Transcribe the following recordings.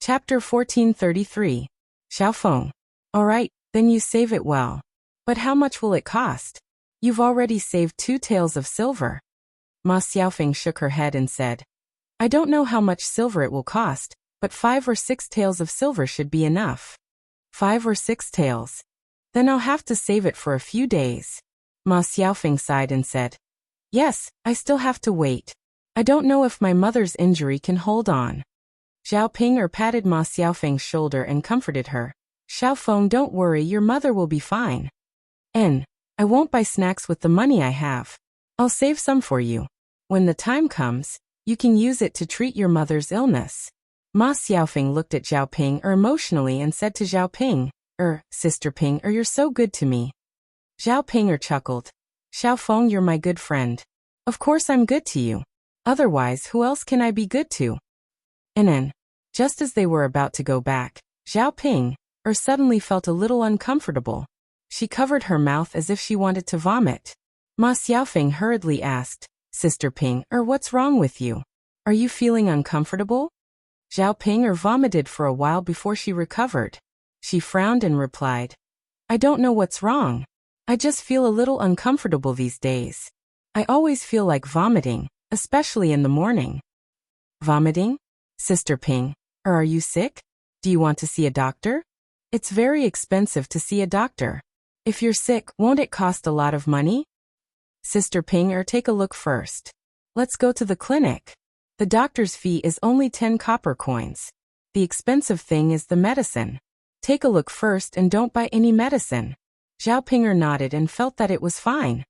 Chapter 1433. Xiaofeng. Alright, then you save it well. But how much will it cost? You've already saved 2 taels of silver. Ma Xiaofeng shook her head and said, I don't know how much silver it will cost, but 5 or 6 taels of silver should be enough. 5 or 6 taels. Then I'll have to save it for a few days. Ma Xiaofeng sighed and said, Yes, I still have to wait. I don't know if my mother's injury can hold on. Zhao Ping'er patted Ma Xiaofeng's shoulder and comforted her. Xiaofeng, don't worry, your mother will be fine. I won't buy snacks with the money I have. I'll save some for you. When the time comes, you can use it to treat your mother's illness. Ma Xiaofeng looked at Zhao Ping'er emotionally and said to Zhao Ping'er, Sister Ping'er, you're so good to me. Zhao Ping'er chuckled. Xiaofeng, you're my good friend. Of course I'm good to you. Otherwise, who else can I be good to? Just as they were about to go back, Zhao Ping'er suddenly felt a little uncomfortable. She covered her mouth as if she wanted to vomit. Ma Xiaofeng hurriedly asked, Sister Ping'er, what's wrong with you? Are you feeling uncomfortable? Zhao Ping'er vomited for a while before she recovered. She frowned and replied, I don't know what's wrong. I just feel a little uncomfortable these days. I always feel like vomiting, especially in the morning. Vomiting? Sister Ping'er, are you sick? Do you want to see a doctor? It's very expensive to see a doctor. If you're sick, won't it cost a lot of money? Sister Ping'er, take a look first. Let's go to the clinic. The doctor's fee is only 10 copper coins. The expensive thing is the medicine. Take a look first and don't buy any medicine. Zhao Ping'er nodded and felt that it was fine.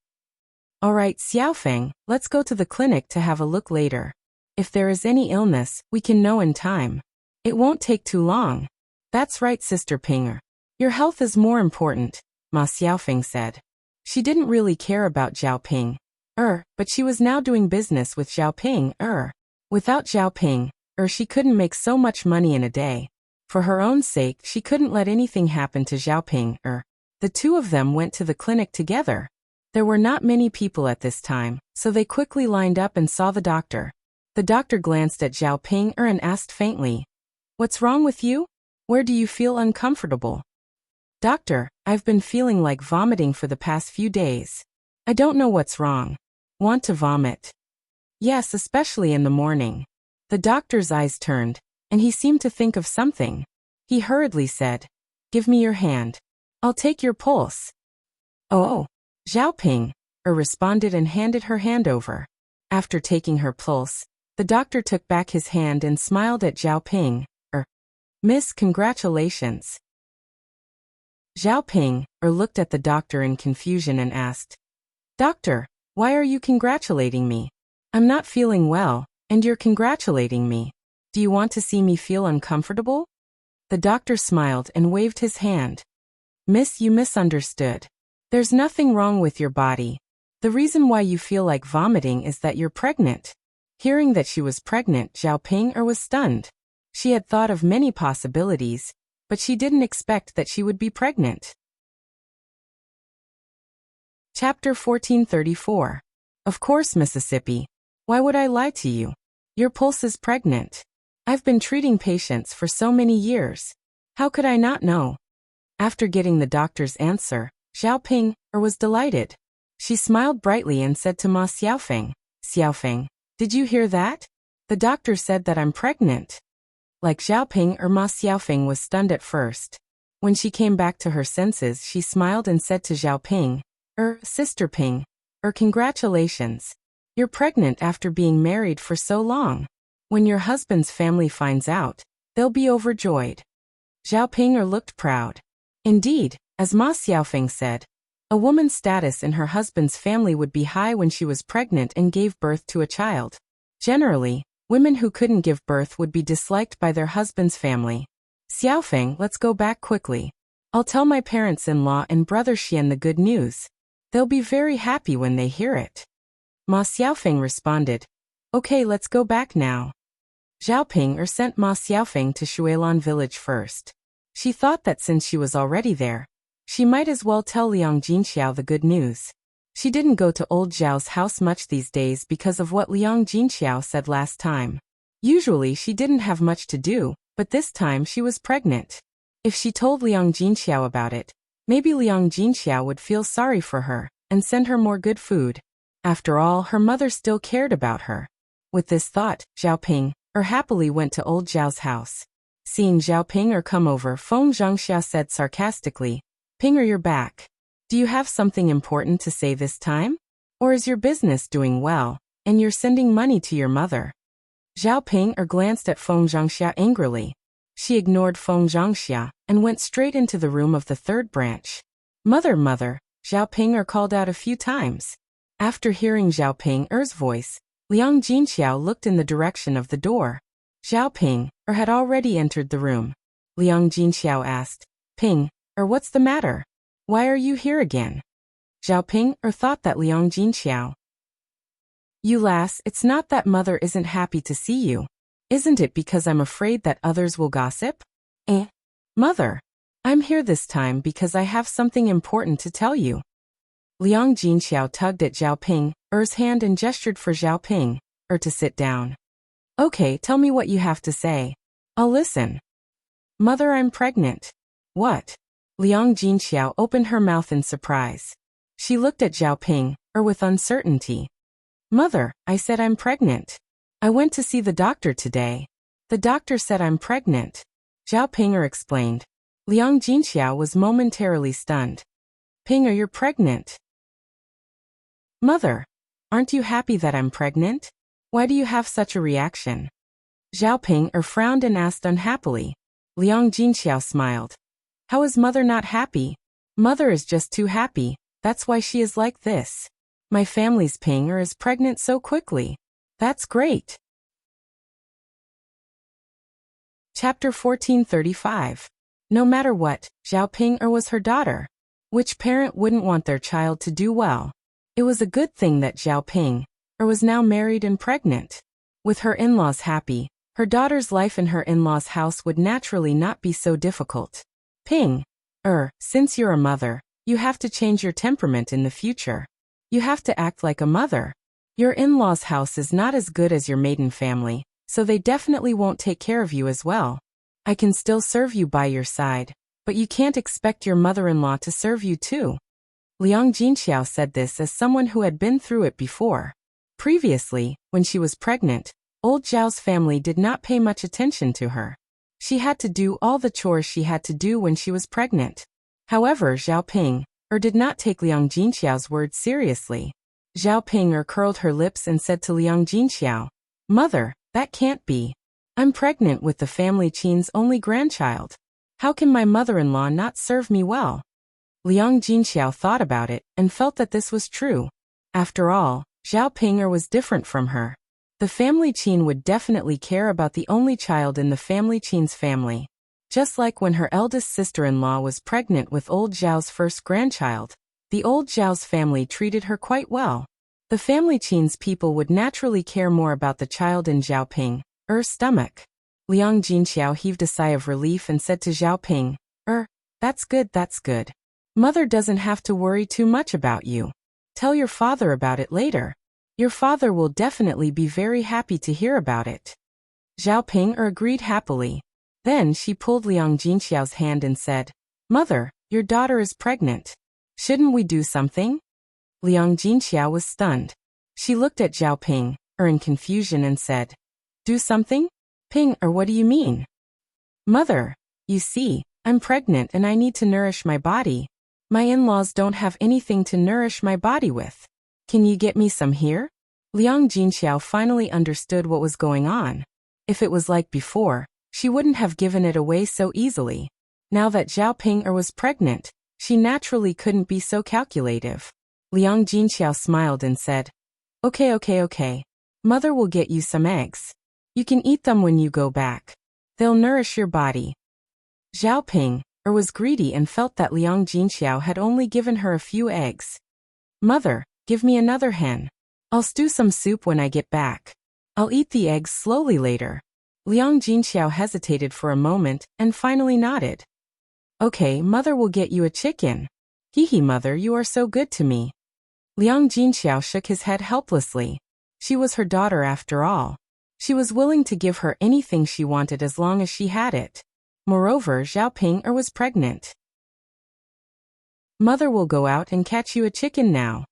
Alright, Xiaofeng, let's go to the clinic to have a look later. If there is any illness, we can know in time. It won't take too long. That's right, Sister Ping'er. Your health is more important, Ma Xiaofeng said. She didn't really care about Zhao Ping'er, but she was now doing business with Zhao Ping'er. Without Zhao Ping'er, she couldn't make so much money in a day. For her own sake, she couldn't let anything happen to Zhao Ping'er. The two of them went to the clinic together. There were not many people at this time, so they quickly lined up and saw the doctor. The doctor glanced at Zhao Ping'er and asked faintly, What's wrong with you? Where do you feel uncomfortable? Doctor, I've been feeling like vomiting for the past few days. I don't know what's wrong. Want to vomit? Yes, especially in the morning. The doctor's eyes turned, and he seemed to think of something. He hurriedly said, Give me your hand. I'll take your pulse. Oh. Zhao Ping'er responded and handed her hand over. After taking her pulse, the doctor took back his hand and smiled at Zhao Ping'er. Miss, congratulations. Zhao Ping'er looked at the doctor in confusion and asked, Doctor, why are you congratulating me? I'm not feeling well, and you're congratulating me. Do you want to see me feel uncomfortable? The doctor smiled and waved his hand. Miss, you misunderstood. There's nothing wrong with your body. The reason why you feel like vomiting is that you're pregnant. Hearing that she was pregnant, Zhao Ping'er was stunned. She had thought of many possibilities, but she didn't expect that she would be pregnant. Chapter 1434. Of course, Mississippi. Why would I lie to you? Your pulse is pregnant. I've been treating patients for so many years. How could I not know? After getting the doctor's answer, Zhao Ping'er was delighted. She smiled brightly and said to Ma Xiaofeng, Xiaofeng, did you hear that? The doctor said that I'm pregnant. Like Zhao Ping'er, Ma Xiaofeng was stunned at first. When she came back to her senses, she smiled and said to Zhao Ping'er, Sister Ping'er, congratulations. You're pregnant after being married for so long. When your husband's family finds out, they'll be overjoyed. Zhao Ping'er looked proud. Indeed, as Ma Xiaofeng said, a woman's status in her husband's family would be high when she was pregnant and gave birth to a child. Generally, women who couldn't give birth would be disliked by their husband's family. Xiaofeng, let's go back quickly. I'll tell my parents-in-law and brother Xian the good news. They'll be very happy when they hear it. Ma Xiaofeng responded, Okay, let's go back now. Zhao Ping'er sent Ma Xiaofeng to Shuilan village first. She thought that since she was already there, she might as well tell Liang Jinxiao the good news. She didn't go to old Zhao's house much these days because of what Liang Jinxiao said last time. Usually she didn't have much to do, but this time she was pregnant. If she told Liang Jinxiao about it, maybe Liang Jinxiao would feel sorry for her and send her more good food. After all, her mother still cared about her. With this thought, Zhao Ping happily went to old Zhao's house. Seeing Zhao Ping come over, Feng Zhangxia said sarcastically, "Ping, you're back. Do you have something important to say this time? Or is your business doing well, and you're sending money to your mother?" Zhao Ping glanced at Feng Zhangxia angrily. She ignored Feng Zhangxia and went straight into the room of the third branch. Mother, Zhao Ping called out a few times. After hearing Zhao Ping's voice, Liang Jinxiao looked in the direction of the door. Zhao Ping had already entered the room. Liang Jinxiao asked, "Ping, what's the matter? Why are you here again?" Zhao Ping thought that Liang Jinxiao. "You lass, it's not that mother isn't happy to see you. Isn't it because I'm afraid that others will gossip?" Mother, I'm here this time because I have something important to tell you." Liang Jinxiao tugged at Zhao Ping's hand and gestured for Zhao Ping to sit down. "Okay, tell me what you have to say. I'll listen." "Mother, I'm pregnant." "What?" Liang Jinxiao opened her mouth in surprise. She looked at Zhao Ping with uncertainty. "Mother, I said I'm pregnant. I went to see the doctor today. The doctor said I'm pregnant." Zhao Ping explained. Liang Jinxiao was momentarily stunned. "Ping, you're pregnant." "Mother, aren't you happy that I'm pregnant? Why do you have such a reaction?" Zhao Ping frowned and asked unhappily. Liang Jinxiao smiled. "How is mother not happy? Mother is just too happy, that's why she is like this. My family's Ping is pregnant so quickly. That's great." Chapter 1435. No matter what, Zhao Ping was her daughter. Which parent wouldn't want their child to do well? It was a good thing that Zhao Ping was now married and pregnant. With her in-laws happy, her daughter's life in her in-laws' house would naturally not be so difficult. Ping, since you're a mother, you have to change your temperament in the future. You have to act like a mother. Your in-laws' house is not as good as your maiden family, so they definitely won't take care of you as well. I can still serve you by your side, but you can't expect your mother-in-law to serve you too. Liang Jinxiao said this as someone who had been through it before. Previously, when she was pregnant, old Zhao's family did not pay much attention to her. She had to do all the chores she had to do when she was pregnant. However, Zhao Ping did not take Liang Jinxiao's words seriously. Zhao Ping curled her lips and said to Liang Jinxiao, "Mother, that can't be. I'm pregnant with the family Qin's only grandchild. How can my mother-in-law not serve me well?" Liang Jinxiao thought about it and felt that this was true. After all, Zhao Ping was different from her. The family Qin would definitely care about the only child in the family Qin's family. Just like when her eldest sister-in-law was pregnant with old Zhao's first grandchild, the old Zhao's family treated her quite well. The family Qin's people would naturally care more about the child in Zhao Ping's stomach. Liang Jinxiao heaved a sigh of relief and said to Zhao Ping, that's good, that's good. Mother doesn't have to worry too much about you. Tell your father about it later. Your father will definitely be very happy to hear about it." Zhao Ping agreed happily. Then she pulled Liang Jinxiao's hand and said, "Mother, your daughter is pregnant. Shouldn't we do something?" Liang Jinxiao was stunned. She looked at Zhao Ping in confusion and said, "Do something? Ping, what do you mean?" "Mother, you see, I'm pregnant and I need to nourish my body. My in-laws don't have anything to nourish my body with. Can you get me some here?" Liang Jinxiao finally understood what was going on. If it was like before, she wouldn't have given it away so easily. Now that Zhao Ping was pregnant, she naturally couldn't be so calculative. Liang Jinxiao smiled and said, Okay. Mother will get you some eggs. You can eat them when you go back. They'll nourish your body." Zhao Ping was greedy and felt that Liang Jinxiao had only given her a few eggs. "Mother, give me another hen. I'll stew some soup when I get back. I'll eat the eggs slowly later." Liang Jinxiao hesitated for a moment and finally nodded. "Okay, mother will get you a chicken. Hee mother, you are so good to me." Liang Jinxiao shook his head helplessly. She was her daughter after all. She was willing to give her anything she wanted as long as she had it. Moreover, Zhao Ping was pregnant. Mother will go out and catch you a chicken now,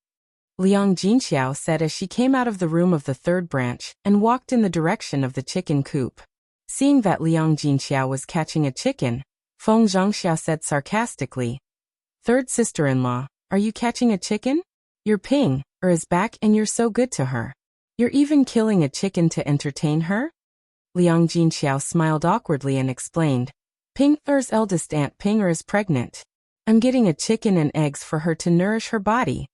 Liang Jinxiao said as she came out of the room of the third branch and walked in the direction of the chicken coop. Seeing that Liang Jinxiao was catching a chicken, Feng Zhangxia said sarcastically, "Third sister-in-law, are you catching a chicken? Your Ping is back and you're so good to her. You're even killing a chicken to entertain her?" Liang Jinxiao smiled awkwardly and explained, "Ping's eldest aunt Ping is pregnant. I'm getting a chicken and eggs for her to nourish her body."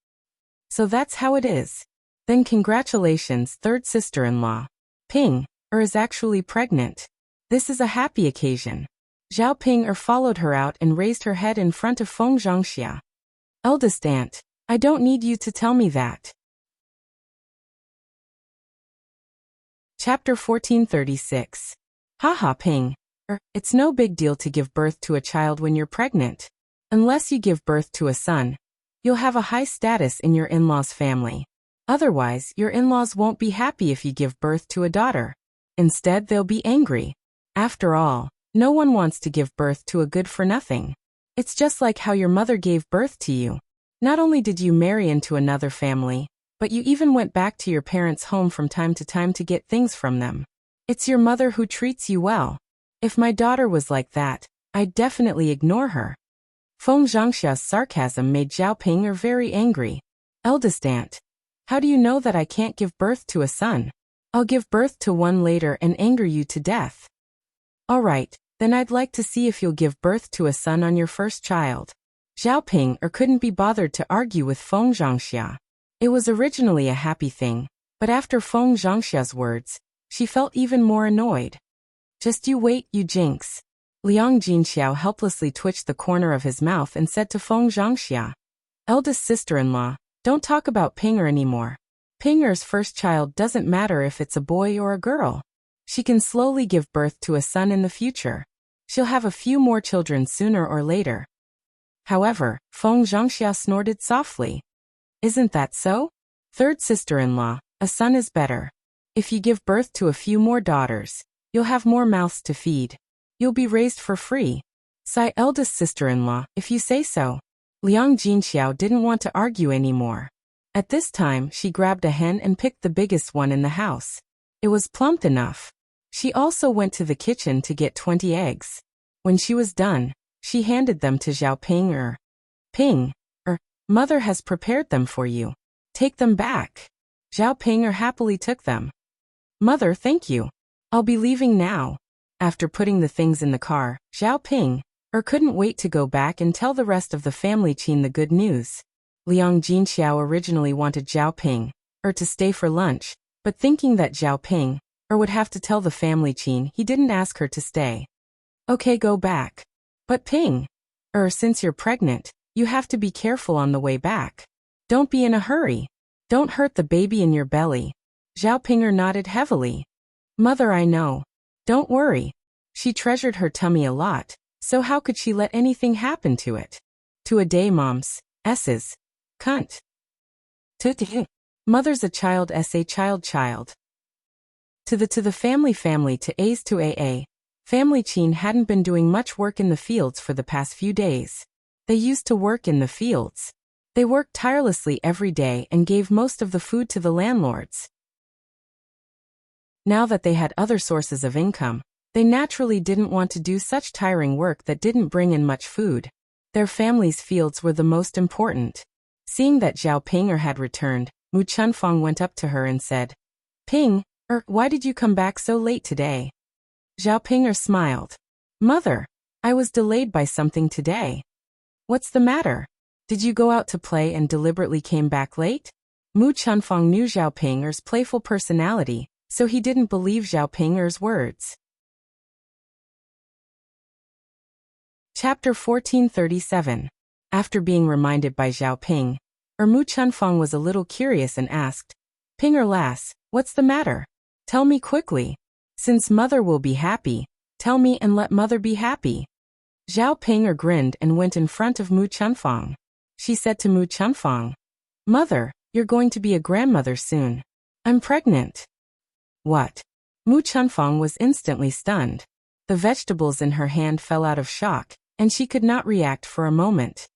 "So that's how it is. Then congratulations, third sister-in-law. Ping is actually pregnant. This is a happy occasion." Zhao Ping followed her out and raised her head in front of Feng Zhangxia. "Eldest aunt, I don't need you to tell me that." Chapter 1436. Haha Ping. It's no big deal to give birth to a child when you're pregnant. Unless you give birth to a son, you'll have a high status in your in-laws' family. Otherwise, your in-laws won't be happy if you give birth to a daughter. Instead, they'll be angry. After all, no one wants to give birth to a good-for-nothing. It's just like how your mother gave birth to you. Not only did you marry into another family, but you even went back to your parents' home from time to time to get things from them. It's your mother who treats you well. If my daughter was like that, I'd definitely ignore her. Feng Zhangxia's sarcasm made Zhao Ping very angry. "Eldest aunt, how do you know that I can't give birth to a son? I'll give birth to one later and anger you to death." "All right, then I'd like to see if you'll give birth to a son on your first child." Zhao Ping couldn't be bothered to argue with Feng Zhangxia. It was originally a happy thing, but after Feng Zhangxia's words, she felt even more annoyed. "Just you wait, you jinx." Liang Jinxiao helplessly twitched the corner of his mouth and said to Feng Zhangxia, "Eldest sister-in-law, don't talk about Pinger anymore. Pinger's first child doesn't matter if it's a boy or a girl. She can slowly give birth to a son in the future. She'll have a few more children sooner or later." However, Feng Zhangxia snorted softly. "Isn't that so? Third sister-in-law, a son is better. If you give birth to a few more daughters, you'll have more mouths to feed. You'll be raised for free. Sigh, eldest sister-in-law, if you say so." Liang Jinxiao didn't want to argue anymore. At this time, she grabbed a hen and picked the biggest one in the house. It was plump enough. She also went to the kitchen to get 20 eggs. When she was done, she handed them to Zhao Ping. "Ping, mother has prepared them for you. Take them back." Zhao Ping happily took them. "Mother, thank you. I'll be leaving now." After putting the things in the car, Zhao Ping couldn't wait to go back and tell the rest of the family Qin the good news. Liang Jinxiao originally wanted Zhao Ping to stay for lunch, but thinking that Zhao Ping would have to tell the family Qin, he didn't ask her to stay. "Okay, go back. But Ping, since you're pregnant, you have to be careful on the way back. Don't be in a hurry. Don't hurt the baby in your belly." Zhao Ping nodded heavily. "Mother, I know. Don't worry. She treasured her tummy a lot, so how could she let anything happen to it? To a day, moms, S's. Cunt. To mother's a child, sa child. To the family to A's to AA. Family Qin hadn't been doing much work in the fields for the past few days. They used to work in the fields. They worked tirelessly every day and gave most of the food to the landlords. Now that they had other sources of income, they naturally didn't want to do such tiring work that didn't bring in much food. Their family's fields were the most important. Seeing that Zhao Ping had returned, Mu Chunfang went up to her and said, "Ping, why did you come back so late today?" Zhao Ping smiled. "Mother, I was delayed by something today." "What's the matter? Did you go out to play and deliberately came back late?" Mu Chunfang knew Zhao Ping's playful personality, so he didn't believe Zhao Ping's words. Chapter 1437. After being reminded by Zhao Ping, Mu Chunfang was a little curious and asked, "Pinger lass, what's the matter? Tell me quickly. Since mother will be happy, tell me and let mother be happy." Zhao Ping grinned and went in front of Mu Chunfang. She said to Mu Chunfang, "Mother, you're going to be a grandmother soon. I'm pregnant." "What? Mu Chunfang was instantly stunned. The vegetables in her hand fell out of shock, and she could not react for a moment.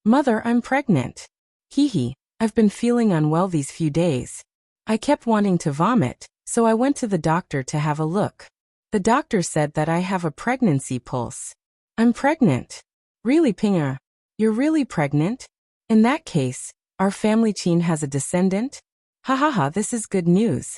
Mother, I'm pregnant. Hee, I've been feeling unwell these few days. I kept wanting to vomit, so I went to the doctor to have a look. The doctor said that I have a pregnancy pulse. I'm pregnant. Really, Pinger? You're really pregnant? In that case, our family Qin has a descendant? Ha ha ha, this is good news.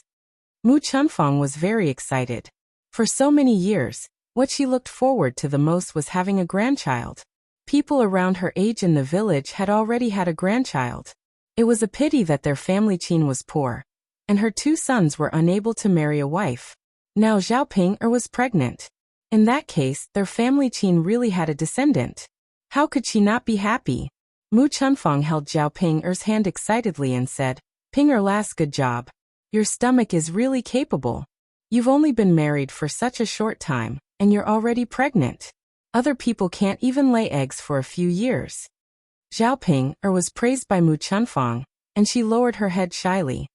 Mu Chunfang was very excited. For so many years, what she looked forward to the most was having a grandchild. People around her age in the village had already had a grandchild. It was a pity that their family Qin was poor, and her 2 sons were unable to marry a wife. Now Xiaoping was pregnant. In that case, their family Qin really had a descendant. How could she not be happy? Mu Chunfang held Zhao Ping's hand excitedly and said, Pinger, last good job. Your stomach is really capable. You've only been married for such a short time, and you're already pregnant. Other people can't even lay eggs for a few years. Zhao Ping was praised by Mu Chunfang, and she lowered her head shyly.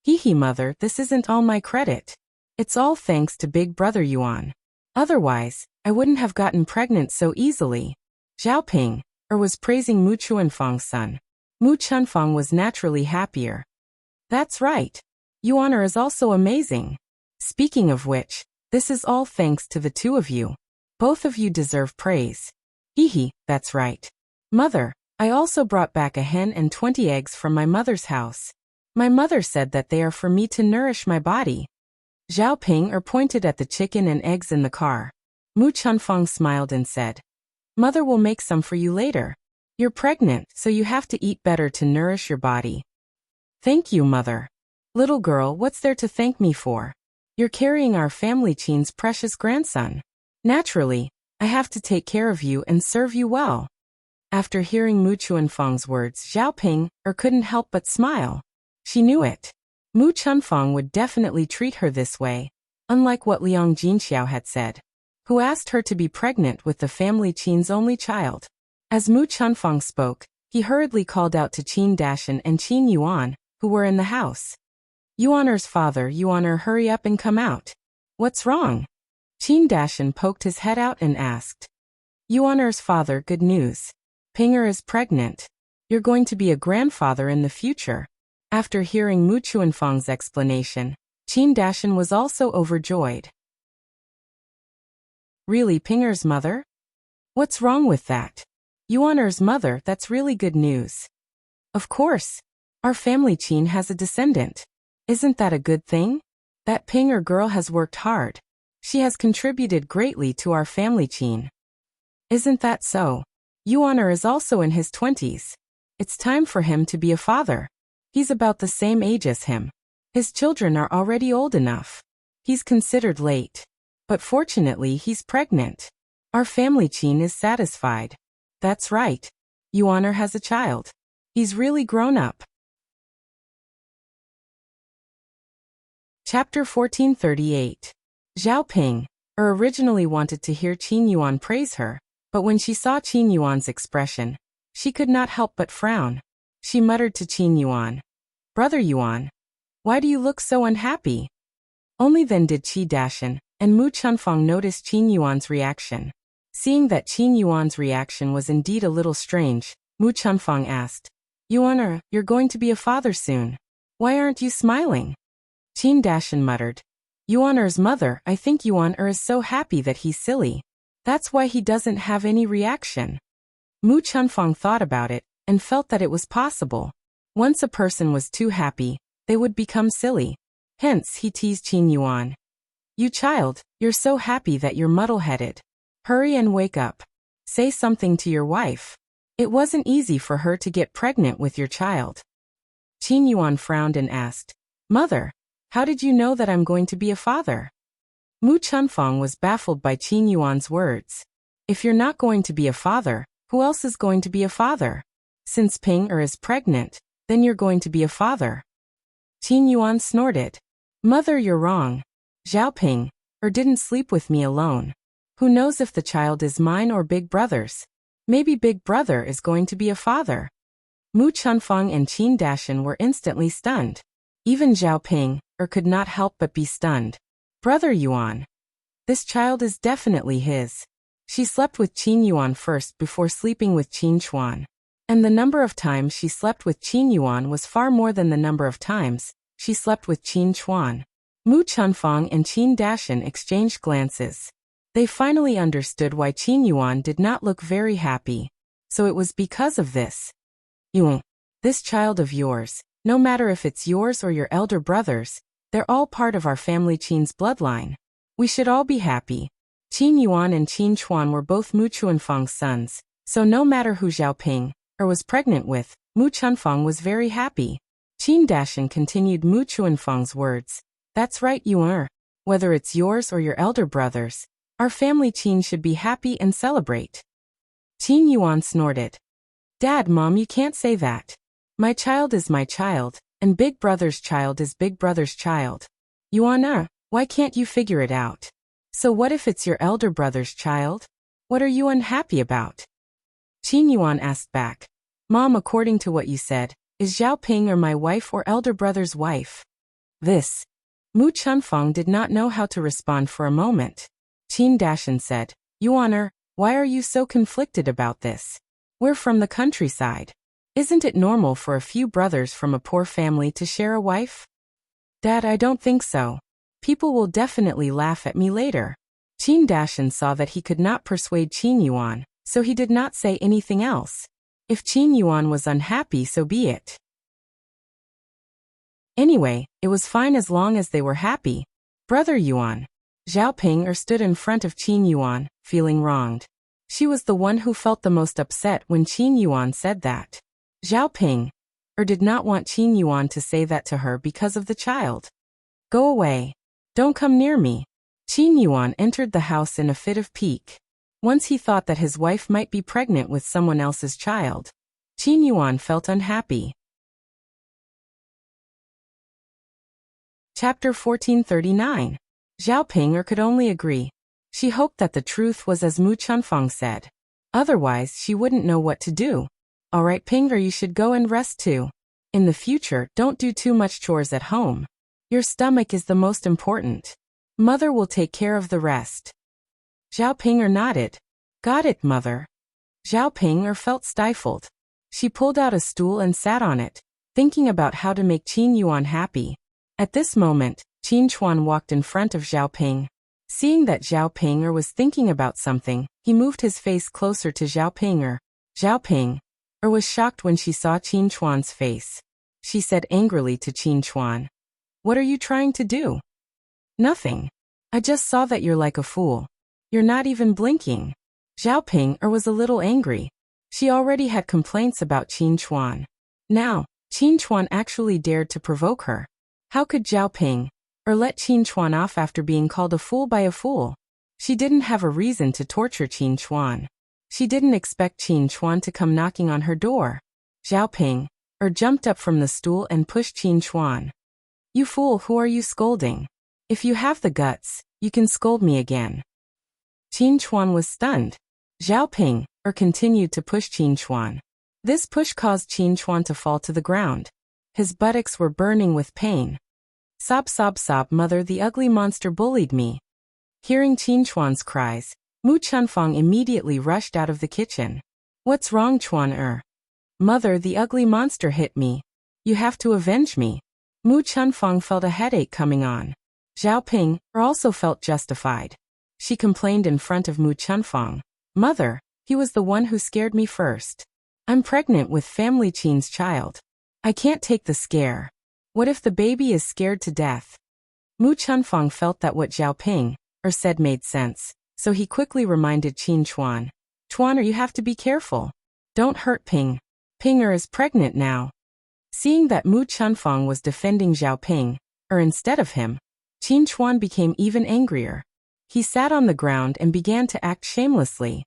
Hee, mother, this isn't all my credit. It's all thanks to Big Brother Yuan. Otherwise, I wouldn't have gotten pregnant so easily. Zhao Ping was praising Mu Chunfang's son. Mu Chunfang was naturally happier. That's right. Yuan is also amazing. Speaking of which, this is all thanks to the 2 of you. Both of you deserve praise. Hee, that's right. Mother, I also brought back a hen and 20 eggs from my mother's house. My mother said that they are for me to nourish my body. Zhao Ping pointed at the chicken and eggs in the car. Mu Chunfang smiled and said, Mother will make some for you later. You're pregnant, so you have to eat better to nourish your body. Thank you, Mother. Little girl, what's there to thank me for? You're carrying our family Qin's precious grandson. Naturally, I have to take care of you and serve you well. After hearing Mu Chunfang's words, Zhao Ping couldn't help but smile. She knew it. Mu Chunfang would definitely treat her this way, unlike what Liang Jinxiao had said, who asked her to be pregnant with the family Qin's only child. As Mu Chunfang spoke, he hurriedly called out to Qin Dashan and Qin Yuan, who were in the house. Yuaner's father, Yuaner, hurry up and come out. What's wrong? Qin Dashan poked his head out and asked. Yuaner's father, good news. Pinger is pregnant. You're going to be a grandfather in the future. After hearing Mu Chunfang's explanation, Qin Dashan was also overjoyed. Really, Pinger's mother? What's wrong with that? Yuaner's mother, that's really good news. Of course. Our family Qin has a descendant. Isn't that a good thing? That Pinger girl has worked hard. She has contributed greatly to our family Qin. Isn't that so? Yuaner is also in his 20s. It's time for him to be a father. He's about the same age as him. His children are already old enough. He's considered late. But fortunately, he's pregnant. Our family Qin is satisfied. That's right. Yuaner has a child. He's really grown up. Chapter 1438. Zhao Ping originally wanted to hear Qin Yuan praise her, but when she saw Qin Yuan's expression, she could not help but frown. She muttered to Qin Yuan, Brother Yuan, why do you look so unhappy? Only then did Qi Dashan and Mu Chunfang notice Qin Yuan's reaction. Seeing that Qin Yuan's reaction was indeed a little strange, Mu Chunfang asked, Yuan, you're going to be a father soon. Why aren't you smiling? Qin Dashan muttered, Yuaner's mother, I think Yuan is so happy that he's silly. That's why he doesn't have any reaction. Mu Chunfang thought about it and felt that it was possible. Once a person was too happy, they would become silly. Hence he teased Qin Yuan. You child, you're so happy that you're muddle-headed. Hurry and wake up. Say something to your wife. It wasn't easy for her to get pregnant with your child. Qin Yuan frowned and asked, Mother, how did you know that I'm going to be a father? Mu Chunfang was baffled by Qin Yuan's words. If you're not going to be a father, who else is going to be a father? Since Ping is pregnant, then you're going to be a father. Qin Yuan snorted. Mother, you're wrong. Zhao Ping didn't sleep with me alone. Who knows if the child is mine or Big Brother's? Maybe Big Brother is going to be a father. Mu Chunfang and Qin Dashan were instantly stunned. Even Zhao Ping could not help but be stunned. Brother Yuan. This child is definitely his. She slept with Qin Yuan first before sleeping with Qin Chuan. And the number of times she slept with Qin Yuan was far more than the number of times she slept with Qin Chuan. Mu Chunfang and Qin Dashan exchanged glances. They finally understood why Qin Yuan did not look very happy. So it was because of this. Yuan, this child of yours, no matter if it's yours or your elder brother's, they're all part of our family Qin's bloodline. We should all be happy. Qin Yuan and Qin Chuan were both Mu Chunfang's sons, so no matter who Xiaoping was pregnant with, Mu Chunfang was very happy. Qin Dashan continued Mu Chunfang's words. That's right, Yuan. Whether it's yours or your elder brother's, our family Qin should be happy and celebrate. Qin Yuan snorted. Dad, Mom, you can't say that. My child is my child, and Big Brother's child is Big Brother's child. Yuan, why can't you figure it out? So what if it's your elder brother's child? What are you unhappy about? Qin Yuan asked back. Mom, according to what you said, is Xiaoping or my wife or elder brother's wife? This. Mu Chunfang did not know how to respond for a moment. Qin Dashan said, Yuan, why are you so conflicted about this? We're from the countryside. Isn't it normal for a few brothers from a poor family to share a wife? Dad, I don't think so. People will definitely laugh at me later. Qin Dashan saw that he could not persuade Qin Yuan, so he did not say anything else. If Qin Yuan was unhappy, so be it. Anyway, it was fine as long as they were happy. Brother Yuan. Xiaoping stood in front of Qin Yuan, feeling wronged. She was the one who felt the most upset when Qin Yuan said that. Xiaoping did not want Qin Yuan to say that to her because of the child. Go away. Don't come near me. Qin Yuan entered the house in a fit of pique. Once he thought that his wife might be pregnant with someone else's child. Qin Yuan felt unhappy. Chapter 1439. Xiaoping could only agree. She hoped that the truth was as Mu Chunfang said. Otherwise, she wouldn't know what to do. Alright, Pinger, you should go and rest too. In the future, don't do too much chores at home. Your stomach is the most important. Mother will take care of the rest. Xiaoping nodded. Got it, Mother. Xiaoping felt stifled. She pulled out a stool and sat on it, thinking about how to make Qin Yuan happy. At this moment, Qin Chuan walked in front of Xiaoping. Seeing that Xiaoping was thinking about something, he moved his face closer to Xiaoping. Xiaoping was shocked when she saw Qin Chuan's face. She said angrily to Qin Chuan, What are you trying to do? Nothing. I just saw that you're like a fool. You're not even blinking. Xiaoping was a little angry. She already had complaints about Qin Chuan. Now, Qin Chuan actually dared to provoke her. How could Xiaoping let Qin Chuan off after being called a fool by a fool? She didn't have a reason to torture Qin Chuan. She didn't expect Qin Chuan to come knocking on her door. Xiaoping jumped up from the stool and pushed Qin Chuan. You fool, who are you scolding? If you have the guts, you can scold me again. Qin Chuan was stunned. Xiaoping continued to push Qin Chuan. This push caused Qin Chuan to fall to the ground. His buttocks were burning with pain. Sob, sob, sob, Mother, the ugly monster bullied me. Hearing Qin Chuan's cries, Mu Chunfang immediately rushed out of the kitchen. What's wrong, Chuan? Mother, the ugly monster hit me. You have to avenge me. Mu Chunfang felt a headache coming on. Xiaoping also felt justified. She complained in front of Mu Chunfang. Mother, he was the one who scared me first. I'm pregnant with family Qin's child. I can't take the scare. What if the baby is scared to death? Mu Chunfang felt that what Xiaoping said made sense, so he quickly reminded Qin Chuan. Chuan, you have to be careful. Don't hurt Ping. Pinger is pregnant now. Seeing that Mu Chunfang was defending Xiaoping instead of him, Qin Chuan became even angrier. He sat on the ground and began to act shamelessly.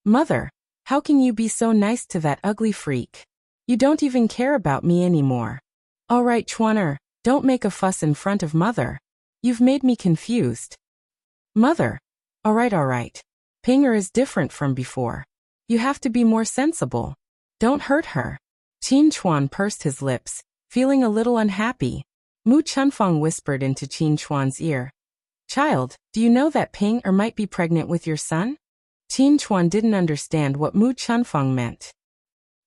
Mother, how can you be so nice to that ugly freak? You don't even care about me anymore. Alright, Chuan, don't make a fuss in front of Mother. You've made me confused. Mother. Alright. Pinger is different from before. You have to be more sensible. Don't hurt her. Qin Chuan pursed his lips, feeling a little unhappy. Mu Chunfang whispered into Qin Chuan's ear. Child, do you know that Ping might be pregnant with your son? Qin Chuan didn't understand what Mu Chunfeng meant.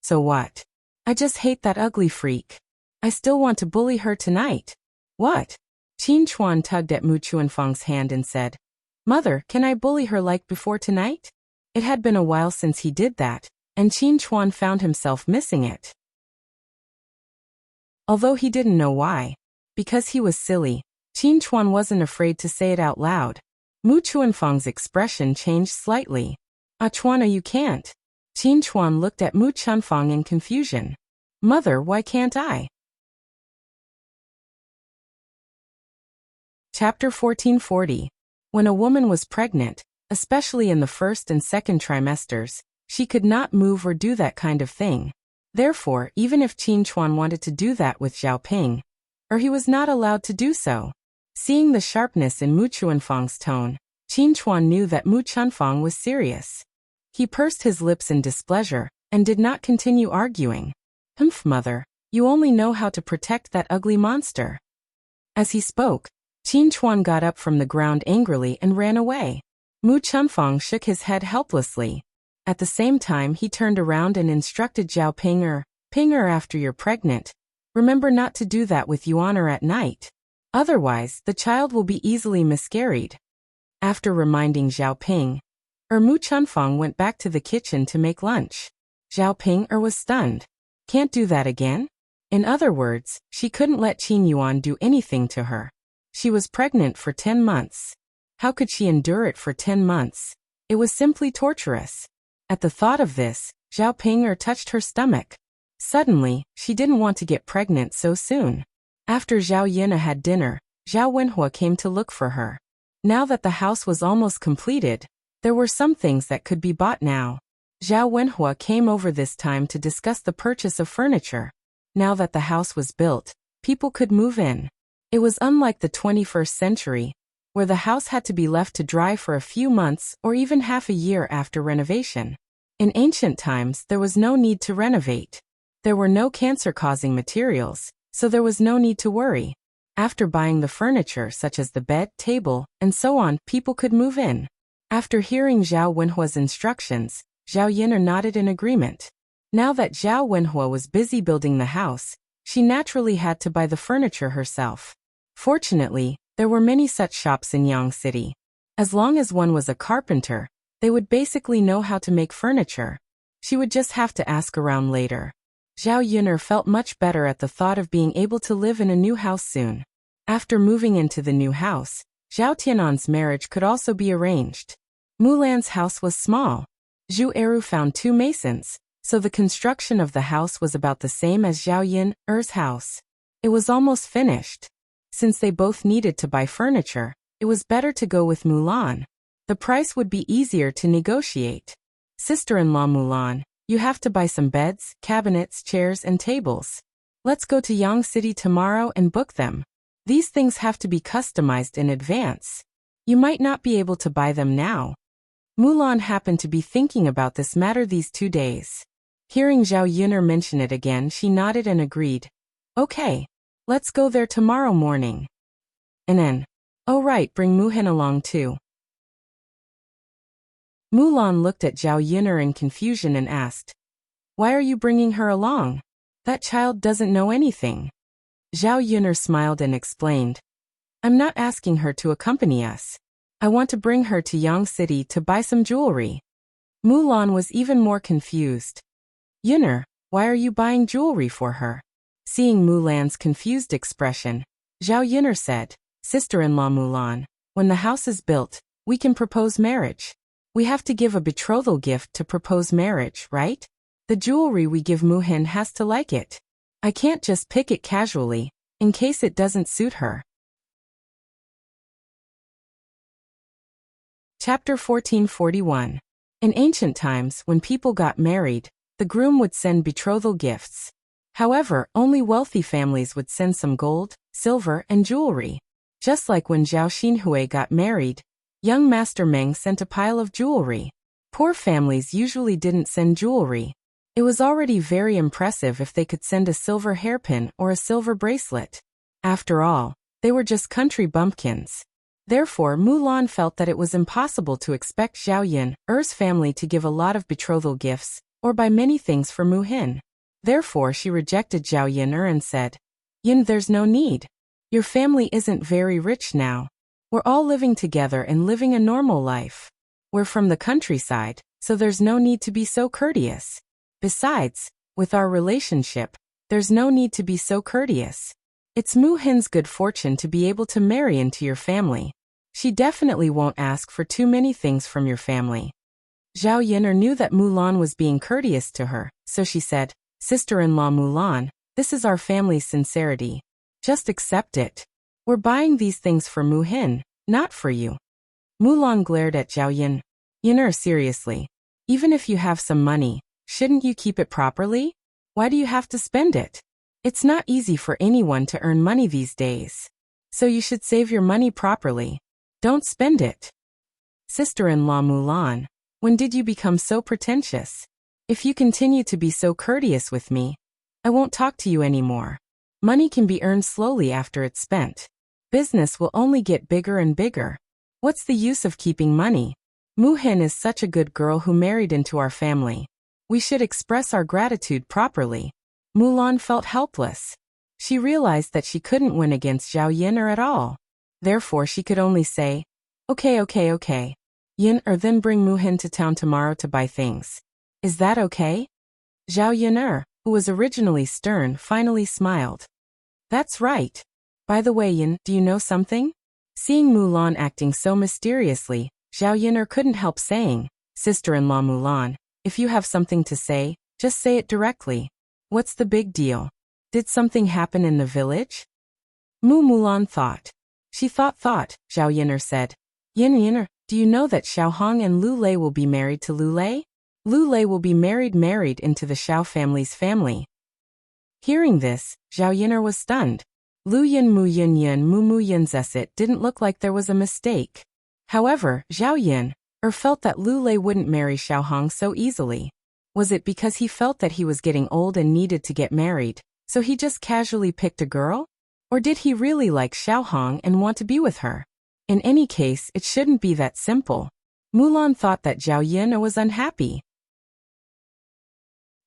So what? I just hate that ugly freak. I still want to bully her tonight. What? Qin Chuan tugged at Mu Chunfeng's hand and said, Mother, can I bully her like before tonight? It had been a while since he did that, and Qin Chuan found himself missing it. Although he didn't know why. Because he was silly, Qin Chuan wasn't afraid to say it out loud. Mu Chunfeng's expression changed slightly. Chuana, you can't. Qin Chuan looked at Mu Chunfeng in confusion. Mother, why can't I? Chapter 1440. When a woman was pregnant, especially in the first and second trimesters, she could not move or do that kind of thing. Therefore, even if Qin Chuan wanted to do that with Zhao Ping, he was not allowed to do so. Seeing the sharpness in Mu Chunfeng's tone, Qin Chuan knew that Mu Chunfeng was serious. He pursed his lips in displeasure, and did not continue arguing. Humph, mother, you only know how to protect that ugly monster. As he spoke, Qin Chuan got up from the ground angrily and ran away. Mu Chunfeng shook his head helplessly. At the same time he turned around and instructed Zhao Ping, after you're pregnant, remember not to do that with Yuan at night. Otherwise, the child will be easily miscarried. After reminding Zhao Ping, Mu Chunfeng went back to the kitchen to make lunch. Zhao Ping was stunned. Can't do that again? In other words, she couldn't let Qin Yuan do anything to her. She was pregnant for 10 months. How could she endure it for 10 months? It was simply torturous. At the thought of this, Zhao Ping touched her stomach. Suddenly, she didn't want to get pregnant so soon. After Zhao Yina had dinner, Zhao Wenhua came to look for her. Now that the house was almost completed, there were some things that could be bought now. Zhao Wenhua came over this time to discuss the purchase of furniture. Now that the house was built, people could move in. It was unlike the 21st century, where the house had to be left to dry for a few months or even half a year after renovation. In ancient times, there was no need to renovate. There were no cancer-causing materials, so there was no need to worry. After buying the furniture such as the bed, table, and so on, people could move in. After hearing Zhao Wenhua's instructions, Zhao Yina nodded in agreement. Now that Zhao Wenhua was busy building the house, she naturally had to buy the furniture herself. Fortunately, there were many such shops in Yang City. As long as one was a carpenter, they would basically know how to make furniture. She would just have to ask around later. Zhao Yun'er felt much better at the thought of being able to live in a new house soon. After moving into the new house, Zhao Tianan's marriage could also be arranged. Mulan's house was small. Zhu Eru found 2 masons, so the construction of the house was about the same as Zhao Yun'er's house. It was almost finished. Since they both needed to buy furniture, it was better to go with Mulan. The price would be easier to negotiate. Sister-in-law Mulan, you have to buy some beds, cabinets, chairs, and tables. Let's go to Yang City tomorrow and book them. These things have to be customized in advance. You might not be able to buy them now. Mulan happened to be thinking about this matter these 2 days. Hearing Zhao Yun'er mention it again, she nodded and agreed. Okay, let's go there tomorrow morning. And then, oh right, bring Muhin along too. Mulan looked at Zhao Yun'er in confusion and asked, why are you bringing her along? That child doesn't know anything. Zhao Yun'er smiled and explained, I'm not asking her to accompany us. I want to bring her to Yang City to buy some jewelry. Mulan was even more confused. Yun'er, why are you buying jewelry for her? Seeing Mulan's confused expression, Zhao Yun'er said, Sister-in-law Mulan, when the house is built, we can propose marriage. We have to give a betrothal gift to propose marriage, right? The jewelry we give Muhin has to like it. I can't just pick it casually, in case it doesn't suit her. Chapter 1441. In ancient times, when people got married, the groom would send betrothal gifts. However, only wealthy families would send some gold, silver, and jewelry. Just like when Zhao Xinhui got married, young Master Meng sent a pile of jewelry. Poor families usually didn't send jewelry. It was already very impressive if they could send a silver hairpin or a silver bracelet. After all, they were just country bumpkins. Therefore, Mulan felt that it was impossible to expect Zhao Yin's family to give a lot of betrothal gifts, or buy many things for Mu Hin. Therefore, she rejected Zhao Yin and said, Yin, there's no need. Your family isn't very rich now. We're all living together and living a normal life. We're from the countryside, so there's no need to be so courteous. Besides, with our relationship, there's no need to be so courteous. It's Mu Hin's good fortune to be able to marry into your family. She definitely won't ask for too many things from your family. Zhao Yin knew that Mulan was being courteous to her, so she said, Sister-in-law Mulan, this is our family's sincerity. Just accept it. We're buying these things for Mu Hin, not for you. Mulan glared at Zhao Yin. Yin, seriously. Even if you have some money, shouldn't you keep it properly? Why do you have to spend it? It's not easy for anyone to earn money these days. So you should save your money properly. Don't spend it. Sister-in-law Mulan, when did you become so pretentious? If you continue to be so courteous with me, I won't talk to you anymore. Money can be earned slowly after it's spent. Business will only get bigger and bigger. What's the use of keeping money? Mu Hin is such a good girl who married into our family. We should express our gratitude properly. Mulan felt helpless. She realized that she couldn't win against Zhao Yin at all. Therefore, she could only say, Okay. Yin then bring Mu Hin to town tomorrow to buy things. Is that okay? Zhao Yin who was originally stern, finally smiled. That's right. By the way, Yin, do you know something? Seeing Mulan acting so mysteriously, Zhao Yin couldn't help saying, Sister-in-law Mulan, if you have something to say, just say it directly. What's the big deal? Did something happen in the village? Mulan thought. She thought. Zhao Yin said, Yin, do you know that Xiao Hong and Lu Lei will be married to Lu Lei? Lu Lei will be married into the Xiao family's family. Hearing this, Zhao Yin was stunned. Lu Yin Mu Yin Zesit didn't look like there was a mistake. However, Zhao Yin felt that Lu Lei wouldn't marry Xiao Hong so easily. Was it because he felt that he was getting old and needed to get married, so he just casually picked a girl? Or did he really like Xiao Hong and want to be with her? In any case, it shouldn't be that simple. Mulan thought that Zhao Yin was unhappy.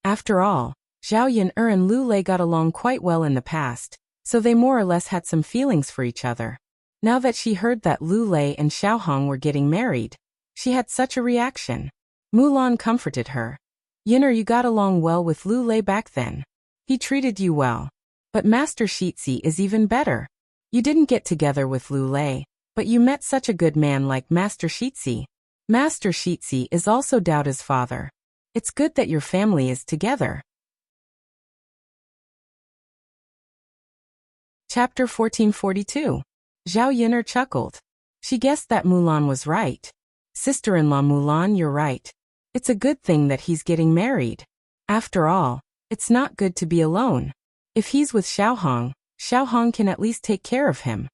After all, Zhao Yin and Lu Lei got along quite well in the past, so they more or less had some feelings for each other. Now that she heard that Lu Lei and Xiao Hong were getting married, she had such a reaction. Mulan comforted her. Yin, you got along well with Lu Lei back then. He treated you well. But Master Shitzi is even better. You didn't get together with Lu Lei, but you met such a good man like Master Shitzi. Master Shitzi is also Daoda's father. It's good that your family is together. Chapter 1442. Zhao Yin chuckled. She guessed that Mulan was right. Sister-in-law Mulan, you're right. It's a good thing that he's getting married. After all, it's not good to be alone. If he's with Xiao Hong can at least take care of him.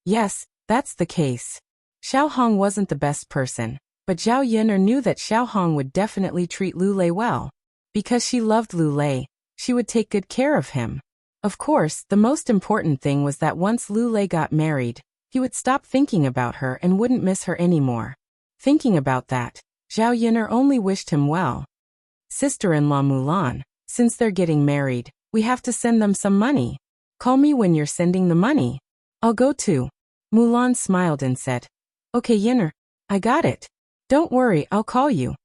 Yes, that's the case. Xiao Hong wasn't the best person, but Zhao Yin knew that Xiao Hong would definitely treat Lu Lei well. Because she loved Lu Lei, she would take good care of him. Of course, the most important thing was that once Lu Lei got married, he would stop thinking about her and wouldn't miss her anymore. Thinking about that, Zhao Yin only wished him well. Sister-in-law Mulan, since they're getting married, we have to send them some money. Call me when you're sending the money. I'll go too. Mulan smiled and said, Okay, Yin, I got it. Don't worry, I'll call you.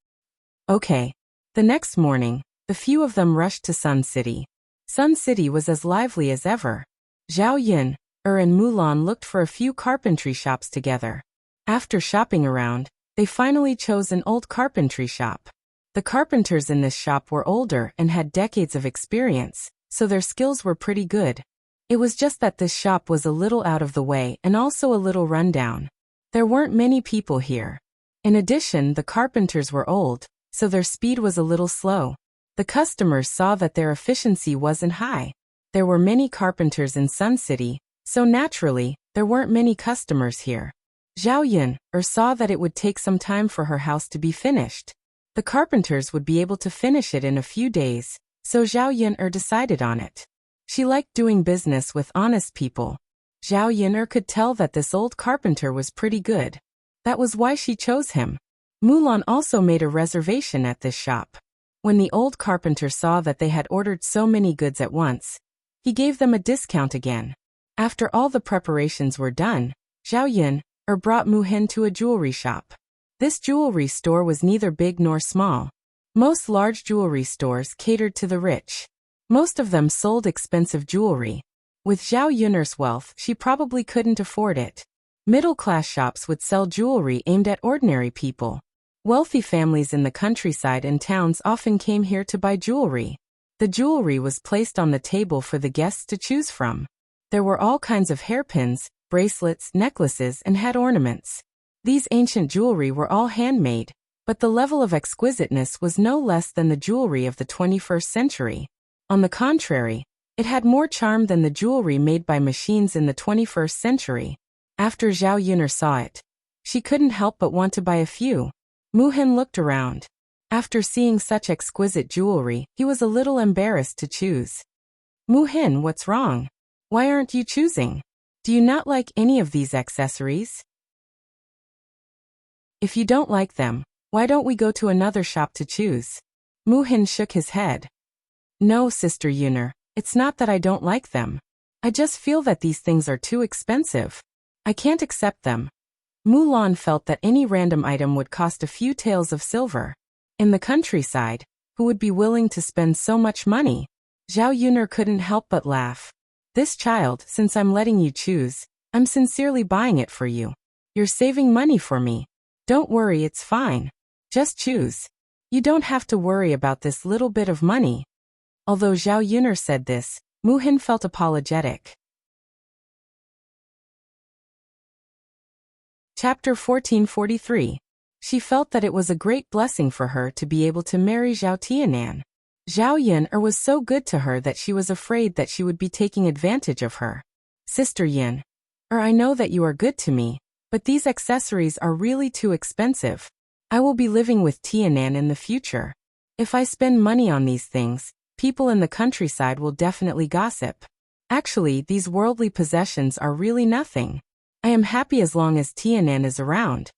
Okay. The next morning, the few of them rushed to Sun City. Sun City was as lively as ever. Zhao Yin and Mulan looked for a few carpentry shops together. After shopping around, they finally chose an old carpentry shop. The carpenters in this shop were older and had decades of experience, so their skills were pretty good. It was just that this shop was a little out of the way and also a little rundown. There weren't many people here. In addition, the carpenters were old, so their speed was a little slow. The customers saw that their efficiency wasn't high. There were many carpenters in Sun City, so naturally, there weren't many customers here. Zhao Yin saw that it would take some time for her house to be finished. The carpenters would be able to finish it in a few days, so Zhao Yin decided on it. She liked doing business with honest people. Zhao Yun'er could tell that this old carpenter was pretty good. That was why she chose him. Mulan also made a reservation at this shop. When the old carpenter saw that they had ordered so many goods at once, he gave them a discount again. After all the preparations were done, Zhao Yun'er brought Mu Hin to a jewelry shop. This jewelry store was neither big nor small. Most large jewelry stores catered to the rich. Most of them sold expensive jewelry. With Zhao Yun'er's wealth, she probably couldn't afford it. Middle-class shops would sell jewelry aimed at ordinary people. Wealthy families in the countryside and towns often came here to buy jewelry. The jewelry was placed on the table for the guests to choose from. There were all kinds of hairpins, bracelets, necklaces, and head ornaments. These ancient jewelry were all handmade, but the level of exquisiteness was no less than the jewelry of the 21st century. On the contrary, it had more charm than the jewelry made by machines in the 21st century. After Zhao Yun'er saw it, she couldn't help but want to buy a few. Mu Hin looked around. After seeing such exquisite jewelry, he was a little embarrassed to choose. Mu Hin, what's wrong? Why aren't you choosing? Do you not like any of these accessories? If you don't like them, why don't we go to another shop to choose? Mu Hin shook his head. No, Sister Yun'er, it's not that I don't like them. I just feel that these things are too expensive. I can't accept them. Mulan felt that any random item would cost a few taels of silver. In the countryside, who would be willing to spend so much money? Zhao Yun'er couldn't help but laugh. This child, since I'm letting you choose, I'm sincerely buying it for you. You're saving money for me. Don't worry, it's fine. Just choose. You don't have to worry about this little bit of money. Although Zhao Yun'er said this, Mu Hin felt apologetic. Chapter 1443. She felt that it was a great blessing for her to be able to marry Zhao Tianan. Zhao Yun'er was so good to her that she was afraid that she would be taking advantage of her. Sister Yun'er, I know that you are good to me, but these accessories are really too expensive. I will be living with Tianan in the future. If I spend money on these things, people in the countryside will definitely gossip. Actually, these worldly possessions are really nothing. I am happy as long as Tianan is around.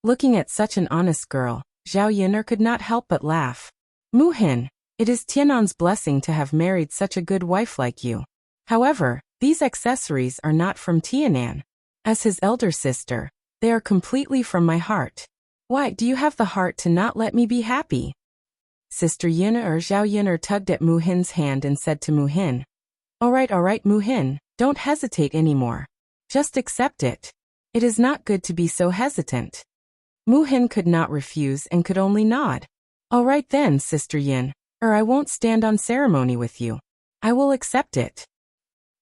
Looking at such an honest girl, Zhao Yun'er could not help but laugh. Mu Hin, it is Tianan's blessing to have married such a good wife like you. However, these accessories are not from Tianan. As his elder sister, they are completely from my heart. Why do you have the heart to not let me be happy? Sister Yun'er, Zhao Yun'er tugged at Mu Hin's hand and said to Mu Hin, All right, Mu Hin, don't hesitate anymore. Just accept it. It is not good to be so hesitant. Mu Hin could not refuse and could only nod. All right then, Sister Yun'er, I won't stand on ceremony with you. I will accept it.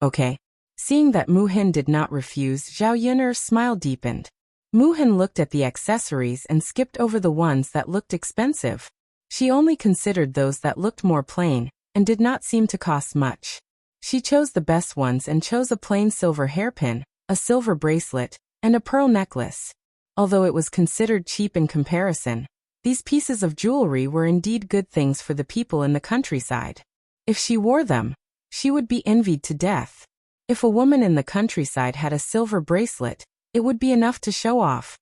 Okay. Seeing that Mu Hin did not refuse, Zhao Yun'er's smile deepened. Mu Hin looked at the accessories and skipped over the ones that looked expensive. She only considered those that looked more plain and did not seem to cost much. She chose the best ones and chose a plain silver hairpin, a silver bracelet, and a pearl necklace. Although it was considered cheap in comparison, these pieces of jewelry were indeed good things for the people in the countryside. If she wore them, she would be envied to death. If a woman in the countryside had a silver bracelet, it would be enough to show off.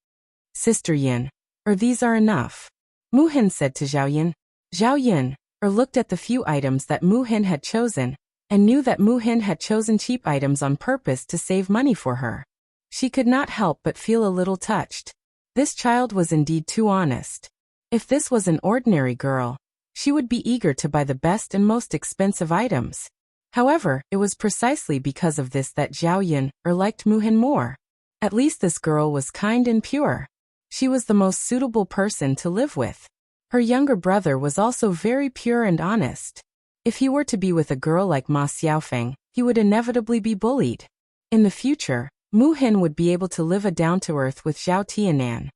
Sister Yun'er, these are enough. Mu Hin said to Zhao Yun'er. Zhao Yun'er looked at the few items that Mu Hin had chosen, and knew that Mu Hin had chosen cheap items on purpose to save money for her. She could not help but feel a little touched. This child was indeed too honest. If this was an ordinary girl, she would be eager to buy the best and most expensive items. However, it was precisely because of this that Zhao Yun'er liked Mu Hin more. At least this girl was kind and pure. She was the most suitable person to live with. Her younger brother was also very pure and honest. If he were to be with a girl like Ma Xiaofeng, he would inevitably be bullied. In the future, Mu Hin would be able to live a down-to-earth with Zhao Tianan.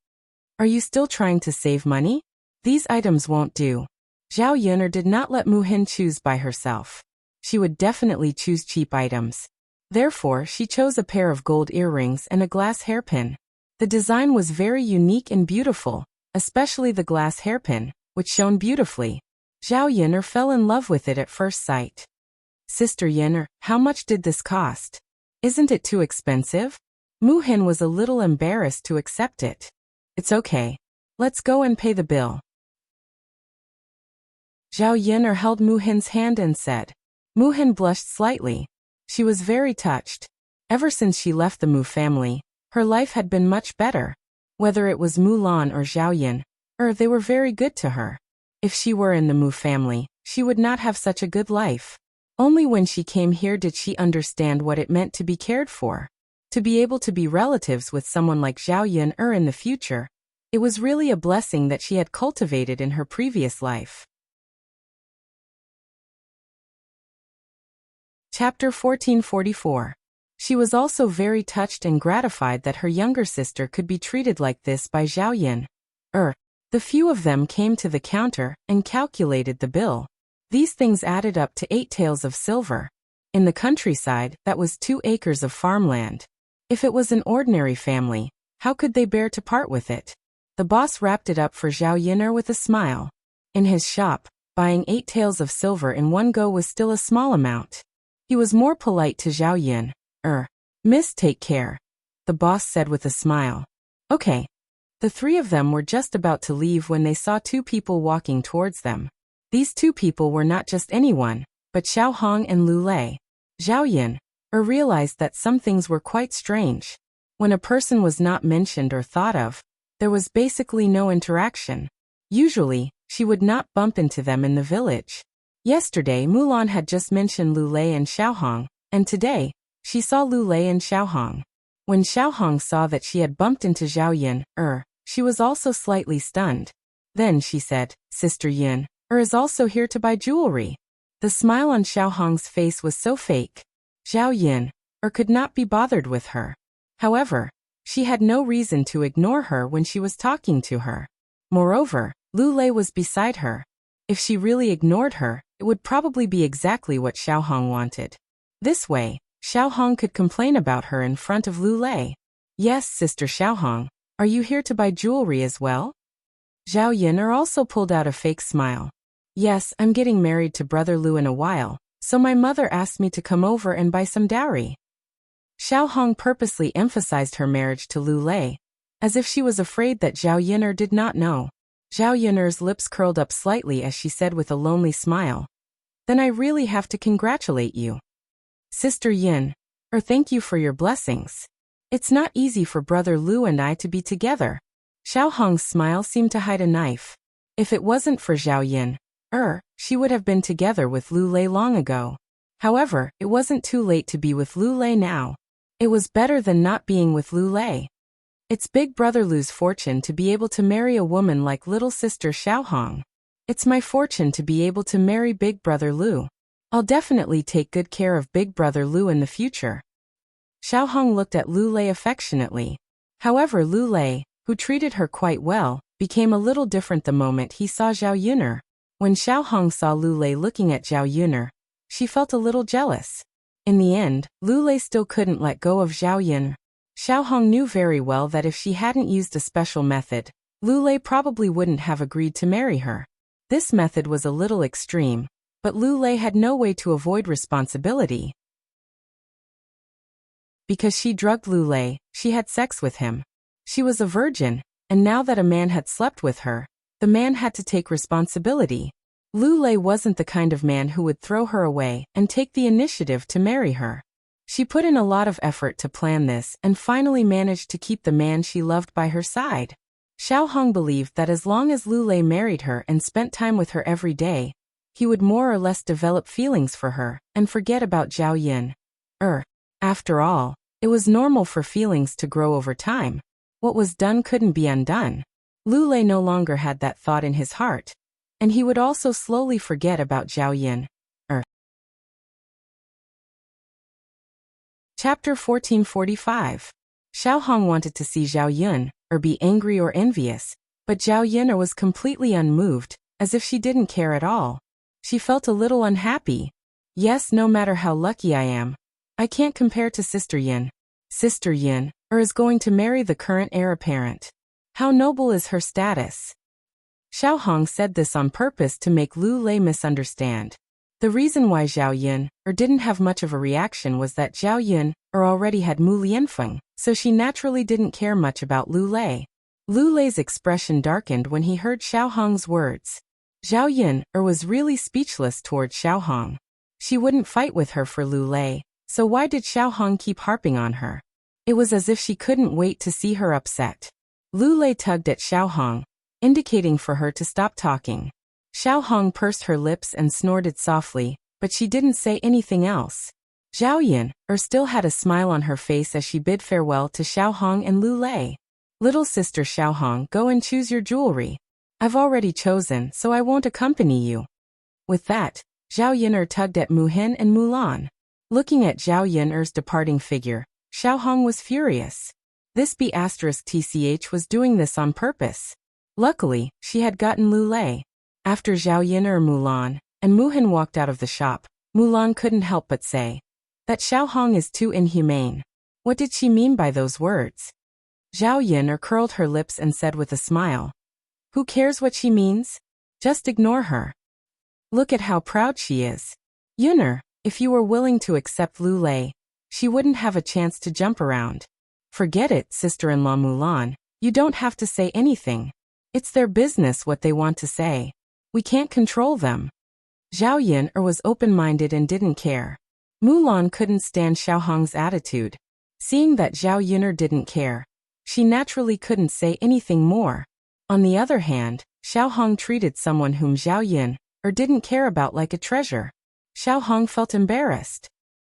Are you still trying to save money? These items won't do. Zhao Yun'er did not let Mu Hin choose by herself. She would definitely choose cheap items. Therefore, she chose a pair of gold earrings and a glass hairpin. The design was very unique and beautiful, especially the glass hairpin, which shone beautifully. Zhao Yun'er fell in love with it at first sight. Sister Yun'er, how much did this cost? Isn't it too expensive? Mu Hin was a little embarrassed to accept it. It's okay. Let's go and pay the bill. Zhao Yin'er held Mu Hin's hand and said. Mu Hin blushed slightly. She was very touched. Ever since she left the Mu family, her life had been much better. Whether it was Mulan or Zhao Yin'er, they were very good to her. If she were in the Mu family, she would not have such a good life. Only when she came here did she understand what it meant to be cared for. To be able to be relatives with someone like Zhao Yin'er in the future, it was really a blessing that she had cultivated in her previous life. Chapter 1444. She was also very touched and gratified that her younger sister could be treated like this by Zhao Yin'er. The few of them came to the counter and calculated the bill. These things added up to 8 taels of silver. In the countryside, that was 2 acres of farmland. If it was an ordinary family, how could they bear to part with it? The boss wrapped it up for Zhao Yin'er with a smile. In his shop, buying 8 taels of silver in one go was still a small amount. He was more polite to Zhao Yin'er. Miss, take care, the boss said with a smile. Okay. The 3 of them were just about to leave when they saw 2 people walking towards them. These 2 people were not just anyone, but Xiao Hong and Lu Lei. Zhao Yin'er realized that some things were quite strange. When a person was not mentioned or thought of, there was basically no interaction. Usually, she would not bump into them in the village. Yesterday Mulan had just mentioned Lu Lei and Xiao Hong, and today, she saw Lu Lei and Xiao Hong. When Xiao Hong saw that she had bumped into Zhao Yin'er, she was also slightly stunned. Then she said, Sister Yin'er is also here to buy jewelry. The smile on Xiao Hong's face was so fake. Zhao Yin'er could not be bothered with her. However, she had no reason to ignore her when she was talking to her. Moreover, Lu Lei was beside her. If she really ignored her, it would probably be exactly what Xiao Hong wanted. This way, Xiao Hong could complain about her in front of Lu Lei. Yes, Sister Xiao Hong, are you here to buy jewelry as well? Zhao Yin'er also pulled out a fake smile. Yes, I'm getting married to Brother Lu in a while, so my mother asked me to come over and buy some dowry. Xiao Hong purposely emphasized her marriage to Lu Lei, as if she was afraid that Zhao Yin'er did not know. Zhao Yin'er's lips curled up slightly as she said with a lonely smile. Then I really have to congratulate you. Sister Yin'er, thank you for your blessings. It's not easy for Brother Lu and I to be together. Xiao Hong's smile seemed to hide a knife. If it wasn't for Zhao Yin'er, she would have been together with Lu Lei long ago. However, it wasn't too late to be with Lu Lei now. It was better than not being with Lu Lei. It's Big Brother Lu's fortune to be able to marry a woman like little sister Xiao Hong. It's my fortune to be able to marry Big Brother Lu. I'll definitely take good care of Big Brother Lu in the future. Xiao Hong looked at Lu Lei affectionately. However, Lu Lei, who treated her quite well, became a little different the moment he saw Zhao Yin'er. When Xiao Hong saw Lu Lei looking at Zhao Yin'er, she felt a little jealous. In the end, Lu Lei still couldn't let go of Zhao Yin'er. Xiao Hong knew very well that if she hadn't used a special method, Lu Lei probably wouldn't have agreed to marry her. This method was a little extreme, but Lu Lei had no way to avoid responsibility. Because she drugged Lu Lei, she had sex with him. She was a virgin, and now that a man had slept with her, the man had to take responsibility. Lu Lei wasn't the kind of man who would throw her away and take the initiative to marry her. She put in a lot of effort to plan this and finally managed to keep the man she loved by her side. Xiao Hong believed that as long as Lu Lei married her and spent time with her every day, he would more or less develop feelings for her and forget about Zhao Yin'er. After all, it was normal for feelings to grow over time. What was done couldn't be undone. Lu Lei no longer had that thought in his heart, and he would also slowly forget about Zhao Yin'er. Chapter 1445. Xiao Hong wanted to see Zhao Yin'er be angry or envious, but Zhao Yin'er was completely unmoved, as if she didn't care at all. She felt a little unhappy. Yes, no matter how lucky I am, I can't compare to Sister Yin. Sister Yin'er is going to marry the current heir apparent. How noble is her status. Xiao Hong said this on purpose to make Lu Lei misunderstand. The reason why Zhao Yun didn't have much of a reaction was that Zhao Yun already had Mu Lianfeng, so she naturally didn't care much about Lu Lei. Lu Lei's expression darkened when he heard Xiao Hong's words. Zhao Yun was really speechless toward Xiao Hong. She wouldn't fight with her for Lu Lei, so why did Xiao Hong keep harping on her? It was as if she couldn't wait to see her upset. Lu Lei tugged at Xiao Hong, indicating for her to stop talking. Xiao Hong pursed her lips and snorted softly, but she didn't say anything else. Zhao Yun still had a smile on her face as she bid farewell to Xiao Hong and Lu Lei. Little sister Xiao Hong, go and choose your jewelry. I've already chosen, so I won't accompany you. With that, Zhao Yun tugged at Mu Hin and Mulan. Looking at Zhao Yun's departing figure, Xiao Hong was furious. This B***TCH was doing this on purpose. Luckily, she had gotten Lu Lei. After Zhao Yun Mulan and Mu Hin walked out of the shop, Mulan couldn't help but say, "That Xiao Hong is too inhumane." What did she mean by those words? Zhao Yun curled her lips and said with a smile, "Who cares what she means? Just ignore her. Look at how proud she is. Yun'er, if you were willing to accept Lu Lei, she wouldn't have a chance to jump around. Forget it, sister-in-law Mulan, you don't have to say anything. It's their business what they want to say. We can't control them." Zhao Yun was open-minded and didn't care. Mulan couldn't stand Xiao Hong's attitude. Seeing that Zhao Yun didn't care, she naturally couldn't say anything more. On the other hand, Xiao Hong treated someone whom Zhao Yun didn't care about like a treasure. Xiao Hong felt embarrassed.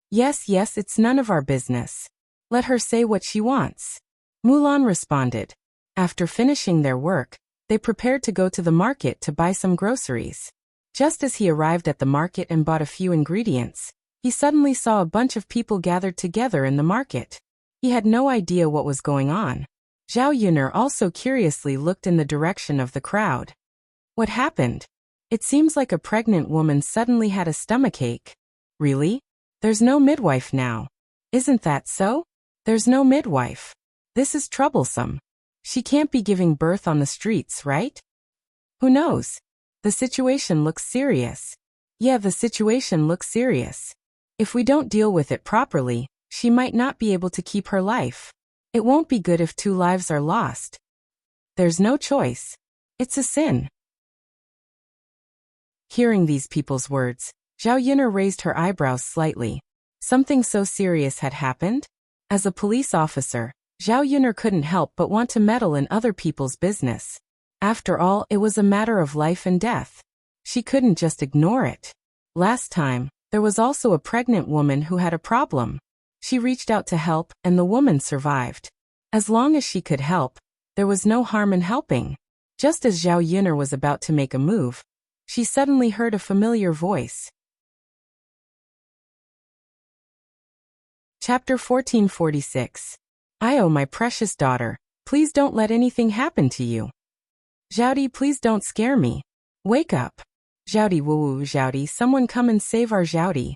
Yes, it's none of our business. Let her say what she wants. Mulan responded. After finishing their work, they prepared to go to the market to buy some groceries. Just as he arrived at the market and bought a few ingredients, he suddenly saw a bunch of people gathered together in the market. He had no idea what was going on. Zhao Yun also curiously looked in the direction of the crowd. What happened? It seems like a pregnant woman suddenly had a stomachache. Really? There's no midwife now. Isn't that so? There's no midwife. This is troublesome. She can't be giving birth on the streets, right? Who knows? The situation looks serious. Yeah, the situation looks serious. If we don't deal with it properly, she might not be able to keep her life. It won't be good if 2 lives are lost. There's no choice. It's a sin. Hearing these people's words, Zhao Yun raised her eyebrows slightly. Something so serious had happened? As a police officer, Zhao Yun couldn't help but want to meddle in other people's business. After all, it was a matter of life and death. She couldn't just ignore it. Last time, there was also a pregnant woman who had a problem. She reached out to help, and the woman survived. As long as she could help, there was no harm in helping. Just as Zhao Yun was about to make a move, she suddenly heard a familiar voice. Chapter 1446. "Io, my precious daughter, please don't let anything happen to you. Zhaodi, please don't scare me. Wake up. Zhaodi, woo, Zhaodi, someone come and save our Zhaodi."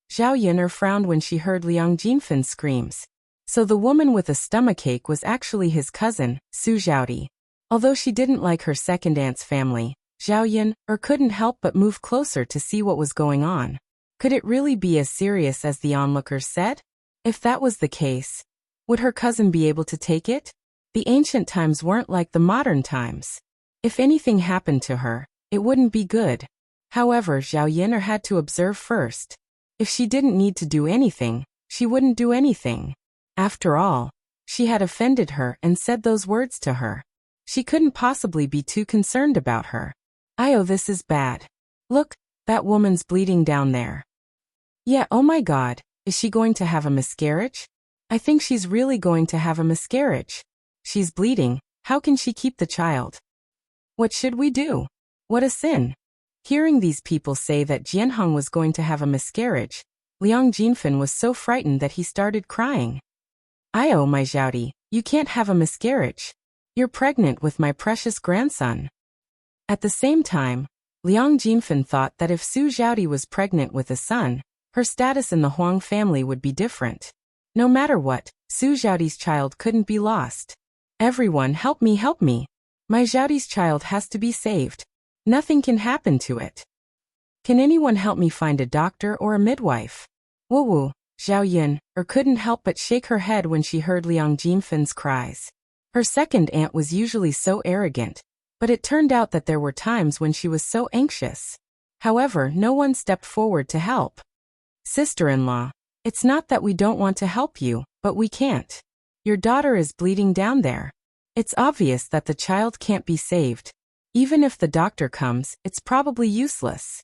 Zhao Yun frowned when she heard Liang Jinfan's screams. So the woman with a stomachache was actually his cousin, Su Zhaodi. Although she didn't like her second aunt's family, Zhao Yun couldn't help but move closer to see what was going on. Could it really be as serious as the onlookers said? If that was the case, would her cousin be able to take it? The ancient times weren't like the modern times. If anything happened to her, it wouldn't be good. However, Zhao Yun had to observe first. If she didn't need to do anything, she wouldn't do anything. After all, she had offended her and said those words to her. She couldn't possibly be too concerned about her. "Io, this is bad. Look, that woman's bleeding down there." "Yeah, oh my God, is she going to have a miscarriage? I think she's really going to have a miscarriage. She's bleeding, how can she keep the child? What should we do? What a sin." Hearing these people say that Jianhong was going to have a miscarriage, Liang Jinfan was so frightened that he started crying. "Io, my Zhaodi, you can't have a miscarriage. You're pregnant with my precious grandson." At the same time, Liang Jinfan thought that if Su Zhaodi was pregnant with a son, her status in the Huang family would be different. No matter what, Su Zhaodi's child couldn't be lost. "Everyone, help me, help me. My Zhaodi's child has to be saved. Nothing can happen to it." Can anyone help me find a doctor or a midwife? Wu Zhao Yin couldn't help but shake her head when she heard Liang Jinfen's cries. Her second aunt was usually so arrogant, but it turned out that there were times when she was so anxious. However, no one stepped forward to help. Sister-in-law, it's not that we don't want to help you, but we can't. Your daughter is bleeding down there. It's obvious that the child can't be saved. Even if the doctor comes, it's probably useless.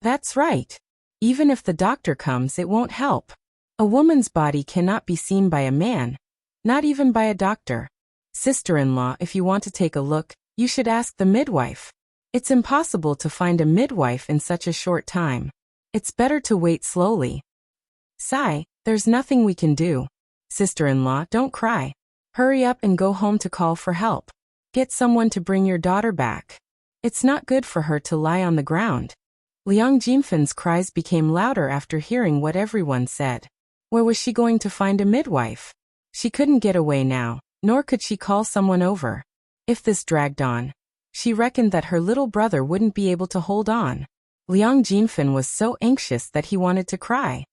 That's right. Even if the doctor comes, it won't help. A woman's body cannot be seen by a man, not even by a doctor. Sister-in-law, if you want to take a look, you should ask the midwife. It's impossible to find a midwife in such a short time. It's better to wait slowly. Sigh, there's nothing we can do. Sister-in-law, don't cry. Hurry up and go home to call for help. Get someone to bring your daughter back. It's not good for her to lie on the ground. Liang Jinfen's cries became louder after hearing what everyone said. Where was she going to find a midwife? She couldn't get away now, nor could she call someone over. If this dragged on, she reckoned that her little brother wouldn't be able to hold on. Liang Jinfen was so anxious that he wanted to cry.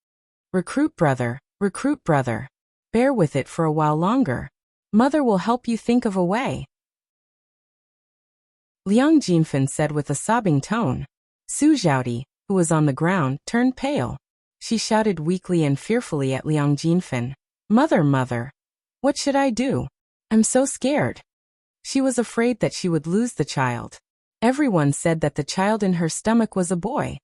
Recruit brother, bear with it for a while longer. Mother will help you think of a way. Liang Jinfen said with a sobbing tone. Su Zhaodi, who was on the ground, turned pale. She shouted weakly and fearfully at Liang Jinfen. Mother, what should I do? I'm so scared. She was afraid that she would lose the child. Everyone said that the child in her stomach was a boy.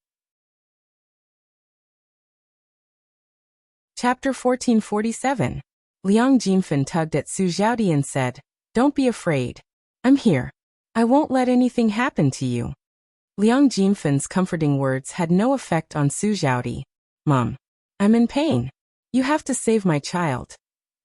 Chapter 1447. Liang Jinfen tugged at Su Zhaodi and said, Don't be afraid. I'm here. I won't let anything happen to you. Liang Jinfen's comforting words had no effect on Su Zhaodi. Mom, I'm in pain. You have to save my child.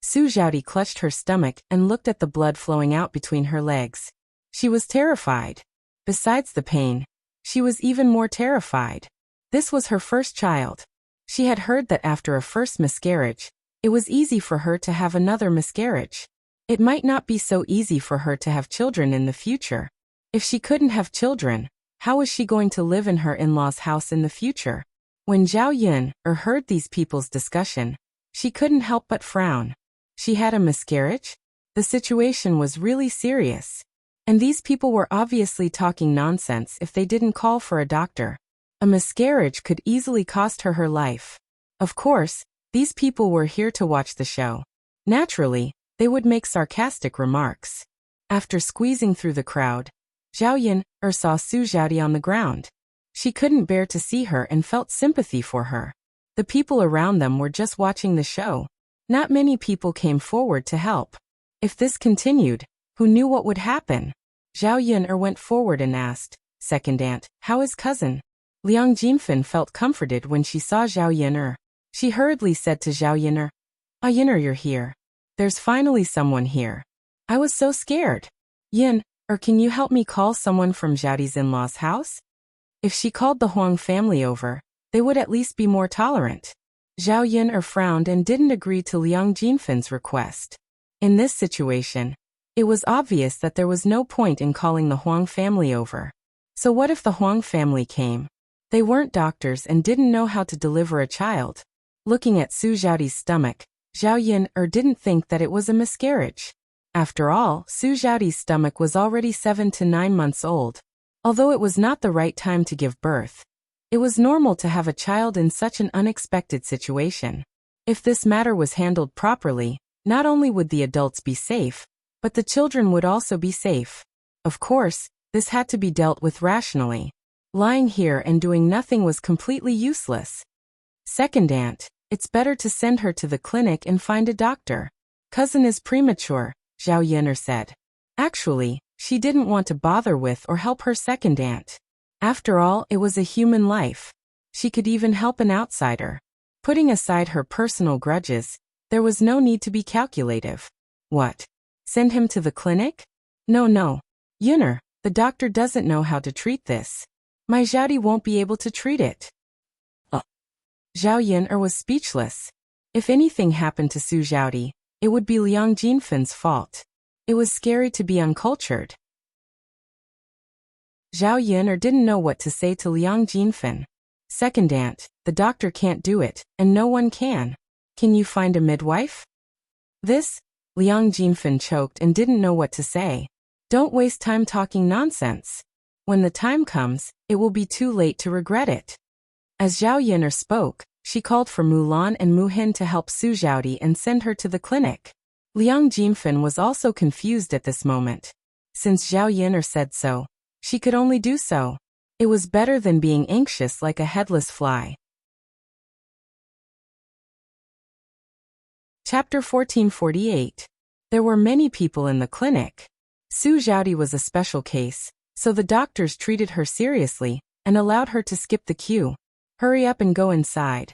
Su Zhaodi clutched her stomach and looked at the blood flowing out between her legs. She was terrified. Besides the pain, she was even more terrified. This was her first child. She had heard that after a first miscarriage, it was easy for her to have another miscarriage. It might not be so easy for her to have children in the future. If she couldn't have children, how was she going to live in her in-laws' house in the future? When Zhao Yun heard these people's discussion, she couldn't help but frown. She had a miscarriage? The situation was really serious. And these people were obviously talking nonsense if they didn't call for a doctor. A miscarriage could easily cost her life. Of course, these people were here to watch the show. Naturally, they would make sarcastic remarks. After squeezing through the crowd, Zhao Yun saw Su Zhaodi on the ground. She couldn't bear to see her and felt sympathy for her. The people around them were just watching the show. Not many people came forward to help. If this continued, who knew what would happen? Zhao Yun went forward and asked, Second aunt, how is cousin? Liang Jinfen felt comforted when she saw Zhao Yun. She hurriedly said to Zhao Yun, Yun, you're here. There's finally someone here. I was so scared. Yun, can you help me call someone from Zhaodi's in-laws' house? If she called the Huang family over, they would at least be more tolerant. Zhao Yun frowned and didn't agree to Liang Jinfen's request. In this situation, it was obvious that there was no point in calling the Huang family over. So what if the Huang family came? They weren't doctors and didn't know how to deliver a child. Looking at Su Zhaodi's stomach, Zhao Yun didn't think that it was a miscarriage. After all, Su Zhaodi's stomach was already 7 to 9 months old. Although it was not the right time to give birth, it was normal to have a child in such an unexpected situation. If this matter was handled properly, not only would the adults be safe, but the children would also be safe. Of course, this had to be dealt with rationally. Lying here and doing nothing was completely useless. Second aunt, it's better to send her to the clinic and find a doctor. Cousin is premature, Zhao Yun said. Actually, she didn't want to bother with or help her second aunt. After all, it was a human life. She could even help an outsider. Putting aside her personal grudges, there was no need to be calculative. What? Send him to the clinic? No. Yun, the doctor doesn't know how to treat this. My Zhaodi won't be able to treat it. Zhao Yun was speechless. If anything happened to Su Zhaodi, it would be Liang Jinfen's fault. It was scary to be uncultured. Zhao Yun'er didn't know what to say to Liang Jinfen. Second aunt, the doctor can't do it, and no one can. Can you find a midwife? This? Liang Jinfen choked and didn't know what to say. Don't waste time talking nonsense. When the time comes, it will be too late to regret it. As Zhao Yun'er spoke, she called for Mulan and Mu Hin to help Su Zhaodi and send her to the clinic. Liang Jinfen was also confused at this moment. Since Zhao Yun'er said so, she could only do so. It was better than being anxious like a headless fly. Chapter 1448. There were many people in the clinic. Su Zhaodi was a special case, so the doctors treated her seriously and allowed her to skip the queue. Hurry up and go inside.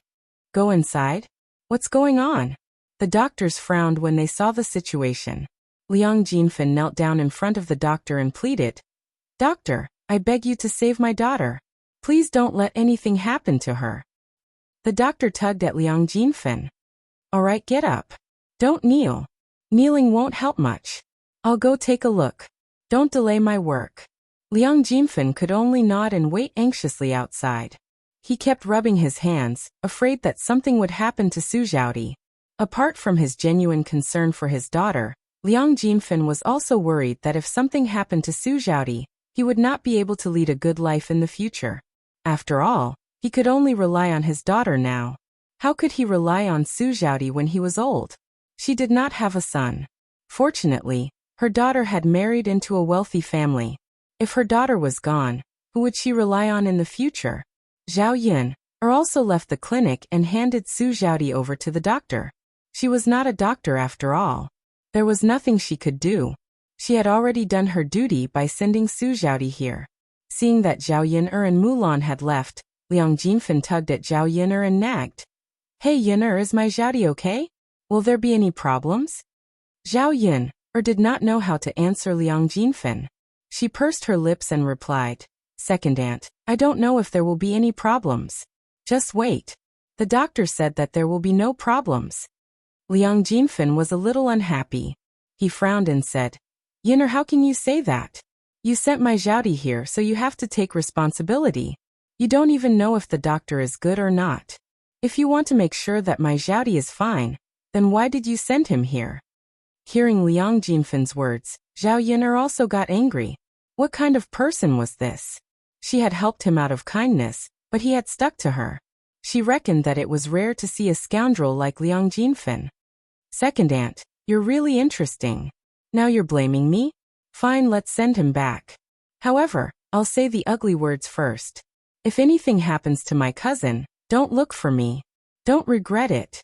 Go inside? What's going on? The doctors frowned when they saw the situation. Liang Jinfen knelt down in front of the doctor and pleaded, "Doctor, I beg you to save my daughter. Please don't let anything happen to her." The doctor tugged at Liang Jinfen. "All right, get up. Don't kneel. Kneeling won't help much. I'll go take a look. Don't delay my work." Liang Jinfen could only nod and wait anxiously outside. He kept rubbing his hands, afraid that something would happen to Su Zhaodi. Apart from his genuine concern for his daughter, Liang Jinfen was also worried that if something happened to Su Zhaodi, he would not be able to lead a good life in the future. After all, he could only rely on his daughter now. How could he rely on Su Zhaodi when he was old? She did not have a son. Fortunately, her daughter had married into a wealthy family. If her daughter was gone, who would she rely on in the future? Zhao Yun'er also left the clinic and handed Su Zhaodi over to the doctor. She was not a doctor after all. There was nothing she could do. She had already done her duty by sending Su Zhaodi here. Seeing that Zhao Yun'er and Mulan had left, Liang Jinfen tugged at Zhao Yun'er and nagged. "Hey Yun'er, is my Zhaodi okay? Will there be any problems?" Zhao Yun'er did not know how to answer Liang Jinfen. She pursed her lips and replied, "Second aunt, I don't know if there will be any problems. Just wait. The doctor said that there will be no problems." Liang Jinfen was a little unhappy. He frowned and said, "Yun'er, how can you say that? You sent my Zhaodi here, so you have to take responsibility. You don't even know if the doctor is good or not. If you want to make sure that my Zhaodi is fine, then why did you send him here?" Hearing Liang Jinfen's words, Zhao Yun'er also got angry. What kind of person was this? She had helped him out of kindness, but he had stuck to her. She reckoned that it was rare to see a scoundrel like Liang Jinfen. "Second aunt, you're really interesting. Now you're blaming me? Fine, let's send him back. However, I'll say the ugly words first. If anything happens to my cousin, don't look for me. Don't regret it."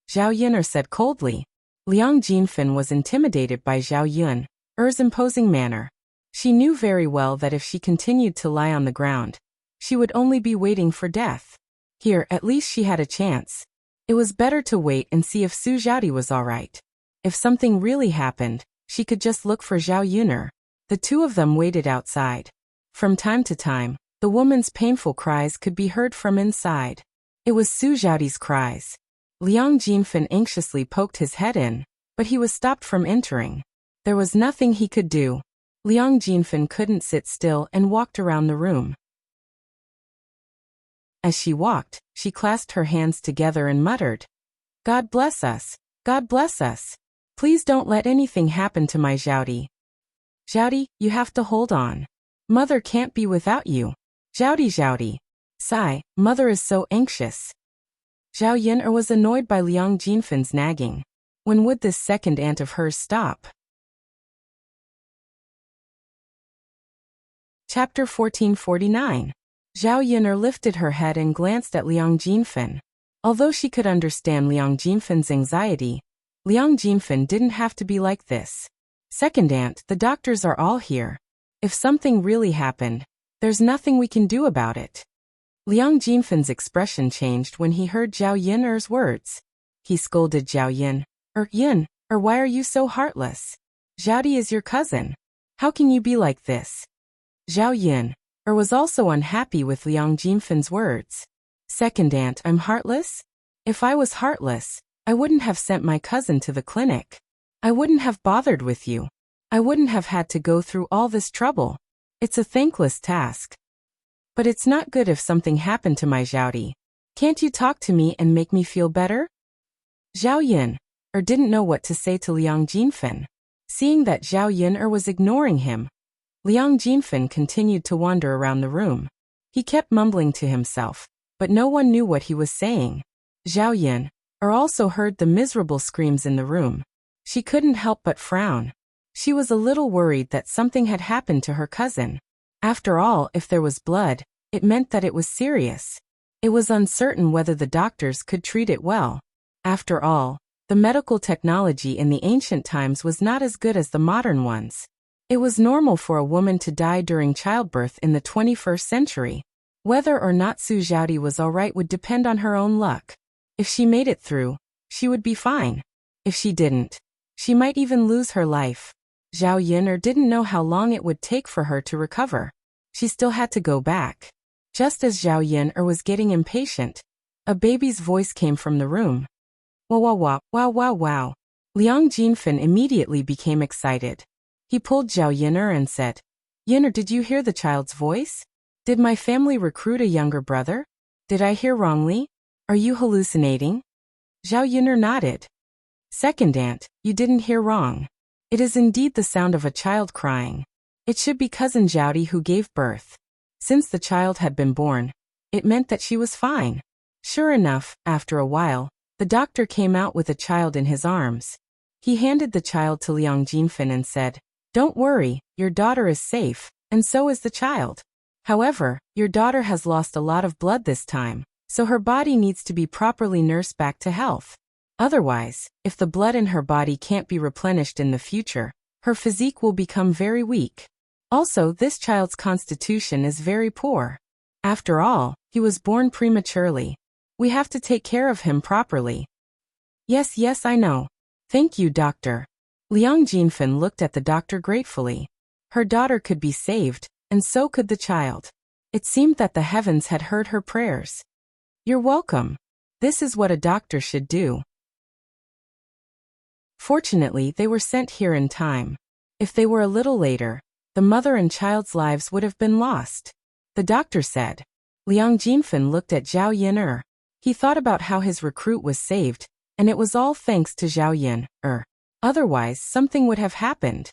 Zhao Yun'er said coldly. Liang Jinfen was intimidated by Zhao Yun'er's imposing manner. She knew very well that if she continued to lie on the ground, she would only be waiting for death. Here, at least she had a chance. It was better to wait and see if Su Zhaodi was all right. If something really happened, she could just look for Zhao Yun'er. The two of them waited outside. From time to time, the woman's painful cries could be heard from inside. It was Su Zhaodi's cries. Liang Jinfen anxiously poked his head in, but he was stopped from entering. There was nothing he could do. Liang Jinfen couldn't sit still and walked around the room. As she walked, she clasped her hands together and muttered, "God bless us. God bless us. Please don't let anything happen to my Zhaodi. Zhaodi, you have to hold on. Mother can't be without you. Zhaodi, Zhaodi. Sigh, mother is so anxious." Zhao Yun'er was annoyed by Liang Jinfen's nagging. When would this second aunt of hers stop? Chapter 1449. Zhao Yun'er lifted her head and glanced at Liang Jinfen. Although she could understand Liang Jinfen's anxiety, Liang Jinfen didn't have to be like this. "Second aunt, the doctors are all here. If something really happened, there's nothing we can do about it." Liang Jinfen's expression changed when he heard Zhao Yun'er's words. He scolded Zhao Yun'er, "Why are you so heartless? Zhaodi is your cousin. How can you be like this?" Zhao Yun'er was also unhappy with Liang Jinfen's words. "Second aunt, I'm heartless? If I was heartless, I wouldn't have sent my cousin to the clinic. I wouldn't have bothered with you. I wouldn't have had to go through all this trouble. It's a thankless task. But it's not good if something happened to my Zhaodi. Can't you talk to me and make me feel better? Zhao Yin didn't know what to say to Liang Jinfen. Seeing that Zhao Yin was ignoring him, Liang Jinfen continued to wander around the room. He kept mumbling to himself, but no one knew what he was saying. Zhao Yin also heard the miserable screams in the room. She couldn't help but frown. She was a little worried that something had happened to her cousin. After all, if there was blood, it meant that it was serious. It was uncertain whether the doctors could treat it well. After all, the medical technology in the ancient times was not as good as the modern ones. It was normal for a woman to die during childbirth in the 21st century. Whether or not Su Zhaodi was alright would depend on her own luck. If she made it through, she would be fine. If she didn't, she might even lose her life. Zhao Yin didn't know how long it would take for her to recover. She still had to go back. Just as Zhao Yin was getting impatient, a baby's voice came from the room. Wow wow wow, wow wow wow. Liang Jinfen immediately became excited. He pulled Zhao Yin and said, Yin, did you hear the child's voice? Did my family recruit a younger brother? Did I hear wrongly? Are you hallucinating? Zhao Yin nodded. Second aunt, you didn't hear wrong. It is indeed the sound of a child crying. It should be cousin Zhaodi who gave birth. Since the child had been born, it meant that she was fine. Sure enough, after a while, the doctor came out with a child in his arms. He handed the child to Liang Jinfen and said, Don't worry, your daughter is safe, and so is the child. However, your daughter has lost a lot of blood this time, so her body needs to be properly nursed back to health. Otherwise, if the blood in her body can't be replenished in the future, her physique will become very weak. Also, this child's constitution is very poor. After all, he was born prematurely. We have to take care of him properly. Yes, I know. Thank you, doctor. Liang Jinfen looked at the doctor gratefully. Her daughter could be saved, and so could the child. It seemed that the heavens had heard her prayers. You're welcome. This is what a doctor should do. Fortunately, they were sent here in time. If they were a little later, the mother and child's lives would have been lost. The doctor said. Liang Jinfen looked at Zhao Yin. He thought about how his recruit was saved, and it was all thanks to Zhao Yin. Otherwise, something would have happened.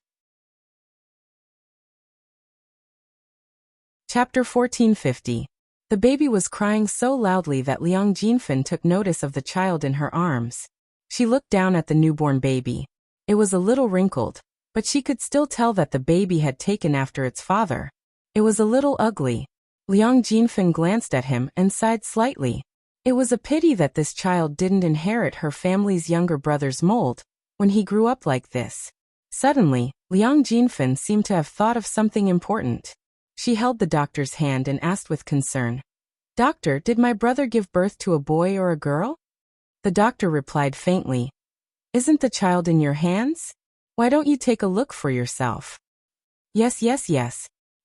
Chapter 1450. The baby was crying so loudly that Liang Jinfen took notice of the child in her arms. She looked down at the newborn baby. It was a little wrinkled, but she could still tell that the baby had taken after its father. It was a little ugly. Liang Jinfen glanced at him and sighed slightly. It was a pity that this child didn't inherit her family's younger brother's mold when he grew up like this. Suddenly, Liang Jinfen seemed to have thought of something important. She held the doctor's hand and asked with concern, Doctor, did my brother give birth to a boy or a girl? The doctor replied faintly, Isn't the child in your hands? Why don't you take a look for yourself? Yes.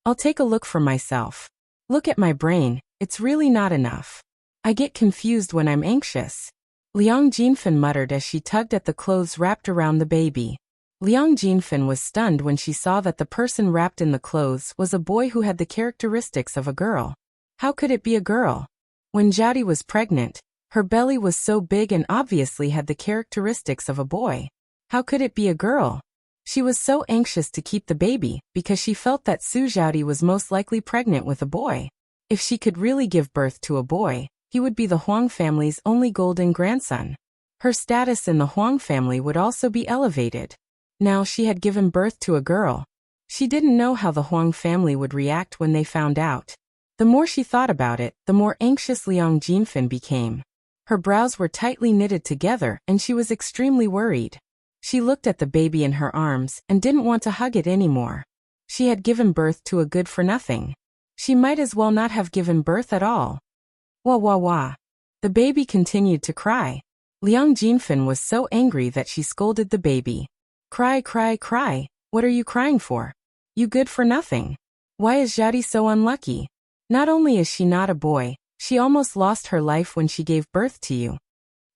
I'll take a look for myself. Look at my brain, it's really not enough. I get confused when I'm anxious. Liang Jinfen muttered as she tugged at the clothes wrapped around the baby. Liang Jinfen was stunned when she saw that the person wrapped in the clothes was a boy who had the characteristics of a girl. How could it be a girl? When Zhaodi was pregnant, her belly was so big and obviously had the characteristics of a boy. How could it be a girl? She was so anxious to keep the baby because she felt that Su Zhaodi was most likely pregnant with a boy. If she could really give birth to a boy, he would be the Huang family's only golden grandson. Her status in the Huang family would also be elevated. Now she had given birth to a girl. She didn't know how the Huang family would react when they found out. The more she thought about it, the more anxious Liang Jinfen became. Her brows were tightly knitted together and she was extremely worried. She looked at the baby in her arms and didn't want to hug it anymore. She had given birth to a good-for-nothing. She might as well not have given birth at all. Wah. The baby continued to cry. Liang Jinfen was so angry that she scolded the baby. Cry. What are you crying for? You good-for-nothing. Why is Zhaodi so unlucky? Not only is she not a boy, she almost lost her life when she gave birth to you.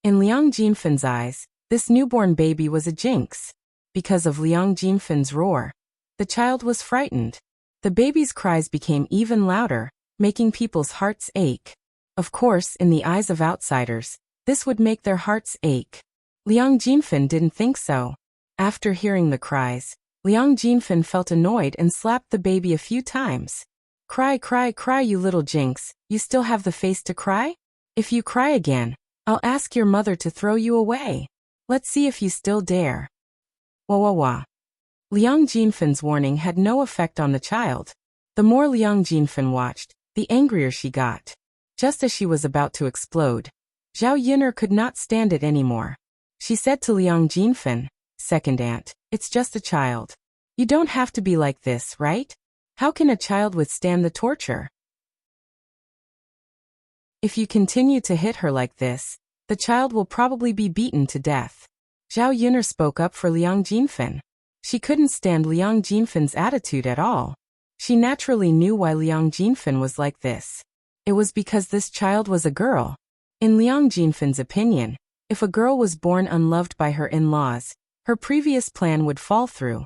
In Liang Jinfen's eyes, this newborn baby was a jinx. Because of Liang Jinfen's roar, the child was frightened. The baby's cries became even louder, making people's hearts ache. Of course, in the eyes of outsiders, this would make their hearts ache. Liang Jinfen didn't think so. After hearing the cries, Liang Jinfen felt annoyed and slapped the baby a few times. Cry, cry, cry, you little jinx, you still have the face to cry? If you cry again, I'll ask your mother to throw you away. Let's see if you still dare. Wah wah wah. Liang Jinfen's warning had no effect on the child. The more Liang Jinfen watched, the angrier she got. Just as she was about to explode, Zhao Yin'er could not stand it anymore. She said to Liang Jinfen, "Second aunt, it's just a child. You don't have to be like this, right? How can a child withstand the torture? If you continue to hit her like this, the child will probably be beaten to death." Zhao Yin'er spoke up for Liang Jinfen. She couldn't stand Liang Jinfen's attitude at all. She naturally knew why Liang Jinfen was like this. It was because this child was a girl. In Liang Jinfen's opinion, if a girl was born unloved by her in-laws, her previous plan would fall through.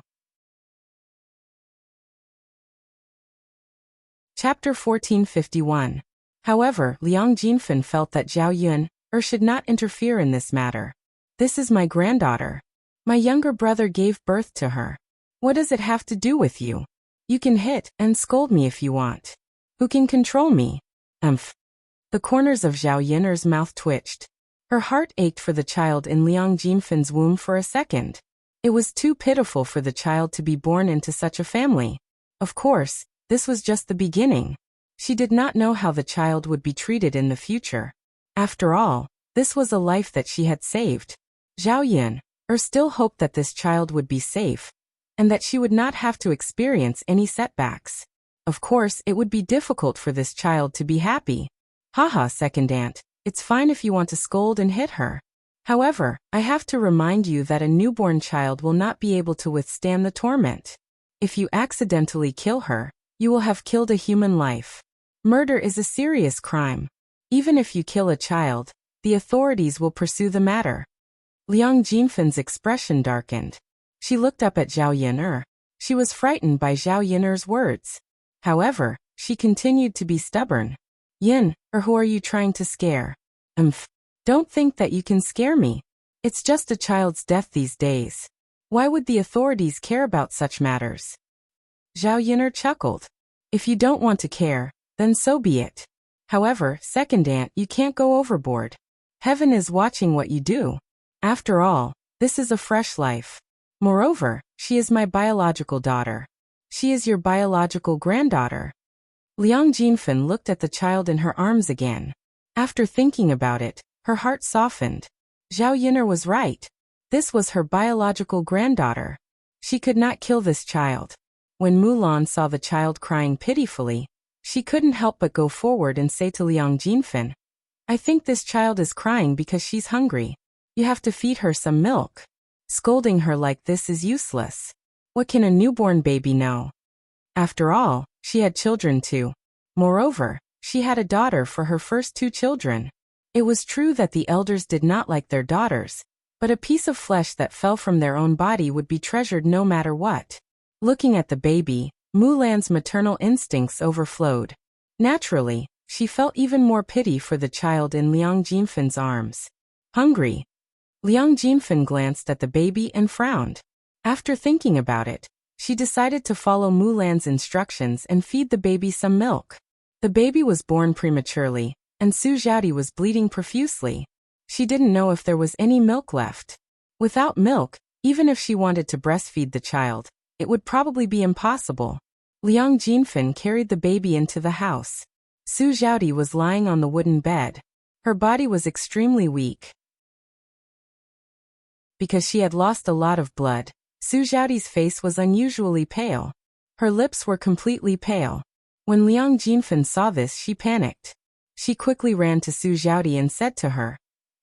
Chapter 1451. However, Liang Jinfen felt that Zhao Yin'er should not interfere in this matter. This is my granddaughter. My younger brother gave birth to her. What does it have to do with you? You can hit and scold me if you want. Who can control me? The corners of Zhao Yin'er's mouth twitched. Her heart ached for the child in Liang Jinfen's womb for a second. It was too pitiful for the child to be born into such a family. Of course, this was just the beginning. She did not know how the child would be treated in the future. After all, this was a life that she had saved. Zhao Yin'er still hoped that this child would be safe, and that she would not have to experience any setbacks. Of course, it would be difficult for this child to be happy. Haha, second aunt, it's fine if you want to scold and hit her. However, I have to remind you that a newborn child will not be able to withstand the torment. If you accidentally kill her, you will have killed a human life. Murder is a serious crime. Even if you kill a child, the authorities will pursue the matter. Liang Jinfen's expression darkened. She looked up at Zhao Yin'er. She was frightened by Zhao Yin'er's words. However, she continued to be stubborn. Or who are you trying to scare? Don't think that you can scare me. It's just a child's death these days. Why would the authorities care about such matters? Zhao Yin'er chuckled. If you don't want to care, then so be it. However, second aunt, you can't go overboard. Heaven is watching what you do. After all, this is a fresh life. Moreover, she is my biological daughter. She is your biological granddaughter. Liang Jinfen looked at the child in her arms again. After thinking about it, her heart softened. Zhao Yin'er was right. This was her biological granddaughter. She could not kill this child. When Mulan saw the child crying pitifully, she couldn't help but go forward and say to Liang Jinfen, "I think this child is crying because she's hungry. You have to feed her some milk. Scolding her like this is useless. What can a newborn baby know? After all, she had children too. Moreover, she had a daughter for her first two children. It was true that the elders did not like their daughters, but a piece of flesh that fell from their own body would be treasured no matter what." Looking at the baby, Mulan's maternal instincts overflowed. Naturally, she felt even more pity for the child in Liang Jinfen's arms. Hungry. Liang Jinfen glanced at the baby and frowned. After thinking about it, she decided to follow Mulan's instructions and feed the baby some milk. The baby was born prematurely, and Su Zhaodi was bleeding profusely. She didn't know if there was any milk left. Without milk, even if she wanted to breastfeed the child, it would probably be impossible. Liang Jinfen carried the baby into the house. Su Zhaodi was lying on the wooden bed. Her body was extremely weak. Because she had lost a lot of blood, Su Zhaodi's face was unusually pale. Her lips were completely pale. When Liang Jinfen saw this, she panicked. She quickly ran to Su Zhaodi and said to her,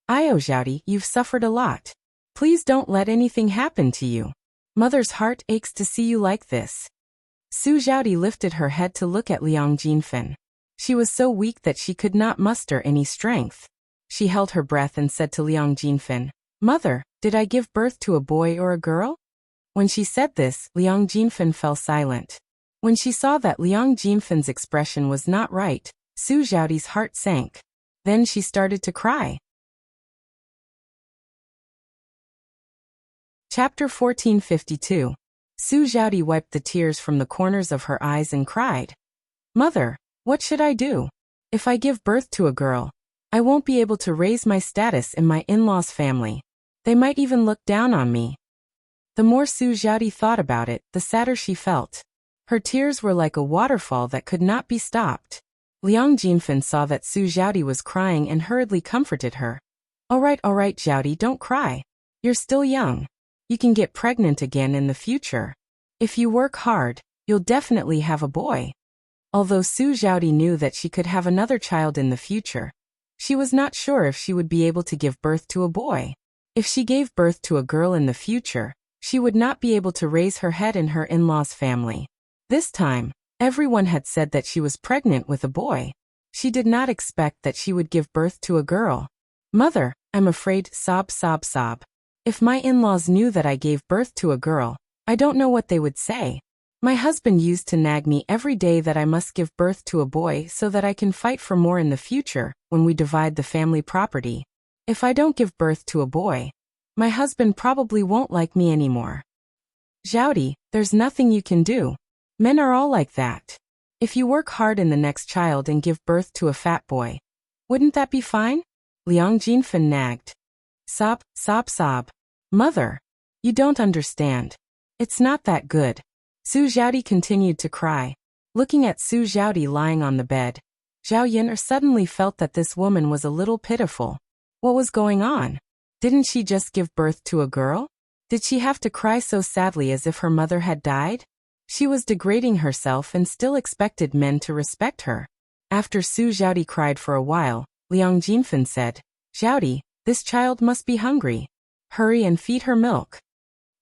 "Io Zhaodi, you've suffered a lot. Please don't let anything happen to you. Mother's heart aches to see you like this." Su Zhaodi lifted her head to look at Liang Jinfen. She was so weak that she could not muster any strength. She held her breath and said to Liang Jinfen, "Mother, did I give birth to a boy or a girl?" When she said this, Liang Jinfen fell silent. When she saw that Liang Jinfan's expression was not right, Su Xiaodi's heart sank. Then she started to cry. Chapter 1452. Su Xiaodi wiped the tears from the corners of her eyes and cried, "Mother, what should I do? If I give birth to a girl, I won't be able to raise my status in my in-laws' family. They might even look down on me." The more Su Xiaodi thought about it, the sadder she felt. Her tears were like a waterfall that could not be stopped. Liang Jinfen saw that Su Xiaodi was crying and hurriedly comforted her. All right, Xiaodi, don't cry. You're still young. You can get pregnant again in the future. If you work hard, you'll definitely have a boy." Although Su Xiaodi knew that she could have another child in the future, she was not sure if she would be able to give birth to a boy. If she gave birth to a girl in the future, she would not be able to raise her head in her in-laws' family. This time, everyone had said that she was pregnant with a boy. She did not expect that she would give birth to a girl. "Mother, I'm afraid," sob. "If my in-laws knew that I gave birth to a girl, I don't know what they would say. My husband used to nag me every day that I must give birth to a boy so that I can fight for more in the future when we divide the family property. If I don't give birth to a boy, my husband probably won't like me anymore." "Xiaodi, there's nothing you can do. Men are all like that. If you work hard in the next child and give birth to a fat boy, wouldn't that be fine?" Liang Jinfen nagged. Sob. "Mother, you don't understand. It's not that good." Su Xiaodi continued to cry. Looking at Su Xiaodi lying on the bed, Zhao Yin suddenly felt that this woman was a little pitiful. What was going on? Didn't she just give birth to a girl? Did she have to cry so sadly as if her mother had died? She was degrading herself and still expected men to respect her. After Su Xiaodi cried for a while, Liang Jinfen said, "Xiaodi, this child must be hungry. Hurry and feed her milk."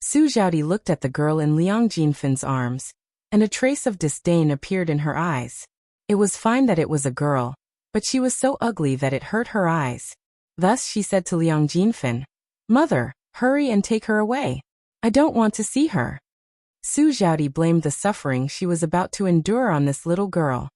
Su Xiaodi looked at the girl in Liang Jinfen's arms, and a trace of disdain appeared in her eyes. It was fine that it was a girl, but she was so ugly that it hurt her eyes. Thus she said to Liang Jinfen, "Mother, hurry and take her away. I don't want to see her." Su Xiaodi blamed the suffering she was about to endure on this little girl.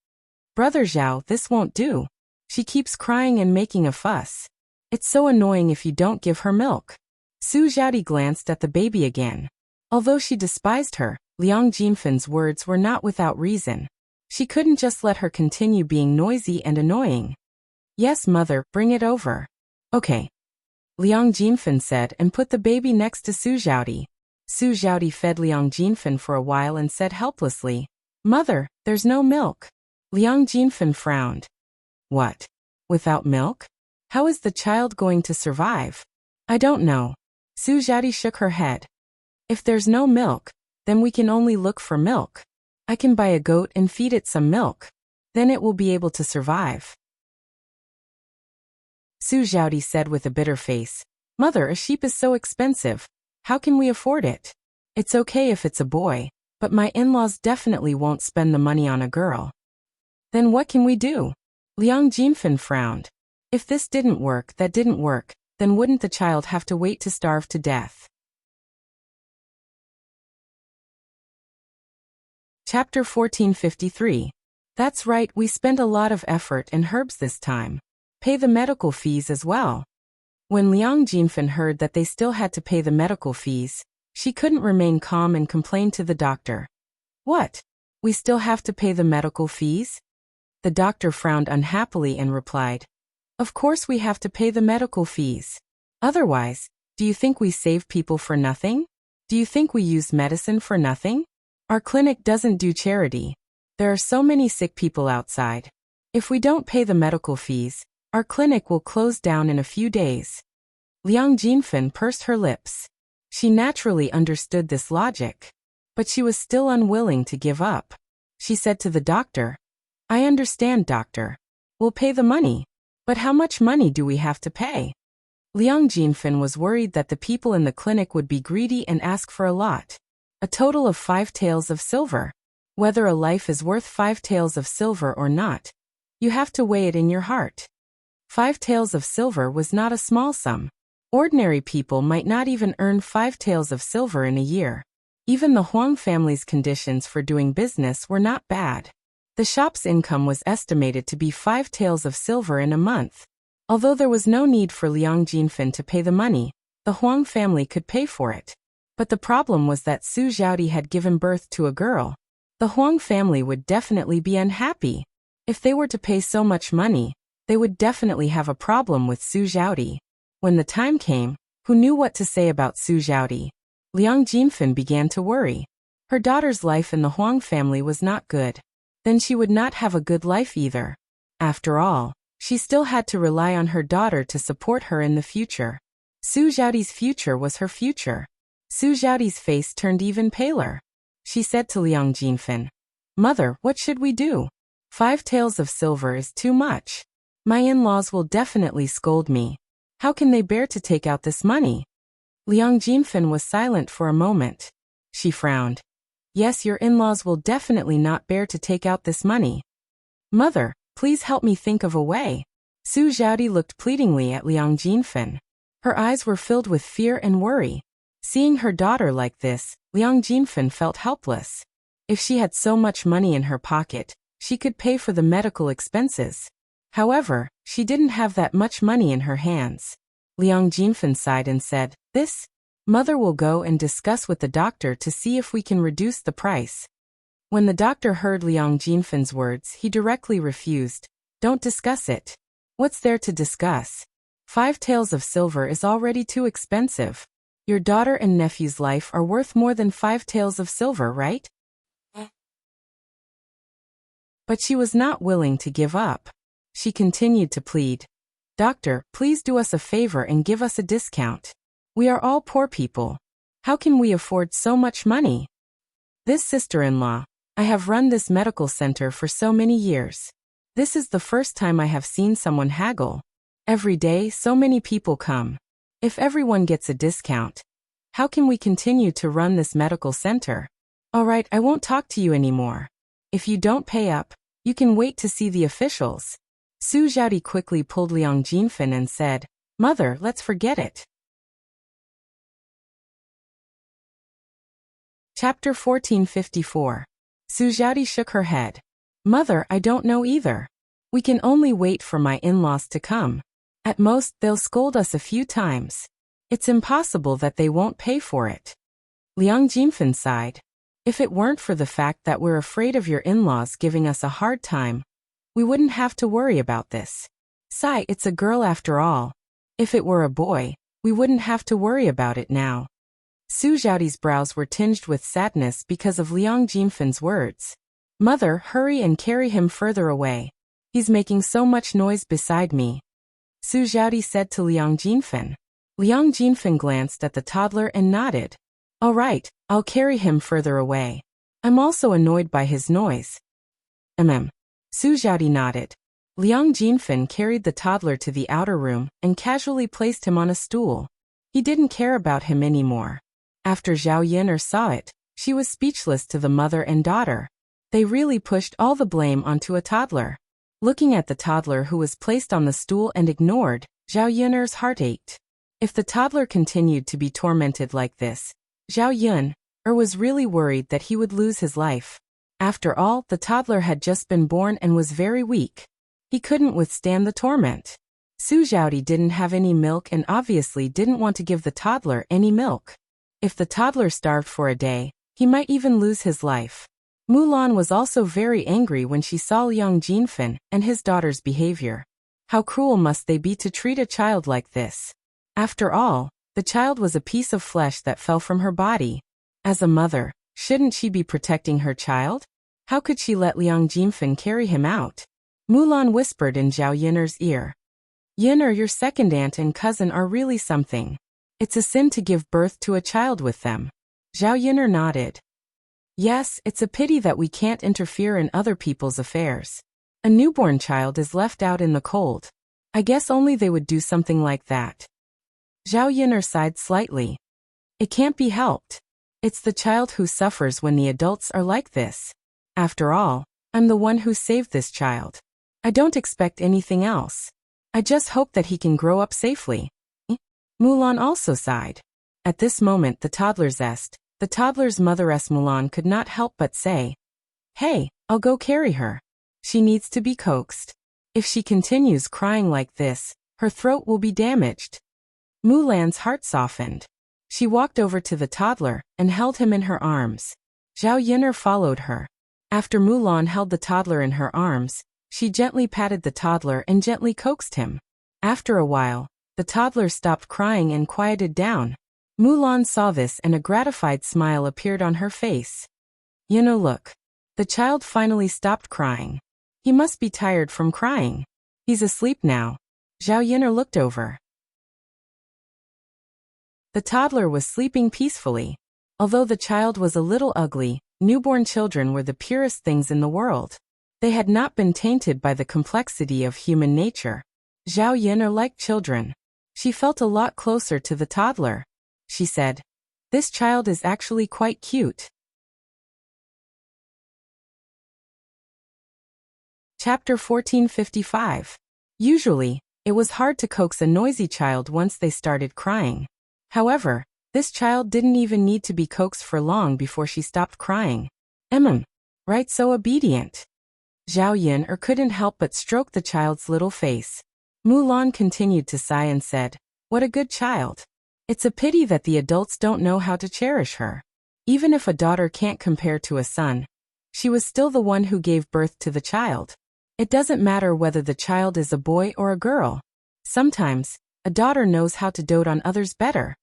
"Brother Zhao, this won't do. She keeps crying and making a fuss. It's so annoying if you don't give her milk." Su Xiaodi glanced at the baby again. Although she despised her, Liang Jinfen's words were not without reason. She couldn't just let her continue being noisy and annoying. "Yes, mother, bring it over." "Okay," Liang Jinfen said and put the baby next to Su Xiaodi. Su Xiaodi fed Liang Jinfen for a while and said helplessly, "Mother, there's no milk." Liang Jinfen frowned. "What? Without milk? How is the child going to survive?" "I don't know." Su Xiaodi shook her head. "If there's no milk, then we can only look for milk. I can buy a goat and feed it some milk. Then it will be able to survive." Su Xiaodi said with a bitter face, "Mother, a sheep is so expensive. How can we afford it? It's okay if it's a boy, but my in-laws definitely won't spend the money on a girl." "Then what can we do?" Liang Jinfen frowned. If this didn't work, that didn't work, then wouldn't the child have to wait to starve to death? Chapter 1453. That's right, we spent a lot of effort and herbs this time. Pay the medical fees as well. When Liang Jinfen heard that they still had to pay the medical fees, she couldn't remain calm and complained to the doctor. "What? We still have to pay the medical fees?" The doctor frowned unhappily and replied, "Of course we have to pay the medical fees. Otherwise, do you think we save people for nothing? Do you think we use medicine for nothing? Our clinic doesn't do charity. There are so many sick people outside. If we don't pay the medical fees, our clinic will close down in a few days." Liang Jinfen pursed her lips. She naturally understood this logic, but she was still unwilling to give up. She said to the doctor, "I understand, doctor. We'll pay the money. But how much money do we have to pay?" Liang Jinfen was worried that the people in the clinic would be greedy and ask for a lot. A total of 5 taels of silver. Whether a life is worth 5 taels of silver or not, you have to weigh it in your heart. 5 taels of silver was not a small sum. Ordinary people might not even earn 5 taels of silver in a year. Even the Huang family's conditions for doing business were not bad. The shop's income was estimated to be 5 taels of silver in a month. Although there was no need for Liang Jinfen to pay the money, the Huang family could pay for it. But the problem was that Su Zhaodi had given birth to a girl. The Huang family would definitely be unhappy. If they were to pay so much money, they would definitely have a problem with Su Zhaodi. When the time came, who knew what to say about Su Zhaodi? Liang Jinfen began to worry. Her daughter's life in the Huang family was not good. Then she would not have a good life either. After all, she still had to rely on her daughter to support her in the future. Su Zhaodi's future was her future. Su Zhaodi's face turned even paler. She said to Liang Jinfen, "Mother, what should we do? 5 taels of silver is too much. My in-laws will definitely scold me. How can they bear to take out this money?" Liang Jinfen was silent for a moment. She frowned. "Yes, your in-laws will definitely not bear to take out this money. Mother, please help me think of a way." Su Zhaodi looked pleadingly at Liang Jinfen. Her eyes were filled with fear and worry. Seeing her daughter like this, Liang Jinfen felt helpless. If she had so much money in her pocket, she could pay for the medical expenses. However, she didn't have that much money in her hands. Liang Jinfen sighed and said, "This? Mother will go and discuss with the doctor to see if we can reduce the price." When the doctor heard Liang Jinfen's words, he directly refused. "Don't discuss it. What's there to discuss? 5 taels of silver is already too expensive. Your daughter and nephew's life are worth more than 5 taels of silver, right?" But she was not willing to give up. She continued to plead. "Doctor, please do us a favor and give us a discount. We are all poor people. How can we afford so much money? This sister-in-law, I have run this medical center for so many years. This is the first time I have seen someone haggle. Every day, so many people come. If everyone gets a discount, how can we continue to run this medical center? All right, I won't talk to you anymore. If you don't pay up, you can wait to see the officials." Su Zhaodi quickly pulled Liang Jinfen and said, "Mother, let's forget it." Chapter 1454. Su Zhaodi shook her head. "Mother, I don't know either. We can only wait for my in-laws to come. At most, they'll scold us a few times. It's impossible that they won't pay for it." Liang Jinfen sighed. "If it weren't for the fact that we're afraid of your in-laws giving us a hard time, we wouldn't have to worry about this. Sigh, it's a girl after all. If it were a boy, we wouldn't have to worry about it now." Su Zhaodi's brows were tinged with sadness because of Liang Jinfen's words. "Mother, hurry and carry him further away. He's making so much noise beside me," Su Zhaodi said to Liang Jinfen. Liang Jinfen glanced at the toddler and nodded. "All right, I'll carry him further away. I'm also annoyed by his noise." Su Zhaodi nodded. Liang Jinfen carried the toddler to the outer room and casually placed him on a stool. He didn't care about him anymore. After Zhao Yin'er saw it, she was speechless to the mother and daughter. They really pushed all the blame onto a toddler. Looking at the toddler who was placed on the stool and ignored, Zhao Yin'er's heart ached. If the toddler continued to be tormented like this, Zhao Yin'er was really worried that he would lose his life. After all, the toddler had just been born and was very weak. He couldn't withstand the torment. Su Zhaodi didn't have any milk and obviously didn't want to give the toddler any milk. If the toddler starved for a day, he might even lose his life. Mulan was also very angry when she saw Liang Jinfen and his daughter's behavior. How cruel must they be to treat a child like this? After all, the child was a piece of flesh that fell from her body. As a mother, shouldn't she be protecting her child? How could she let Liang Jinfen carry him out? Mulan whispered in Zhao Yin'er's ear. "Yin'er, your second aunt and cousin are really something. It's a sin to give birth to a child with them." Zhao Yin'er nodded. "Yes, it's a pity that we can't interfere in other people's affairs. A newborn child is left out in the cold. I guess only they would do something like that." Zhao Yin'er sighed slightly. "It can't be helped. It's the child who suffers when the adults are like this. After all, I'm the one who saved this child. I don't expect anything else. I just hope that he can grow up safely." Mulan also sighed. At this moment the toddler zest, The toddler's motheress Mulan could not help but say, "Hey, I'll go carry her. She needs to be coaxed. If she continues crying like this, her throat will be damaged." Mulan's heart softened. She walked over to the toddler and held him in her arms. Zhao Yin'er followed her. After Mulan held the toddler in her arms, she gently patted the toddler and gently coaxed him. After a while, the toddler stopped crying and quieted down. Mulan saw this and a gratified smile appeared on her face. Look. The child finally stopped crying. He must be tired from crying. He's asleep now. Zhao Yin'er looked over. The toddler was sleeping peacefully. Although the child was a little ugly, newborn children were the purest things in the world. They had not been tainted by the complexity of human nature. Zhao Yin'er liked children. She felt a lot closer to the toddler. She said, "This child is actually quite cute." Chapter 1455. Usually, it was hard to coax a noisy child once they started crying. However, this child didn't even need to be coaxed for long before she stopped crying. Right, so obedient. Zhao Yin'er couldn't help but stroke the child's little face. Mulan continued to sigh and said, "What a good child. It's a pity that the adults don't know how to cherish her." Even if a daughter can't compare to a son, she was still the one who gave birth to the child. It doesn't matter whether the child is a boy or a girl. Sometimes, a daughter knows how to dote on others better.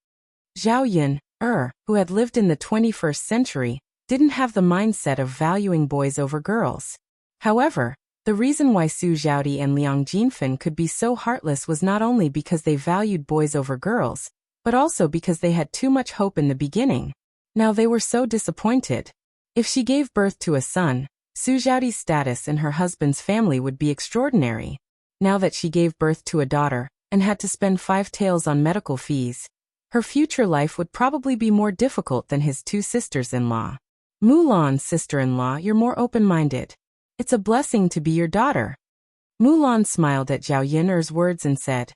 Zhao Yin'er, who had lived in the 21st century, didn't have the mindset of valuing boys over girls. However, the reason why Su Zhaodi and Liang Jinfen could be so heartless was not only because they valued boys over girls, but also because they had too much hope in the beginning. Now they were so disappointed. If she gave birth to a son, Su Zhaodi's status in her husband's family would be extraordinary. Now that she gave birth to a daughter, and had to spend 5 taels on medical fees, her future life would probably be more difficult than his 2 sisters-in-law. Mulan's sister-in-law, you're more open-minded. It's a blessing to be your daughter. Mulan smiled at Zhao Yin'er's words and said,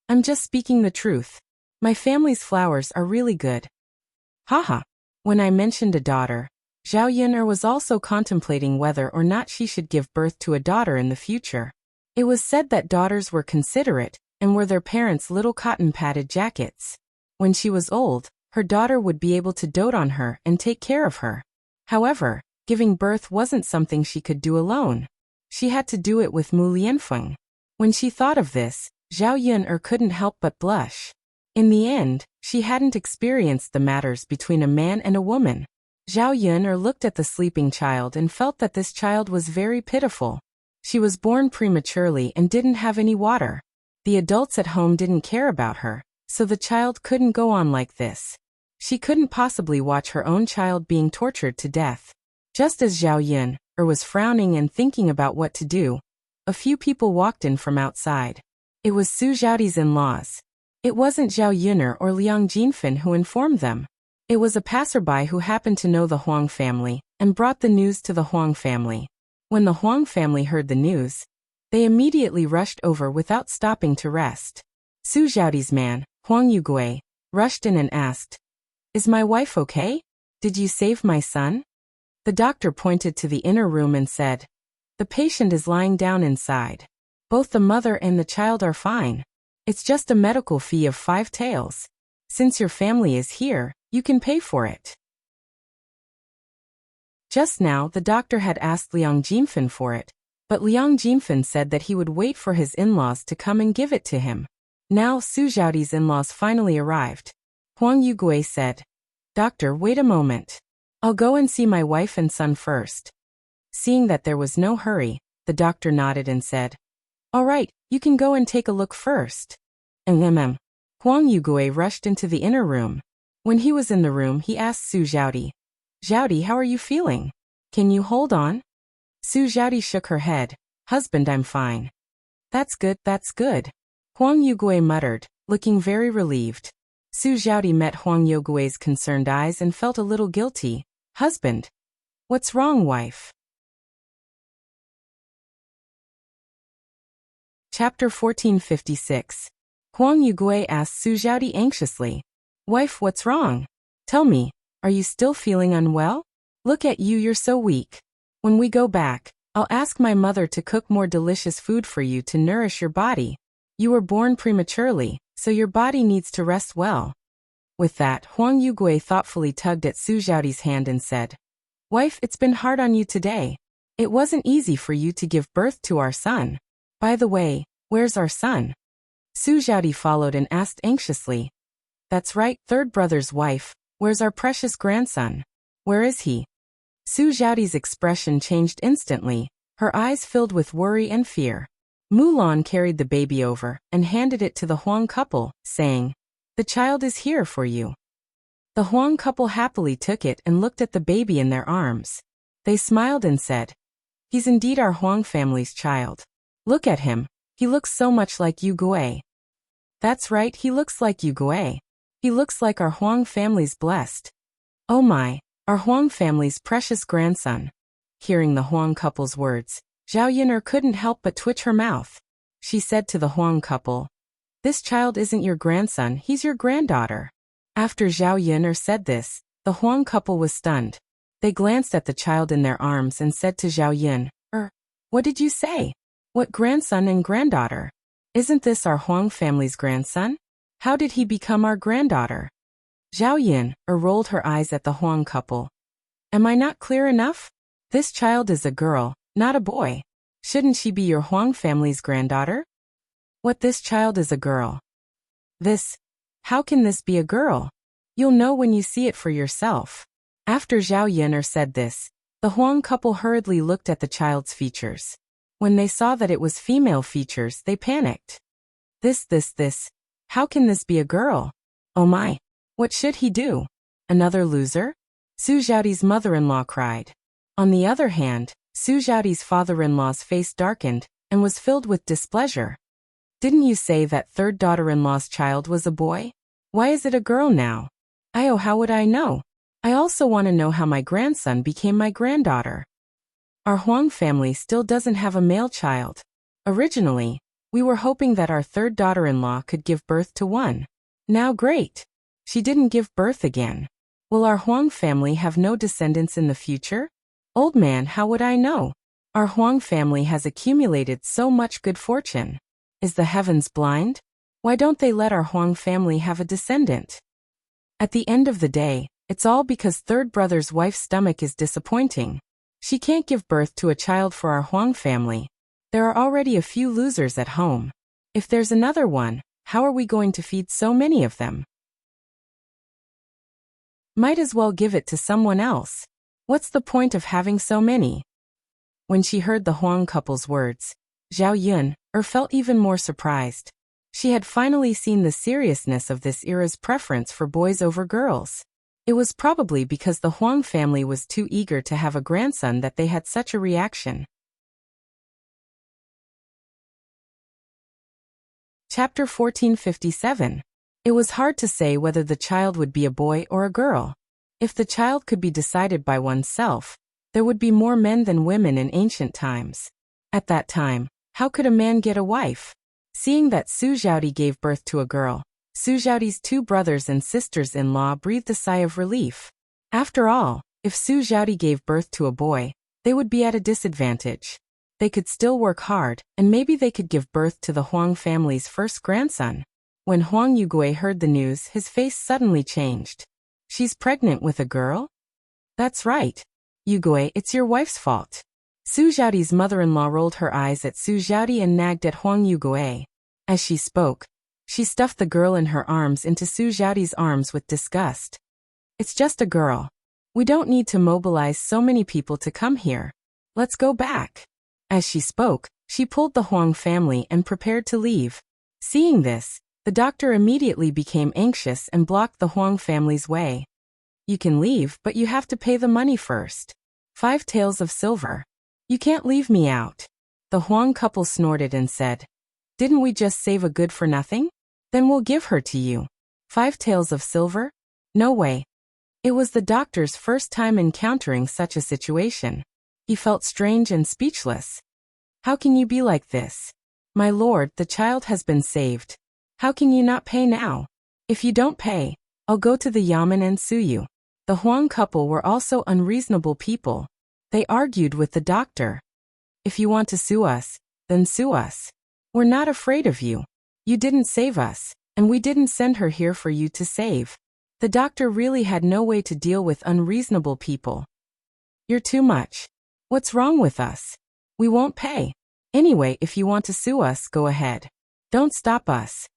"I'm just speaking the truth. My family's flowers are really good." Haha. When I mentioned a daughter, Zhao Yin'er was also contemplating whether or not she should give birth to a daughter in the future. It was said that daughters were considerate and were their parents' little cotton-padded jackets. When she was old, her daughter would be able to dote on her and take care of her. However, giving birth wasn't something she could do alone. She had to do it with Mu Lianfeng. When she thought of this, Zhao Yin'er couldn't help but blush. In the end, she hadn't experienced the matters between a man and a woman. Zhao Yin'er looked at the sleeping child and felt that this child was very pitiful. She was born prematurely and didn't have any water. The adults at home didn't care about her, so the child couldn't go on like this. She couldn't possibly watch her own child being tortured to death. Just as Zhao Yin'er was frowning and thinking about what to do, a few people walked in from outside. It was Su Zhaodi's in-laws. It wasn't Zhao Yin'er or Liang Jinfen who informed them. It was a passerby who happened to know the Huang family and brought the news to the Huang family. When the Huang family heard the news, they immediately rushed over without stopping to rest. Su Zhaodi's man, Huang Yugui, rushed in and asked, "Is my wife okay? Did you save my son?" The doctor pointed to the inner room and said, "The patient is lying down inside. Both the mother and the child are fine. It's just a medical fee of 5 taels. Since your family is here, you can pay for it." Just now the doctor had asked Liang Jinfen for it, but Liang Jinfen said that he would wait for his in-laws to come and give it to him. Now Su Zhaodi's in-laws finally arrived. Huang Yugui said, "Doctor, wait a moment. I'll go and see my wife and son first." Seeing that there was no hurry, the doctor nodded and said, "All right, you can go and take a look first." Huang Yugui rushed into the inner room. When he was in the room, he asked Su Zhaodi, "Zhaodi, how are you feeling? Can you hold on?" Su Zhaodi shook her head. "Husband, I'm fine." That's good, that's good." Huang Yugui muttered, looking very relieved. Su Zhaodi met Huang Yugui's concerned eyes and felt a little guilty. "Husband. What's wrong, wife?" Chapter 1456. Huang Yugui asked Su Zhaodi anxiously, "Wife, what's wrong? Tell me, Are you still feeling unwell? Look at you, you're so weak. When we go back, I'll ask my mother to cook more delicious food for you to nourish your body. You were born prematurely, so your body needs to rest well. With that, Huang Yugui thoughtfully tugged at Su Zhaodi's hand and said, Wife, it's been hard on you today. It wasn't easy for you to give birth to our son. By the way, where's our son? Su Zhaodi followed and asked anxiously. That's right, third brother's wife. Where's our precious grandson? Where is he? Su Zhaodi's expression changed instantly, her eyes filled with worry and fear. Mulan carried the baby over and handed it to the Huang couple, saying, The child is here for you. The Huang couple happily took it and looked at the baby in their arms. They smiled and said, He's indeed our Huang family's child. Look at him, he looks so much like Yu Gui. That's right, he looks like Yu Gui. He looks like our Huang family's blessed. Oh my, our Huang family's precious grandson. Hearing the Huang couple's words, Zhao Yin'er couldn't help but twitch her mouth. She said to the Huang couple, This child isn't your grandson, he's your granddaughter. After Zhao Yin'er said this, the Huang couple was stunned. They glanced at the child in their arms and said to Zhao Yin, What did you say? What grandson and granddaughter? Isn't this our Huang family's grandson? How did he become our granddaughter? Zhao Yin rolled her eyes at the Huang couple. Am I not clear enough? This child is a girl, not a boy. Shouldn't she be your Huang family's granddaughter? What, this child is a girl? How can this be a girl? You'll know when you see it for yourself. After Zhao Yin'er said this, the Huang couple hurriedly looked at the child's features. When they saw that it was female features, they panicked. How can this be a girl? Oh my! What should he do? Another loser? Su Zhaodi's mother-in-law cried. On the other hand, Su Zhaodi's father-in-law's face darkened and was filled with displeasure. Didn't you say that third daughter-in-law's child was a boy? Why is it a girl now? How would I know? I also want to know how my grandson became my granddaughter. Our Huang family still doesn't have a male child. Originally, we were hoping that our third daughter-in-law could give birth to one. Now great! She didn't give birth again. Will our Huang family have no descendants in the future? Old man, how would I know? Our Huang family has accumulated so much good fortune. Is the heavens blind? Why don't they let our Huang family have a descendant? At the end of the day, it's all because third brother's wife's stomach is disappointing. She can't give birth to a child for our Huang family. There are already a few losers at home. If there's another one, how are we going to feed so many of them? Might as well give it to someone else. What's the point of having so many? When she heard the Huang couple's words, Zhao Yin'er felt even more surprised. She had finally seen the seriousness of this era's preference for boys over girls. It was probably because the Huang family was too eager to have a grandson that they had such a reaction. Chapter 1457. It was hard to say whether the child would be a boy or a girl. If the child could be decided by oneself, there would be more men than women in ancient times. At that time, how could a man get a wife? Seeing that Su Zhaodi gave birth to a girl, Su Zhaodi's two brothers and sisters-in-law breathed a sigh of relief. After all, if Su Zhaodi gave birth to a boy, they would be at a disadvantage. They could still work hard, and maybe they could give birth to the Huang family's first grandson. When Huang Yugui heard the news, his face suddenly changed. She's pregnant with a girl? That's right. Yugui, it's your wife's fault. Su Zhaodi's mother-in-law rolled her eyes at Su Zhaodi and nagged at Huang Yugui. As she spoke, she stuffed the girl in her arms into Su Zhaodi's arms with disgust. It's just a girl. We don't need to mobilize so many people to come here. Let's go back. As she spoke, she pulled the Huang family and prepared to leave. Seeing this, the doctor immediately became anxious and blocked the Huang family's way. You can leave, but you have to pay the money first. 5 taels of silver. You can't leave me out. The Huang couple snorted and said, Didn't we just save a good for nothing? Then we'll give her to you. 5 taels of silver? No way. It was the doctor's first time encountering such a situation. He felt strange and speechless. How can you be like this? My lord, the child has been saved. How can you not pay now? If you don't pay, I'll go to the yamen and sue you. The Huang couple were also unreasonable people. They argued with the doctor. If you want to sue us, then sue us. We're not afraid of you. You didn't save us, and we didn't send her here for you to save. The doctor really had no way to deal with unreasonable people. You're too much. What's wrong with us? We won't pay. Anyway, if you want to sue us, go ahead. Don't stop us.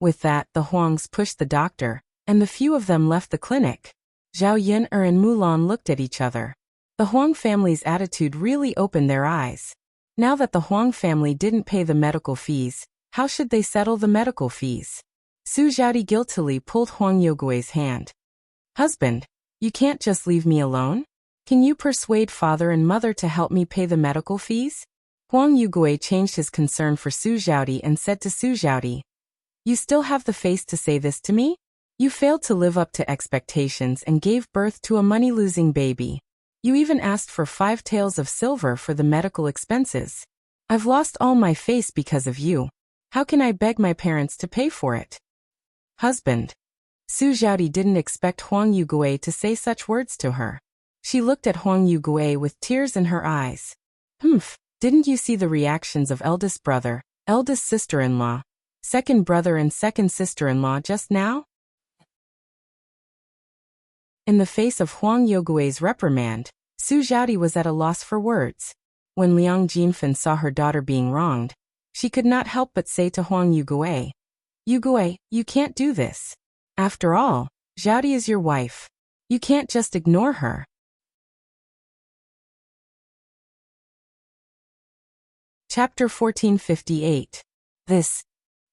With that, the Huangs pushed the doctor, and the few of them left the clinic. Zhao Yin'er and Mulan looked at each other. The Huang family's attitude really opened their eyes. Now that the Huang family didn't pay the medical fees, how should they settle the medical fees? Su Zhaodi guiltily pulled Huang Yogui's hand. Husband, you can't just leave me alone? Can you persuade father and mother to help me pay the medical fees? Huang Yugui changed his concern for Su Zhaodi and said to Su Zhaodi, you still have the face to say this to me? You failed to live up to expectations and gave birth to a money-losing baby. You even asked for 5 taels of silver for the medical expenses. I've lost all my face because of you. How can I beg my parents to pay for it? Husband. Su Zhaodi didn't expect Huang Yugui to say such words to her. She looked at Huang Yugui with tears in her eyes. Didn't you see the reactions of eldest brother, eldest sister-in-law, second brother and second sister-in-law just now? In the face of Huang Yogui's reprimand, Su Zhaodi was at a loss for words. When Liang Jinfen saw her daughter being wronged, she could not help but say to Huang Yugui, Yugui, you can't do this. After all, Zhaodi is your wife. You can't just ignore her. Chapter 1458.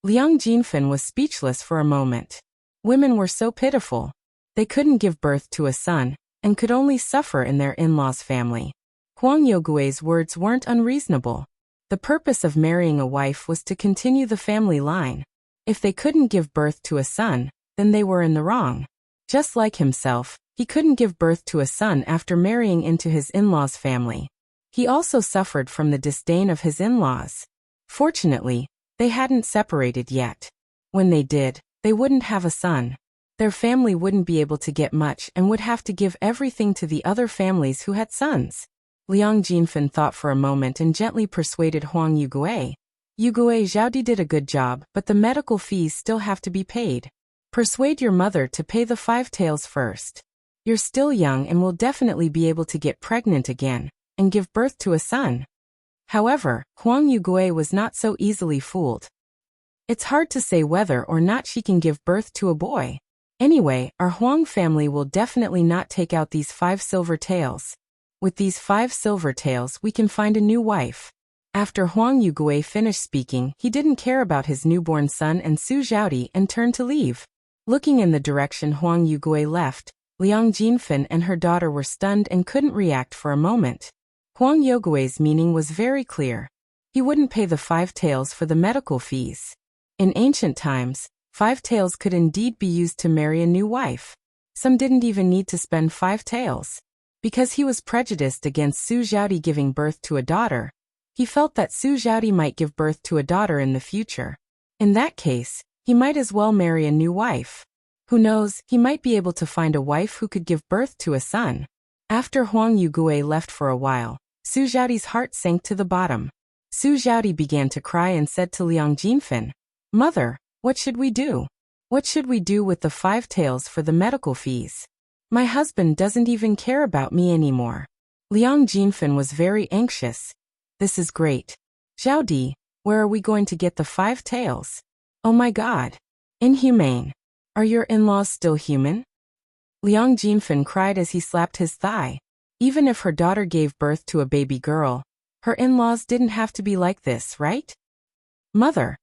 Liang Jinfen was speechless for a moment. Women were so pitiful. They couldn't give birth to a son, and could only suffer in their in-laws' family. Huang Yogui's words weren't unreasonable. The purpose of marrying a wife was to continue the family line. If they couldn't give birth to a son, then they were in the wrong. Just like himself, he couldn't give birth to a son after marrying into his in-laws' family. He also suffered from the disdain of his in-laws. Fortunately, they hadn't separated yet. When they did, they wouldn't have a son. Their family wouldn't be able to get much and would have to give everything to the other families who had sons. Liang Jinfen thought for a moment and gently persuaded Huang Yugui. Yugui, Zhaodi did a good job, but the medical fees still have to be paid. Persuade your mother to pay the 5 taels first. You're still young and will definitely be able to get pregnant again, and give birth to a son. However, Huang Yugui was not so easily fooled. It's hard to say whether or not she can give birth to a boy. Anyway, our Huang family will definitely not take out these 5 silver taels. With these 5 silver taels we can find a new wife. After Huang Yugui finished speaking, he didn't care about his newborn son and Su Zhaodi and turned to leave. Looking in the direction Huang Yugui left, Liang Jinfen and her daughter were stunned and couldn't react for a moment. Huang Yogui's meaning was very clear. He wouldn't pay the 5 taels for the medical fees. In ancient times, 5 taels could indeed be used to marry a new wife. Some didn't even need to spend 5 taels. Because he was prejudiced against Su Zhaodi giving birth to a daughter, he felt that Su Zhaodi might give birth to a daughter in the future. In that case, he might as well marry a new wife. Who knows, he might be able to find a wife who could give birth to a son. After Huang Yugui left for a while, Su Zhaodi's heart sank to the bottom. Su Zhaodi began to cry and said to Liang Jinfen, Mother, what should we do? What should we do with the 5 taels for the medical fees? My husband doesn't even care about me anymore. Liang Jinfen was very anxious. This is great. Zhaodi, where are we going to get the 5 taels? Oh my God. Inhumane. Are your in-laws still human? Liang Jinfen cried as he slapped his thigh. Even if her daughter gave birth to a baby girl, her in-laws didn't have to be like this, right? Mother.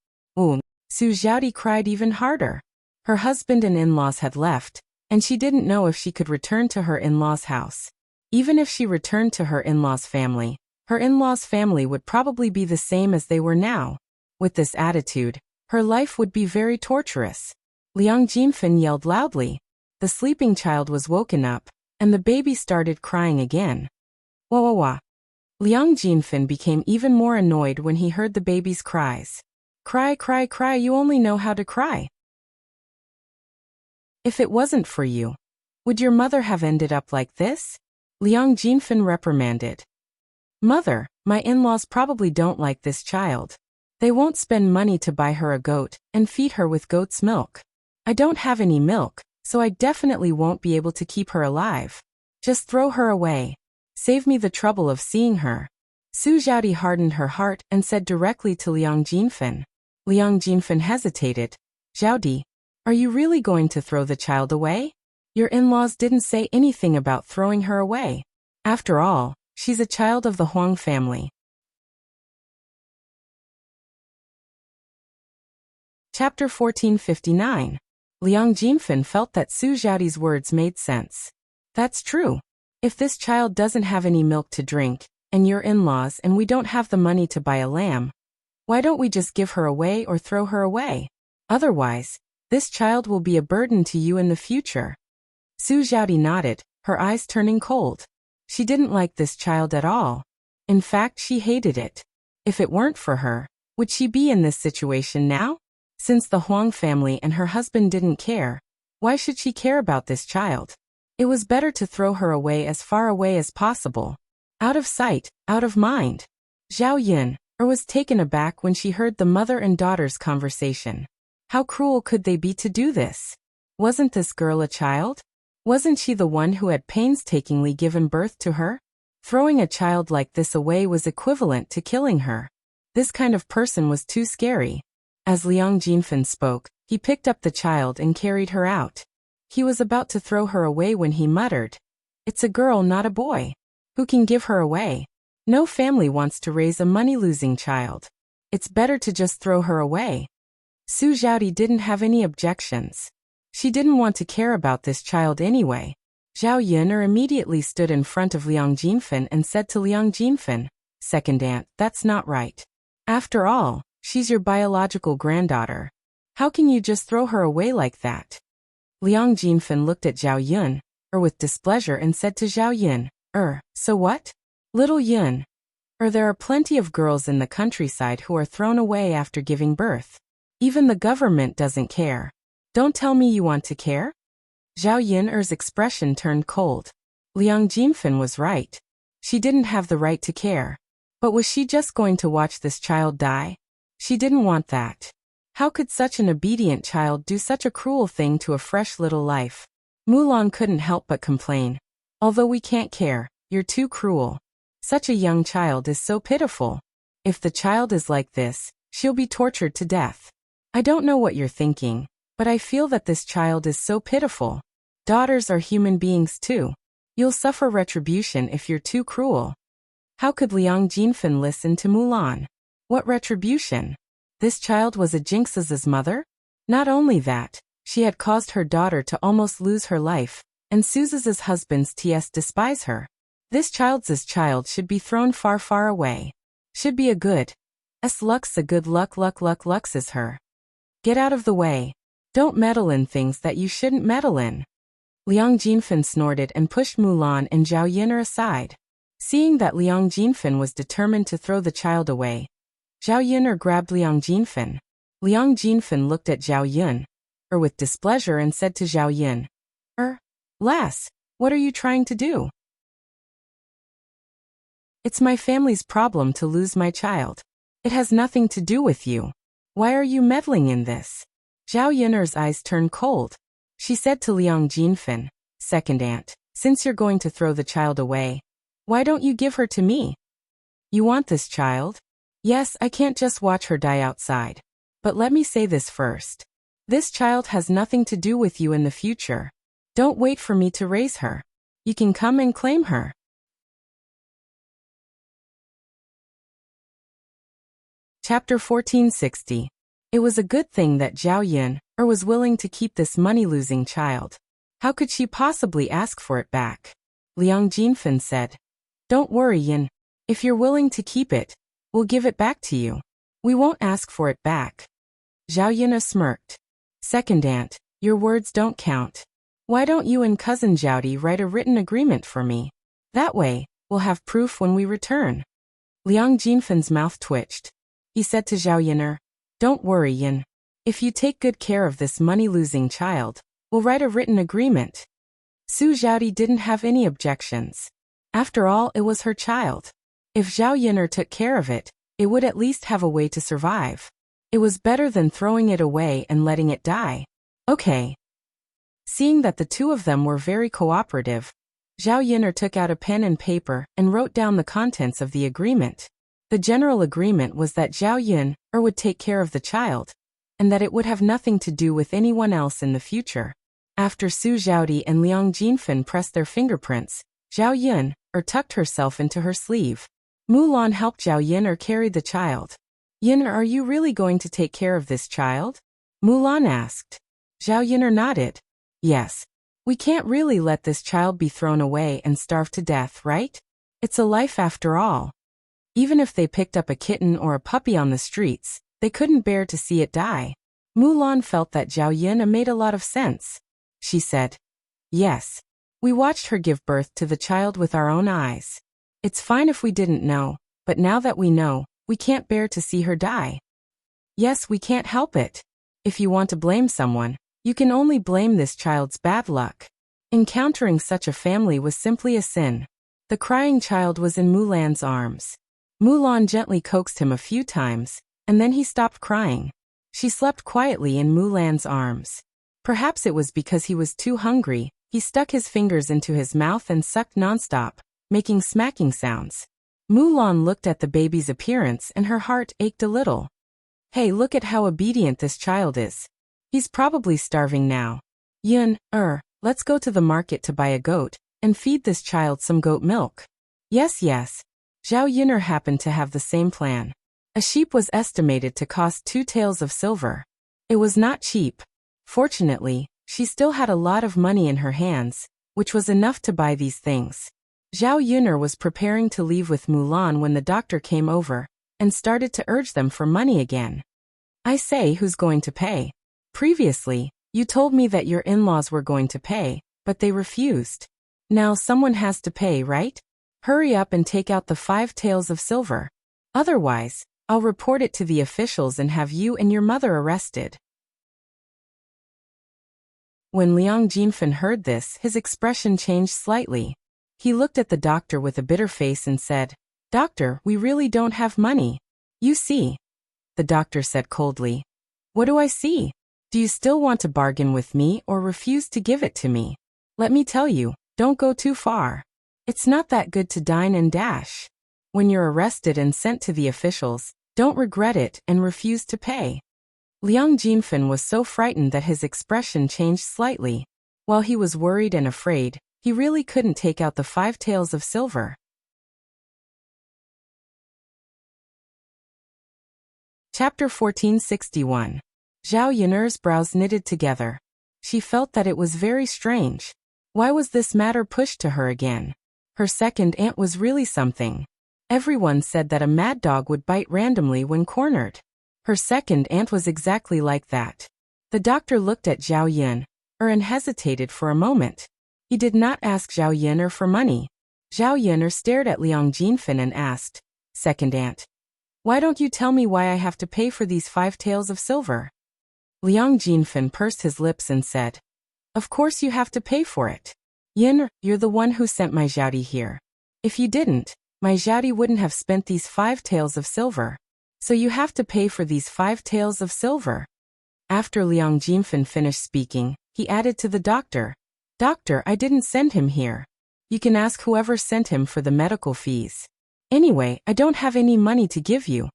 Su Zhaodi cried even harder. Her husband and in-laws had left, and she didn't know if she could return to her in-laws' house. Even if she returned to her in-laws' family, her in-laws' family would probably be the same as they were now. With this attitude, her life would be very torturous. Liang Jinfen yelled loudly. The sleeping child was woken up, and the baby started crying again. Wah wah wah. Liang Jinfen became even more annoyed when he heard the baby's cries. Cry, cry, cry, you only know how to cry. If it wasn't for you, Would your mother have ended up like this? Liang Jinfen reprimanded. Mother, my in-laws probably don't like this child. They won't spend money to buy her a goat and feed her with goat's milk. I don't have any milk, so I definitely won't be able to keep her alive. Just throw her away. Save me the trouble of seeing her. Su Xiaodi hardened her heart and said directly to Liang Jinfen. Liang Jinfen hesitated. Xiaodi, are you really going to throw the child away? Your in-laws didn't say anything about throwing her away. After all, she's a child of the Huang family. Chapter 1459. Liang Jinfen felt that Su Xiaodi's words made sense. That's true. If this child doesn't have any milk to drink, and your in-laws and we don't have the money to buy a lamb, why don't we just give her away or throw her away? Otherwise, this child will be a burden to you in the future. Su Xiaodi nodded, her eyes turning cold. She didn't like this child at all. In fact, she hated it. If it weren't for her, would she be in this situation now? Since the Huang family and her husband didn't care, why should she care about this child? It was better to throw her away as far away as possible. Out of sight, out of mind. Zhao Yin was taken aback when she heard the mother and daughter's conversation. How cruel could they be to do this? Wasn't this girl a child? Wasn't she the one who had painstakingly given birth to her? Throwing a child like this away was equivalent to killing her. This kind of person was too scary. As Liang Jinfen spoke, he picked up the child and carried her out. He was about to throw her away when he muttered, "It's a girl, not a boy. Who can give her away? No family wants to raise a money-losing child. It's better to just throw her away." Su Xiaodi didn't have any objections. She didn't want to care about this child anyway. Zhao Yin'er immediately stood in front of Liang Jinfen and said to Liang Jinfen, "Second aunt, that's not right. After all, she's your biological granddaughter. How can you just throw her away like that?" Liang Jinfen looked at Zhao Yun, with displeasure and said to Zhao Yin, "So what? Little Yun, there are plenty of girls in the countryside who are thrown away after giving birth. Even the government doesn't care. Don't tell me you want to care?" Zhao Yin'er's expression turned cold. Liang Jinfen was right. She didn't have the right to care. But was she just going to watch this child die? She didn't want that. How could such an obedient child do such a cruel thing to a fresh little life? Mulan couldn't help but complain. "Although we can't care, you're too cruel. Such a young child is so pitiful. If the child is like this, she'll be tortured to death. I don't know what you're thinking, but I feel that this child is so pitiful. Daughters are human beings too. You'll suffer retribution if you're too cruel." How could Liang Jinfen listen to Mulan? What retribution? This child was a Jinx's mother? Not only that, she had caused her daughter to almost lose her life, and Suze's husband's TS despise her. This child's child should be thrown far, far away. Should be a good. Lux a good Lux is her. Get out of the way. Don't meddle in things that you shouldn't meddle in. Liang Jinfen snorted and pushed Mulan and Zhao Yin'er aside. Seeing that Liang Jinfen was determined to throw the child away, Zhao Yin'er grabbed Liang Jinfen. Liang Jinfen looked at Zhao Yun, with displeasure and said to Zhao Yin, "Lass, what are you trying to do?" "It's my family's problem to lose my child. It has nothing to do with you. Why are you meddling in this?" Zhao Yin'er's eyes turned cold. She said to Liang Jinfen, "Second aunt, since you're going to throw the child away, why don't you give her to me? You want this child? Yes, I can't just watch her die outside. But let me say this first. This child has nothing to do with you in the future. Don't wait for me to raise her. You can come and claim her." Chapter 1460. It was a good thing that Zhao Yin was willing to keep this money-losing child. How could she possibly ask for it back? Liang Jinfen said, "Don't worry, Yin. If you're willing to keep it, we'll give it back to you. We won't ask for it back." Zhao Yin smirked. "Second aunt, your words don't count. Why don't you and cousin Zhaodi write a written agreement for me? That way, we'll have proof when we return." Liang Jinfen's mouth twitched. He said to Zhao Yin'er, "Don't worry, Yin. If you take good care of this money-losing child, we'll write a written agreement." Su Xiaodi didn't have any objections. After all, it was her child. If Zhao Yun'er took care of it, it would at least have a way to survive. It was better than throwing it away and letting it die. Okay. Seeing that the two of them were very cooperative, Zhao Yun'er took out a pen and paper and wrote down the contents of the agreement. The general agreement was that Zhao Yun'er would take care of the child, and that it would have nothing to do with anyone else in the future. After Su Xiaodi and Liang Jinfen pressed their fingerprints, Zhao Yun'er tucked herself into her sleeve. Mulan helped Zhao Yun'er carry the child. Yun'er, are you really going to take care of this child? Mulan asked. Zhao Yun'er nodded. Yes. We can't really let this child be thrown away and starve to death, right? It's a life after all. Even if they picked up a kitten or a puppy on the streets, they couldn't bear to see it die. Mulan felt that Zhao Yun'er made a lot of sense. She said, yes. We watched her give birth to the child with our own eyes. It's fine if we didn't know, but now that we know, we can't bear to see her die. Yes, we can't help it. If you want to blame someone, you can only blame this child's bad luck. Encountering such a family was simply a sin. The crying child was in Mulan's arms. Mulan gently coaxed him a few times, and then he stopped crying. She slept quietly in Mulan's arms. Perhaps it was because he was too hungry. He stuck his fingers into his mouth and sucked nonstop, making smacking sounds. Mulan looked at the baby's appearance and her heart ached a little. Hey, look at how obedient this child is. He's probably starving now. Yun'er, let's go to the market to buy a goat and feed this child some goat milk. Yes. Zhao Yun'er happened to have the same plan. A sheep was estimated to cost 2 taels of silver. It was not cheap. Fortunately, she still had a lot of money in her hands, which was enough to buy these things. Zhao Yun'er was preparing to leave with Mulan when the doctor came over and started to urge them for money again. I say, who's going to pay? Previously, you told me that your in-laws were going to pay, but they refused. Now someone has to pay, right? Hurry up and take out the 5 taels of silver. Otherwise, I'll report it to the officials and have you and your mother arrested. When Liang Jinfen heard this, his expression changed slightly. He looked at the doctor with a bitter face and said, Doctor, we really don't have money. You see. The doctor said coldly. What do I see? Do you still want to bargain with me or refuse to give it to me? Let me tell you, don't go too far. It's not that good to dine and dash. When you're arrested and sent to the officials, don't regret it and refuse to pay. Liang Jinfen was so frightened that his expression changed slightly. While he was worried and afraid, he really couldn't take out the 5 taels of silver. Chapter 1461. Zhao Yun'er's brows knitted together. She felt that it was very strange. Why was this matter pushed to her again? Her second aunt was really something. Everyone said that a mad dog would bite randomly when cornered. Her second aunt was exactly like that. The doctor looked at Zhao Yun'er and hesitated for a moment. He did not ask Zhao Yun'er for money. Zhao Yun'er stared at Liang Jinfen and asked, Second aunt, why don't you tell me why I have to pay for these 5 taels of silver? Liang Jinfen pursed his lips and said, Of course you have to pay for it. Yun'er, you're the one who sent my Xiaodi here. If you didn't, my Xiaodi wouldn't have spent these 5 taels of silver. So you have to pay for these 5 taels of silver. After Liang Jinfen finished speaking, he added to the doctor, Doctor, I didn't send him here. You can ask whoever sent him for the medical fees. Anyway, I don't have any money to give you.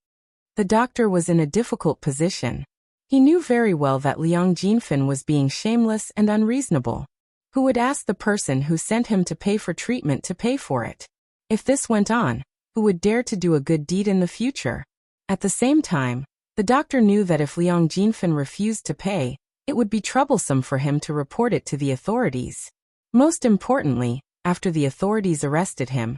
The doctor was in a difficult position. He knew very well that Liang Jinfen was being shameless and unreasonable. Who would ask the person who sent him to pay for treatment to pay for it? If this went on, who would dare to do a good deed in the future? At the same time, the doctor knew that if Liang Jinfen refused to pay, it would be troublesome for him to report it to the authorities. Most importantly, after the authorities arrested him,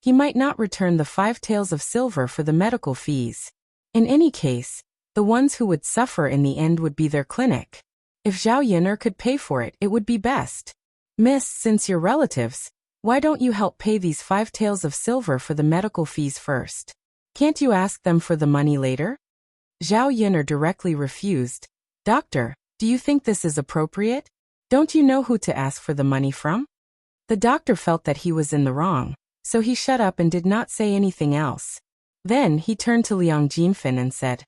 he might not return the 5 taels of silver for the medical fees. In any case, the ones who would suffer in the end would be their clinic. If Zhao Yun'er could pay for it, it would be best. Miss, since you're relatives, why don't you help pay these 5 taels of silver for the medical fees first? Can't you ask them for the money later? Zhao Yun'er directly refused. Doctor, do you think this is appropriate? Don't you know who to ask for the money from? The doctor felt that he was in the wrong, so he shut up and did not say anything else. Then he turned to Liang Jinfen and said,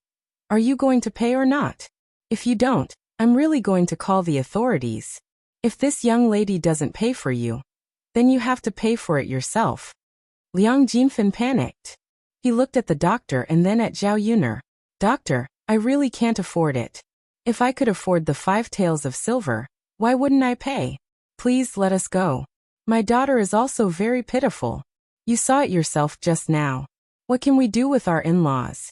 "Are you going to pay or not? If you don't, I'm really going to call the authorities. If this young lady doesn't pay for you, then you have to pay for it yourself." Liang Jinfen panicked. He looked at the doctor and then at Zhao Yuner. "Doctor, I really can't afford it. If I could afford the 5 taels of silver, why wouldn't I pay? Please let us go. My daughter is also very pitiful. You saw it yourself just now. What can we do with our in-laws?"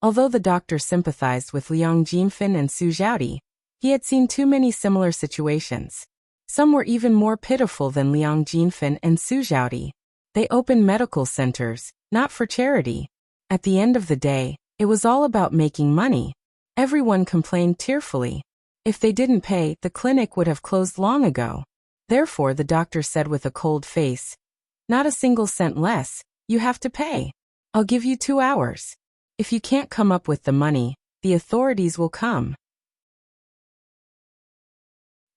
Although the doctor sympathized with Liang Jinfen and Su Zhaodi, he had seen too many similar situations. Some were even more pitiful than Liang Jinfen and Su Zhaodi. They opened medical centers, not for charity. At the end of the day, it was all about making money. Everyone complained tearfully. If they didn't pay, the clinic would have closed long ago. Therefore, the doctor said with a cold face, "Not a single cent less, you have to pay. I'll give you 2 hours. If you can't come up with the money, the authorities will come."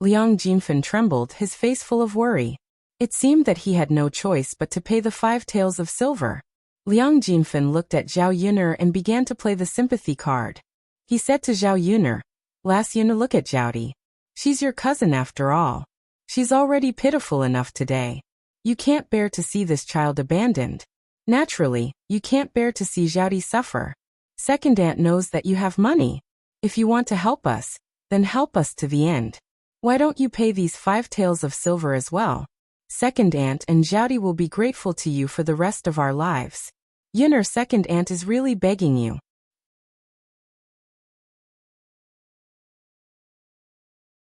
Liang Jinfen trembled, his face full of worry. It seemed that he had no choice but to pay the 5 taels of silver. Liang Jinfen looked at Zhao Yuner and began to play the sympathy card. He said to Zhao Yuner, "Lass Yuner, look at Zhaodi. She's your cousin after all. She's already pitiful enough today. You can't bear to see this child abandoned. Naturally, you can't bear to see Zhaodi suffer. Second aunt knows that you have money. If you want to help us, then help us to the end. Why don't you pay these 5 taels of silver as well? Second aunt and Zhaodi will be grateful to you for the rest of our lives. Yuner, second aunt is really begging you."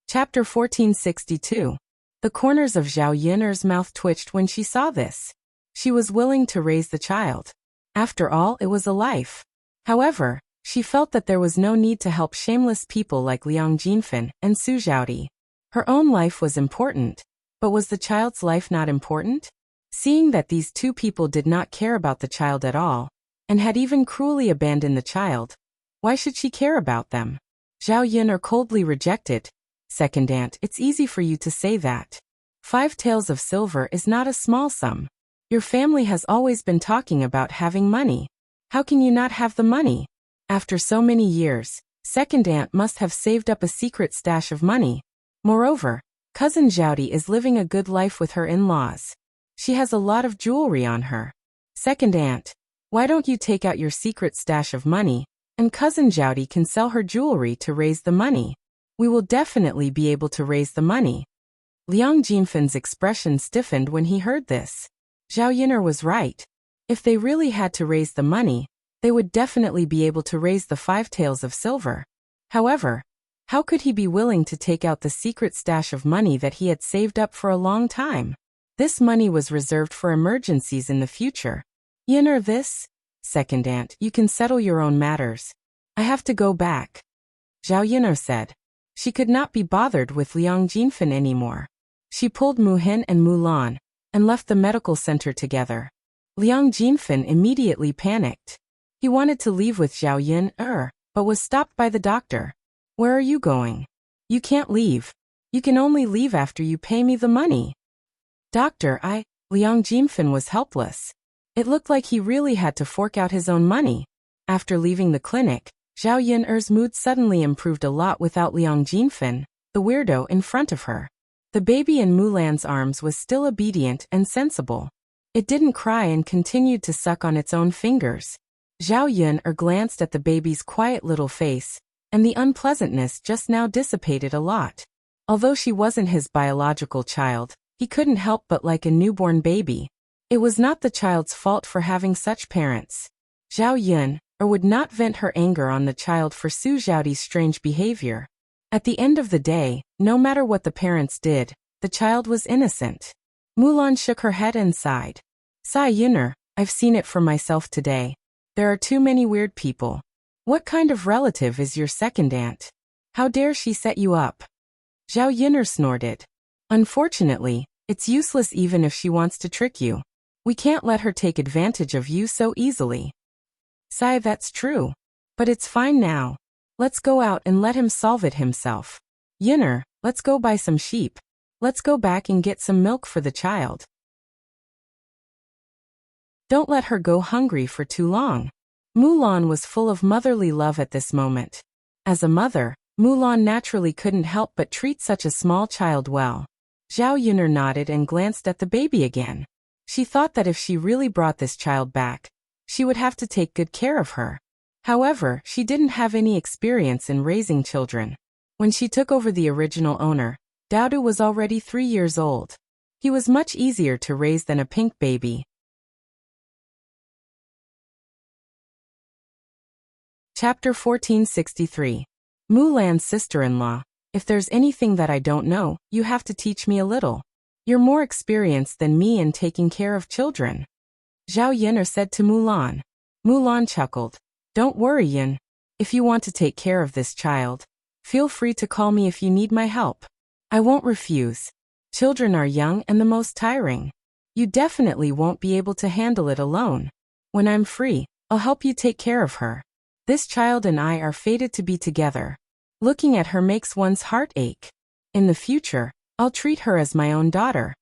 Chapter 1462. The corners of Zhao Yuner's mouth twitched when she saw this. She was willing to raise the child. After all, it was a life. However, she felt that there was no need to help shameless people like Liang Jinfen and Su Zhaodi. Her own life was important, but was the child's life not important? Seeing that these 2 people did not care about the child at all, and had even cruelly abandoned the child, why should she care about them? Zhao Yuner coldly rejected. "Second aunt, it's easy for you to say that. 5 taels of silver is not a small sum. Your family has always been talking about having money. How can you not have the money? After so many years, second aunt must have saved up a secret stash of money. Moreover, cousin Zhaodi is living a good life with her in-laws. She has a lot of jewelry on her. Second aunt, why don't you take out your secret stash of money, and cousin Zhaodi can sell her jewelry to raise the money. We will definitely be able to raise the money." Liang Jinfen's expression stiffened when he heard this. Zhao Yuner was right. If they really had to raise the money, they would definitely be able to raise the 5 taels of silver. However, how could he be willing to take out the secret stash of money that he had saved up for a long time? This money was reserved for emergencies in the future. "Yuner, this? Second aunt, you can settle your own matters. I have to go back," Zhao Yuner said. She could not be bothered with Liang Jinfen anymore. She pulled Mu Hin and Mu Lan and left the medical center together. Liang Jinfen immediately panicked. He wanted to leave with Zhao Yuner, but was stopped by the doctor. "Where are you going? You can't leave. You can only leave after you pay me the money." "Doctor, Liang Jinfen was helpless. It looked like he really had to fork out his own money. After leaving the clinic, Zhao Yuner's mood suddenly improved a lot without Liang Jinfen, the weirdo in front of her. The baby in Mulan's arms was still obedient and sensible. It didn't cry and continued to suck on its own fingers. Zhao Yuner glanced at the baby's quiet little face, and the unpleasantness just now dissipated a lot. Although she wasn't his biological child, he couldn't help but like a newborn baby. It was not the child's fault for having such parents. Zhao Yuner would not vent her anger on the child for Su Zhaodi's strange behavior. At the end of the day, no matter what the parents did, the child was innocent. Mulan shook her head and sighed. "Sai Yuner, I've seen it for myself today. There are too many weird people. What kind of relative is your second aunt? How dare she set you up?" Zhao Yuner snorted. "Unfortunately, it's useless even if she wants to trick you. We can't let her take advantage of you so easily." "Sai, that's true. But it's fine now. Let's go out and let him solve it himself. Yuner, let's go buy some sheep. Let's go back and get some milk for the child. Don't let her go hungry for too long. Mulan was full of motherly love at this moment. As a mother, Mulan naturally couldn't help but treat such a small child well. Zhao Yun'er nodded and glanced at the baby again. She thought that if she really brought this child back, she would have to take good care of her. However, she didn't have any experience in raising children. When she took over the original owner, Daodu was already 3 years old. He was much easier to raise than a pink baby. Chapter 1463. Mulan's sister-in-law. If there's anything that I don't know, you have to teach me a little. You're more experienced than me in taking care of children. Zhao Yun'er said to Mulan. Mulan chuckled. Don't worry, Yun. If you want to take care of this child, feel free to call me if you need my help. I won't refuse. Children are young and the most tiring. You definitely won't be able to handle it alone. When I'm free, I'll help you take care of her. This child and I are fated to be together. Looking at her makes one's heart ache. In the future, I'll treat her as my own daughter.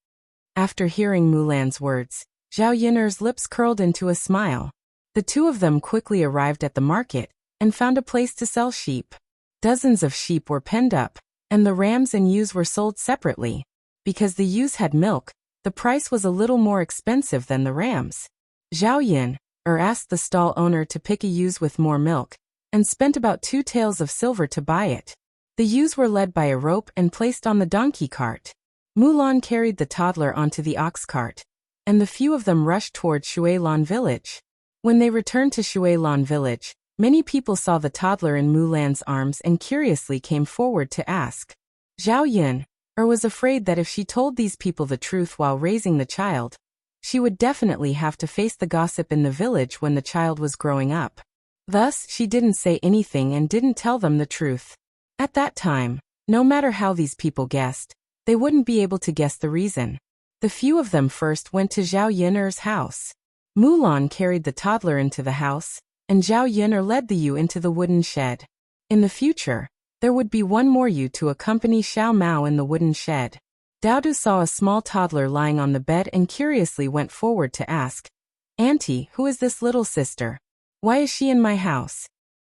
After hearing Mulan's words, Zhao Yun'er's lips curled into a smile. The two of them quickly arrived at the market and found a place to sell sheep. Dozens of sheep were penned up, and the rams and ewes were sold separately. Because the ewes had milk, the price was a little more expensive than the rams. Zhao Yun'er asked the stall owner to pick a ewe with more milk, and spent about 2 taels of silver to buy it. The ewes were led by a rope and placed on the donkey cart. Mulan carried the toddler onto the ox cart, and the few of them rushed toward Shuilan village. When they returned to Shuilan village, many people saw the toddler in Mulan's arms and curiously came forward to ask. Zhao Yun'er was afraid that if she told these people the truth while raising the child, she would definitely have to face the gossip in the village when the child was growing up. Thus, she didn't say anything and didn't tell them the truth. At that time, no matter how these people guessed, they wouldn't be able to guess the reason. The few of them first went to Zhao Yun'er's house. Mulan carried the toddler into the house, and Zhao Yun'er led the ewe into the wooden shed. In the future, there would be one more ewe to accompany Xiao Mao in the wooden shed. Daodu saw a small toddler lying on the bed and curiously went forward to ask, Auntie, who is this little sister? Why is she in my house?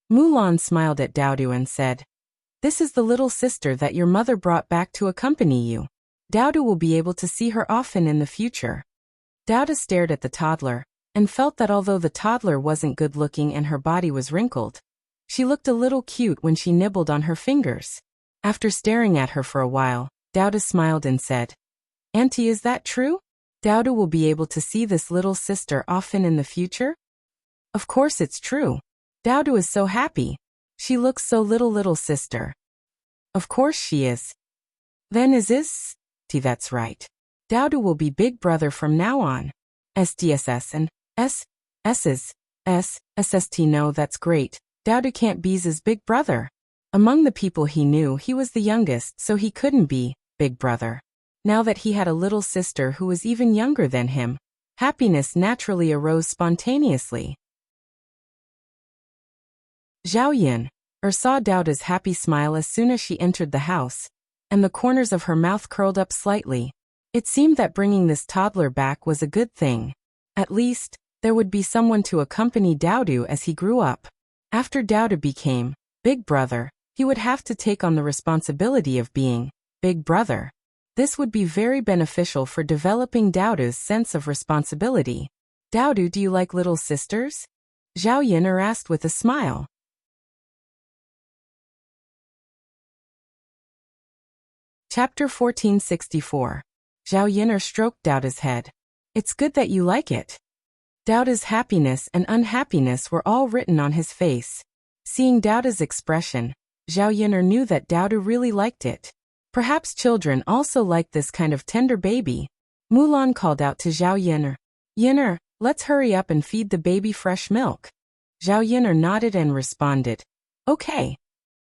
Mulan smiled at Daodu and said, This is the little sister that your mother brought back to accompany you. Daodu will be able to see her often in the future. Daodu stared at the toddler, and felt that although the toddler wasn't good-looking and her body was wrinkled, she looked a little cute when she nibbled on her fingers. After staring at her for a while, Daodu smiled and said, Auntie, is that true? Daodu will be able to see this little sister often in the future? Of course it's true. Daodu is so happy. She looks so little sister. Of course she is. Then is that's right. Daodu will be big brother from now on. SDSS and SST. No, that's great. Daodu can't be his big brother. Among the people he knew, he was the youngest, so he couldn't be big brother. Now that he had a little sister who was even younger than him, happiness naturally arose spontaneously. Zhao Yun'er saw Daodu's happy smile as soon as she entered the house, and the corners of her mouth curled up slightly. It seemed that bringing this toddler back was a good thing. At least, there would be someone to accompany Daodu as he grew up. After Daodu became big brother, he would have to take on the responsibility of being big brother. This would be very beneficial for developing Daodu's sense of responsibility. Daodu, do you like little sisters? Zhao Yun'er asked with a smile. Chapter 1464. Zhao Yun'er stroked Daodu's head. It's good that you like it. Daodu's happiness and unhappiness were all written on his face. Seeing Daodu's expression, Zhao Yun'er knew that Daodu really liked it. Perhaps children also like this kind of tender baby. Mulan called out to Zhao Yun'er. Yun'er, let's hurry up and feed the baby fresh milk. Zhao Yun'er nodded and responded, Okay.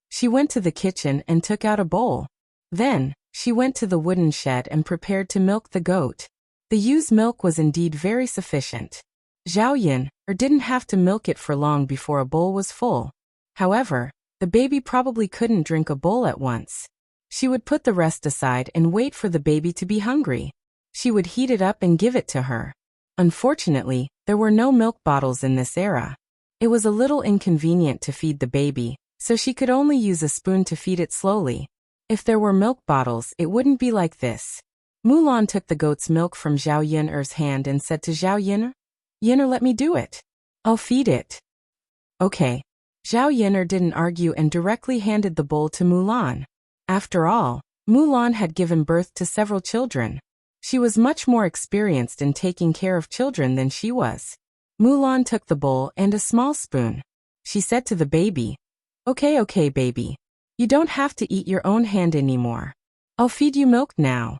She went to the kitchen and took out a bowl. Then, she went to the wooden shed and prepared to milk the goat. The ewe's milk was indeed very sufficient. Zhao Yun'er didn't have to milk it for long before a bowl was full. However, the baby probably couldn't drink a bowl at once. She would put the rest aside and wait for the baby to be hungry. She would heat it up and give it to her. Unfortunately, there were no milk bottles in this era. It was a little inconvenient to feed the baby, so she could only use a spoon to feed it slowly. If there were milk bottles, it wouldn't be like this. Mulan took the goat's milk from Zhao Yun'er's hand and said to Zhao Yun'er, "Yun'er, let me do it. I'll feed it." Okay. Zhao Yun'er didn't argue and directly handed the bowl to Mulan. After all, Mulan had given birth to several children. She was much more experienced in taking care of children than she was. Mulan took the bowl and a small spoon. She said to the baby, Okay, baby. You don't have to eat your own hand anymore. I'll feed you milk now."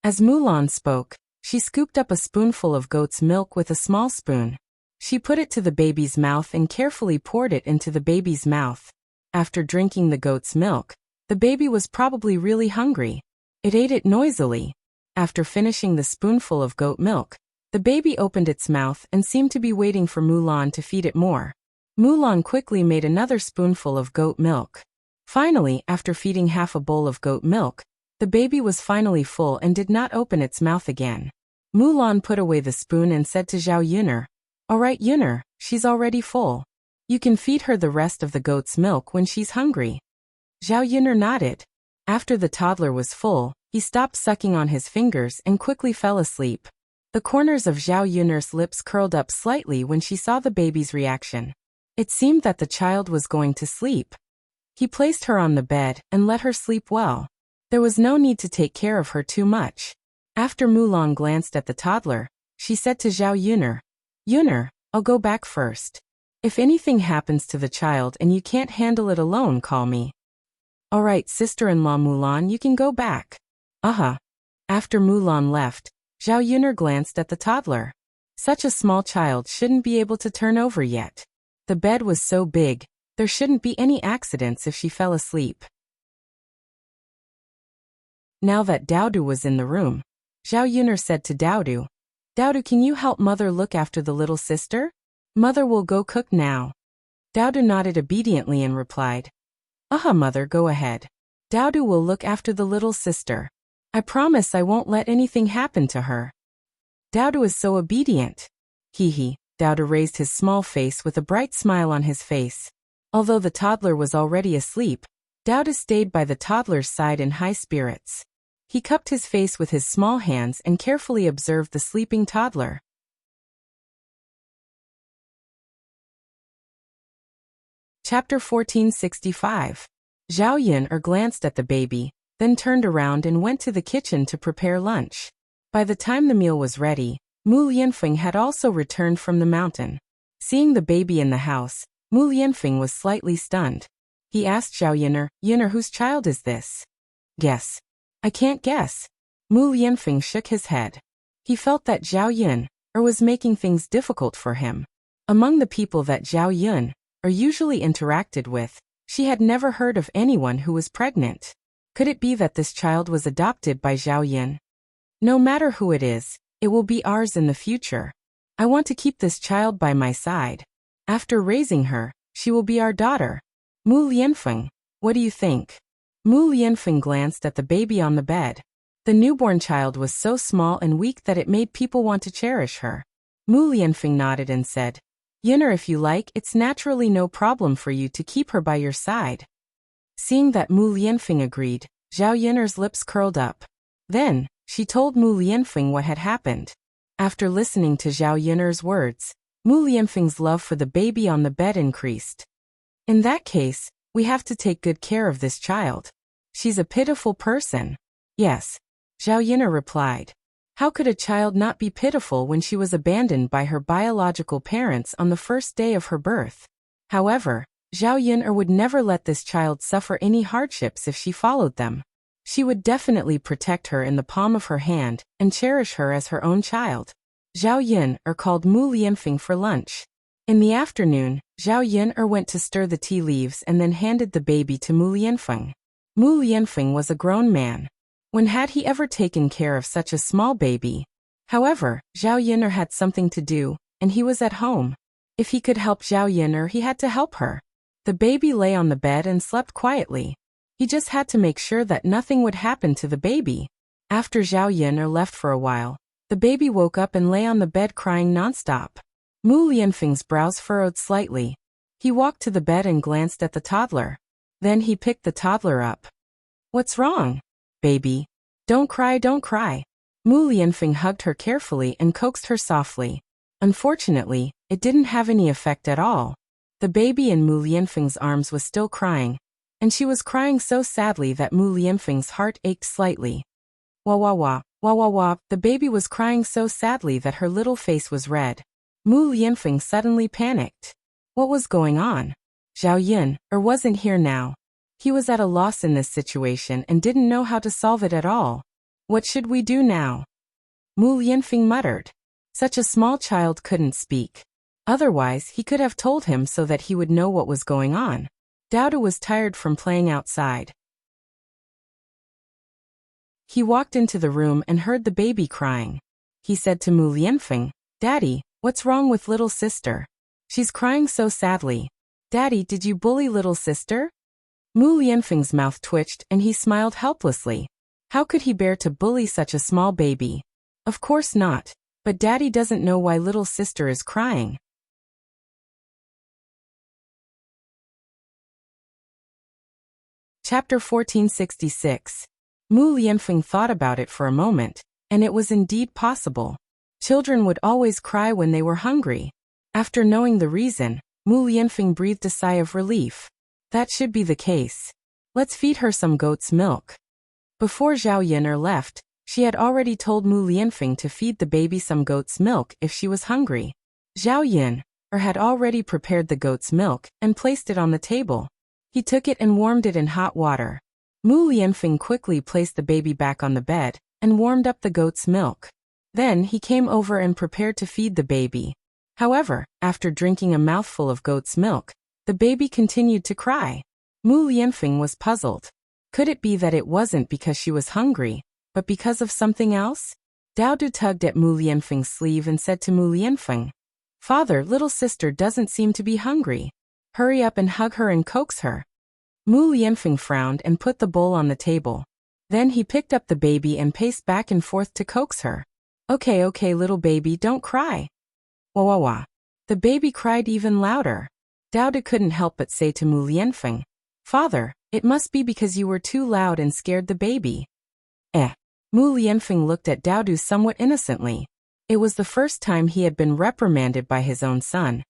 As Mulan spoke, she scooped up a spoonful of goat's milk with a small spoon. She put it to the baby's mouth and carefully poured it into the baby's mouth. After drinking the goat's milk, the baby was probably really hungry. It ate it noisily. After finishing the spoonful of goat milk, the baby opened its mouth and seemed to be waiting for Mulan to feed it more. Mulan quickly made another spoonful of goat milk. Finally, after feeding half a bowl of goat milk, the baby was finally full and did not open its mouth again. Mulan put away the spoon and said to Zhao Yun'er, "All right, Yun'er, she's already full. You can feed her the rest of the goat's milk when she's hungry." Zhao Yun'er nodded. After the toddler was full, he stopped sucking on his fingers and quickly fell asleep. The corners of Zhao Yun'er's lips curled up slightly when she saw the baby's reaction. It seemed that the child was going to sleep. He placed her on the bed and let her sleep well. There was no need to take care of her too much. After Mulan glanced at the toddler, she said to Zhao Yun'er, "Yun'er, I'll go back first. If anything happens to the child and you can't handle it alone, call me." "All right, sister-in-law Mulan, you can go back." After Mulan left, Zhao Yun'er glanced at the toddler. Such a small child shouldn't be able to turn over yet. The bed was so big, there shouldn't be any accidents if she fell asleep. Now that Daodu was in the room, Zhao Yun'er said to Daodu, "Daodu, can you help mother look after the little sister? Mother will go cook now." Daodu nodded obediently and replied, Mother, go ahead. Daodu will look after the little sister. I promise I won't let anything happen to her." Daodu is so obedient. Daodu raised his small face with a bright smile on his face. Although the toddler was already asleep, Daodu stayed by the toddler's side in high spirits. He cupped his face with his small hands and carefully observed the sleeping toddler. Chapter 1465. Zhao Yun'er glanced at the baby, then turned around and went to the kitchen to prepare lunch. By the time the meal was ready, Mu Lianfeng had also returned from the mountain. Seeing the baby in the house, Mu Lianfeng was slightly stunned. He asked Zhao Yun'er, "Yun'er, whose child is this?" "Guess." "I can't guess." Mu Lianfeng shook his head. He felt that Zhao Yun'er was making things difficult for him. Among the people that Zhao Yun'er usually interacted with, she had never heard of anyone who was pregnant. Could it be that this child was adopted by Zhao Yun'er? "No matter who it is, it will be ours in the future. I want to keep this child by my side. After raising her, she will be our daughter. Mu Lianfeng, what do you think?" Mu Lianfeng glanced at the baby on the bed. The newborn child was so small and weak that it made people want to cherish her. Mu Lianfeng nodded and said, "Yun'er, if you like, it's naturally no problem for you to keep her by your side." Seeing that Mu Lianfeng agreed, Zhao Yun'er's lips curled up. Then, she told Mu Lianfeng what had happened. After listening to Zhao Yun'er's words, Mu Lianfeng's love for the baby on the bed increased. "In that case, we have to take good care of this child. She's a pitiful person." "Yes," Zhao Yun'er replied. How could a child not be pitiful when she was abandoned by her biological parents on the first day of her birth? However, Zhao Yun'er would never let this child suffer any hardships if she followed them. She would definitely protect her in the palm of her hand and cherish her as her own child. Zhao Yun'er called Mu Lianfeng for lunch. In the afternoon, Zhao Yun'er went to stir the tea leaves and then handed the baby to Mu Lianfeng. Mu Lianfeng was a grown man. When had he ever taken care of such a small baby? However, Zhao Yun'er had something to do, and he was at home. If he could help Zhao Yun'er, he had to help her. The baby lay on the bed and slept quietly. He just had to make sure that nothing would happen to the baby. After Zhao Yun'er left for a while, the baby woke up and lay on the bed crying nonstop. Mu Lianfeng's brows furrowed slightly. He walked to the bed and glanced at the toddler. Then he picked the toddler up. "What's wrong, baby? Don't cry, don't cry." Mu Lianfeng hugged her carefully and coaxed her softly. Unfortunately, it didn't have any effect at all. The baby in Mu Lianfeng's arms was still crying, and she was crying so sadly that Mu Lianfeng's heart ached slightly. Wah wah wah, wah wah wah, the baby was crying so sadly that her little face was red. Mu Lianfeng suddenly panicked. What was going on? Zhao Yun'er wasn't here now. He was at a loss in this situation and didn't know how to solve it at all. What should we do now? Mu Lianfeng muttered. Such a small child couldn't speak. Otherwise, he could have told him so that he would know what was going on. Daodu was tired from playing outside. He walked into the room and heard the baby crying. He said to Mu Lianfeng, "Daddy, what's wrong with little sister? She's crying so sadly. Daddy, did you bully little sister?" Mu Lianfeng's mouth twitched and he smiled helplessly. How could he bear to bully such a small baby? Of course not, but Daddy doesn't know why little sister is crying. Chapter 1466. Mu Lianfeng thought about it for a moment, and it was indeed possible. Children would always cry when they were hungry. After knowing the reason, Mu Lianfeng breathed a sigh of relief. That should be the case. Let's feed her some goat's milk. Before Zhao Yun'er left, she had already told Mu Lianfeng to feed the baby some goat's milk if she was hungry. Zhao Yun'er had already prepared the goat's milk and placed it on the table. He took it and warmed it in hot water. Mu Lianfeng quickly placed the baby back on the bed and warmed up the goat's milk. Then he came over and prepared to feed the baby. However, after drinking a mouthful of goat's milk, the baby continued to cry. Mu Lianfeng was puzzled. Could it be that it wasn't because she was hungry, but because of something else? Daodu tugged at Mu Lianfeng's sleeve and said to Mu Lianfeng, "Father, little sister doesn't seem to be hungry. Hurry up and hug her and coax her." Mu Lianfeng frowned and put the bowl on the table. Then he picked up the baby and paced back and forth to coax her. Okay, little baby, don't cry." Wah wah wah. The baby cried even louder. Daodu couldn't help but say to Mu Lianfeng, "Father, it must be because you were too loud and scared the baby." Mu Lianfeng looked at Daodu somewhat innocently. It was the first time he had been reprimanded by his own son.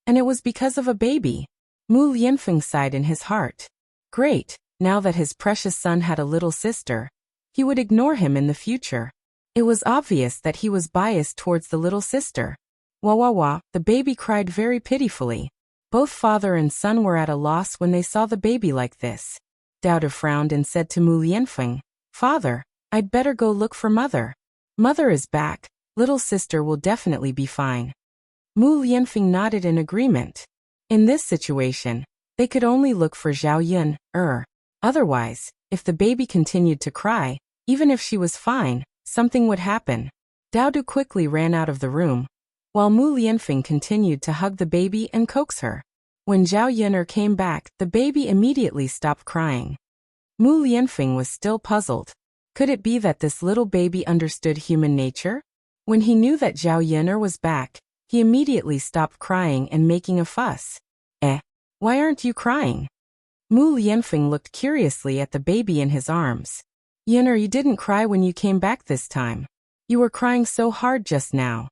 And it was because of a baby. Mu Lianfeng sighed in his heart. Great, now that his precious son had a little sister, he would ignore him in the future. It was obvious that he was biased towards the little sister. Wah wah wah, the baby cried very pitifully. Both father and son were at a loss when they saw the baby like this. Daodu frowned and said to Mu Lianfeng, "Father, I'd better go look for mother. Mother is back, little sister will definitely be fine." Mu Lianfeng nodded in agreement. In this situation, they could only look for Zhao Yun'er. Otherwise, if the baby continued to cry, even if she was fine, something would happen. Daodu quickly ran out of the room, while Mu Lianfeng continued to hug the baby and coax her. When Zhao Yun'er came back, the baby immediately stopped crying. Mu Lianfeng was still puzzled. Could it be that this little baby understood human nature? When he knew that Zhao Yun'er was back, he immediately stopped crying and making a fuss. Why aren't you crying?" Mu Lianfeng looked curiously at the baby in his arms. "Yun'er, you didn't cry when you came back this time. You were crying so hard just now."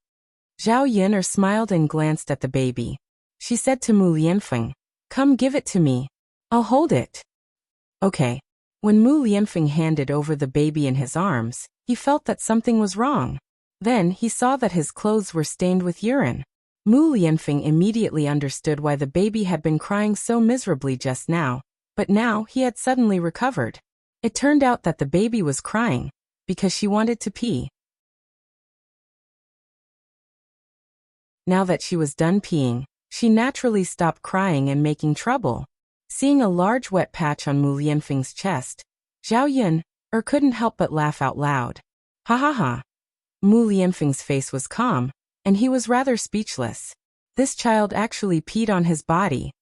Zhao Yun'er smiled and glanced at the baby. She said to Mu Lianfeng, "Come give it to me. I'll hold it." Okay. When Mu Lianfeng handed over the baby in his arms, he felt that something was wrong. Then he saw that his clothes were stained with urine. Mu Lianfeng immediately understood why the baby had been crying so miserably just now, but now he had suddenly recovered. It turned out that the baby was crying because she wanted to pee. Now that she was done peeing, she naturally stopped crying and making trouble. Seeing a large wet patch on Mu Lianfeng's chest, Zhao Yun'er couldn't help but laugh out loud. Ha ha ha. Mu Lianfeng's face was calm, and he was rather speechless. This child actually peed on his body.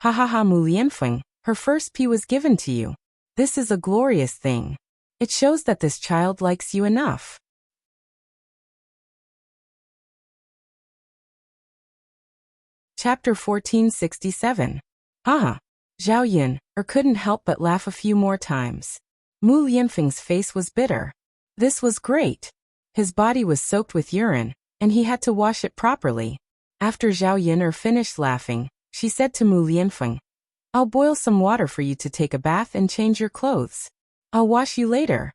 Ha ha ha, Mu Lianfeng, her first pee was given to you. This is a glorious thing. It shows that this child likes you enough. Chapter 1467. Haha. Zhao Yun couldn't help but laugh a few more times. Mu Lianfeng's face was bitter. This was great. His body was soaked with urine, and he had to wash it properly. After Zhao Yun finished laughing, she said to Mu Lianfeng, "I'll boil some water for you to take a bath and change your clothes. I'll wash you later."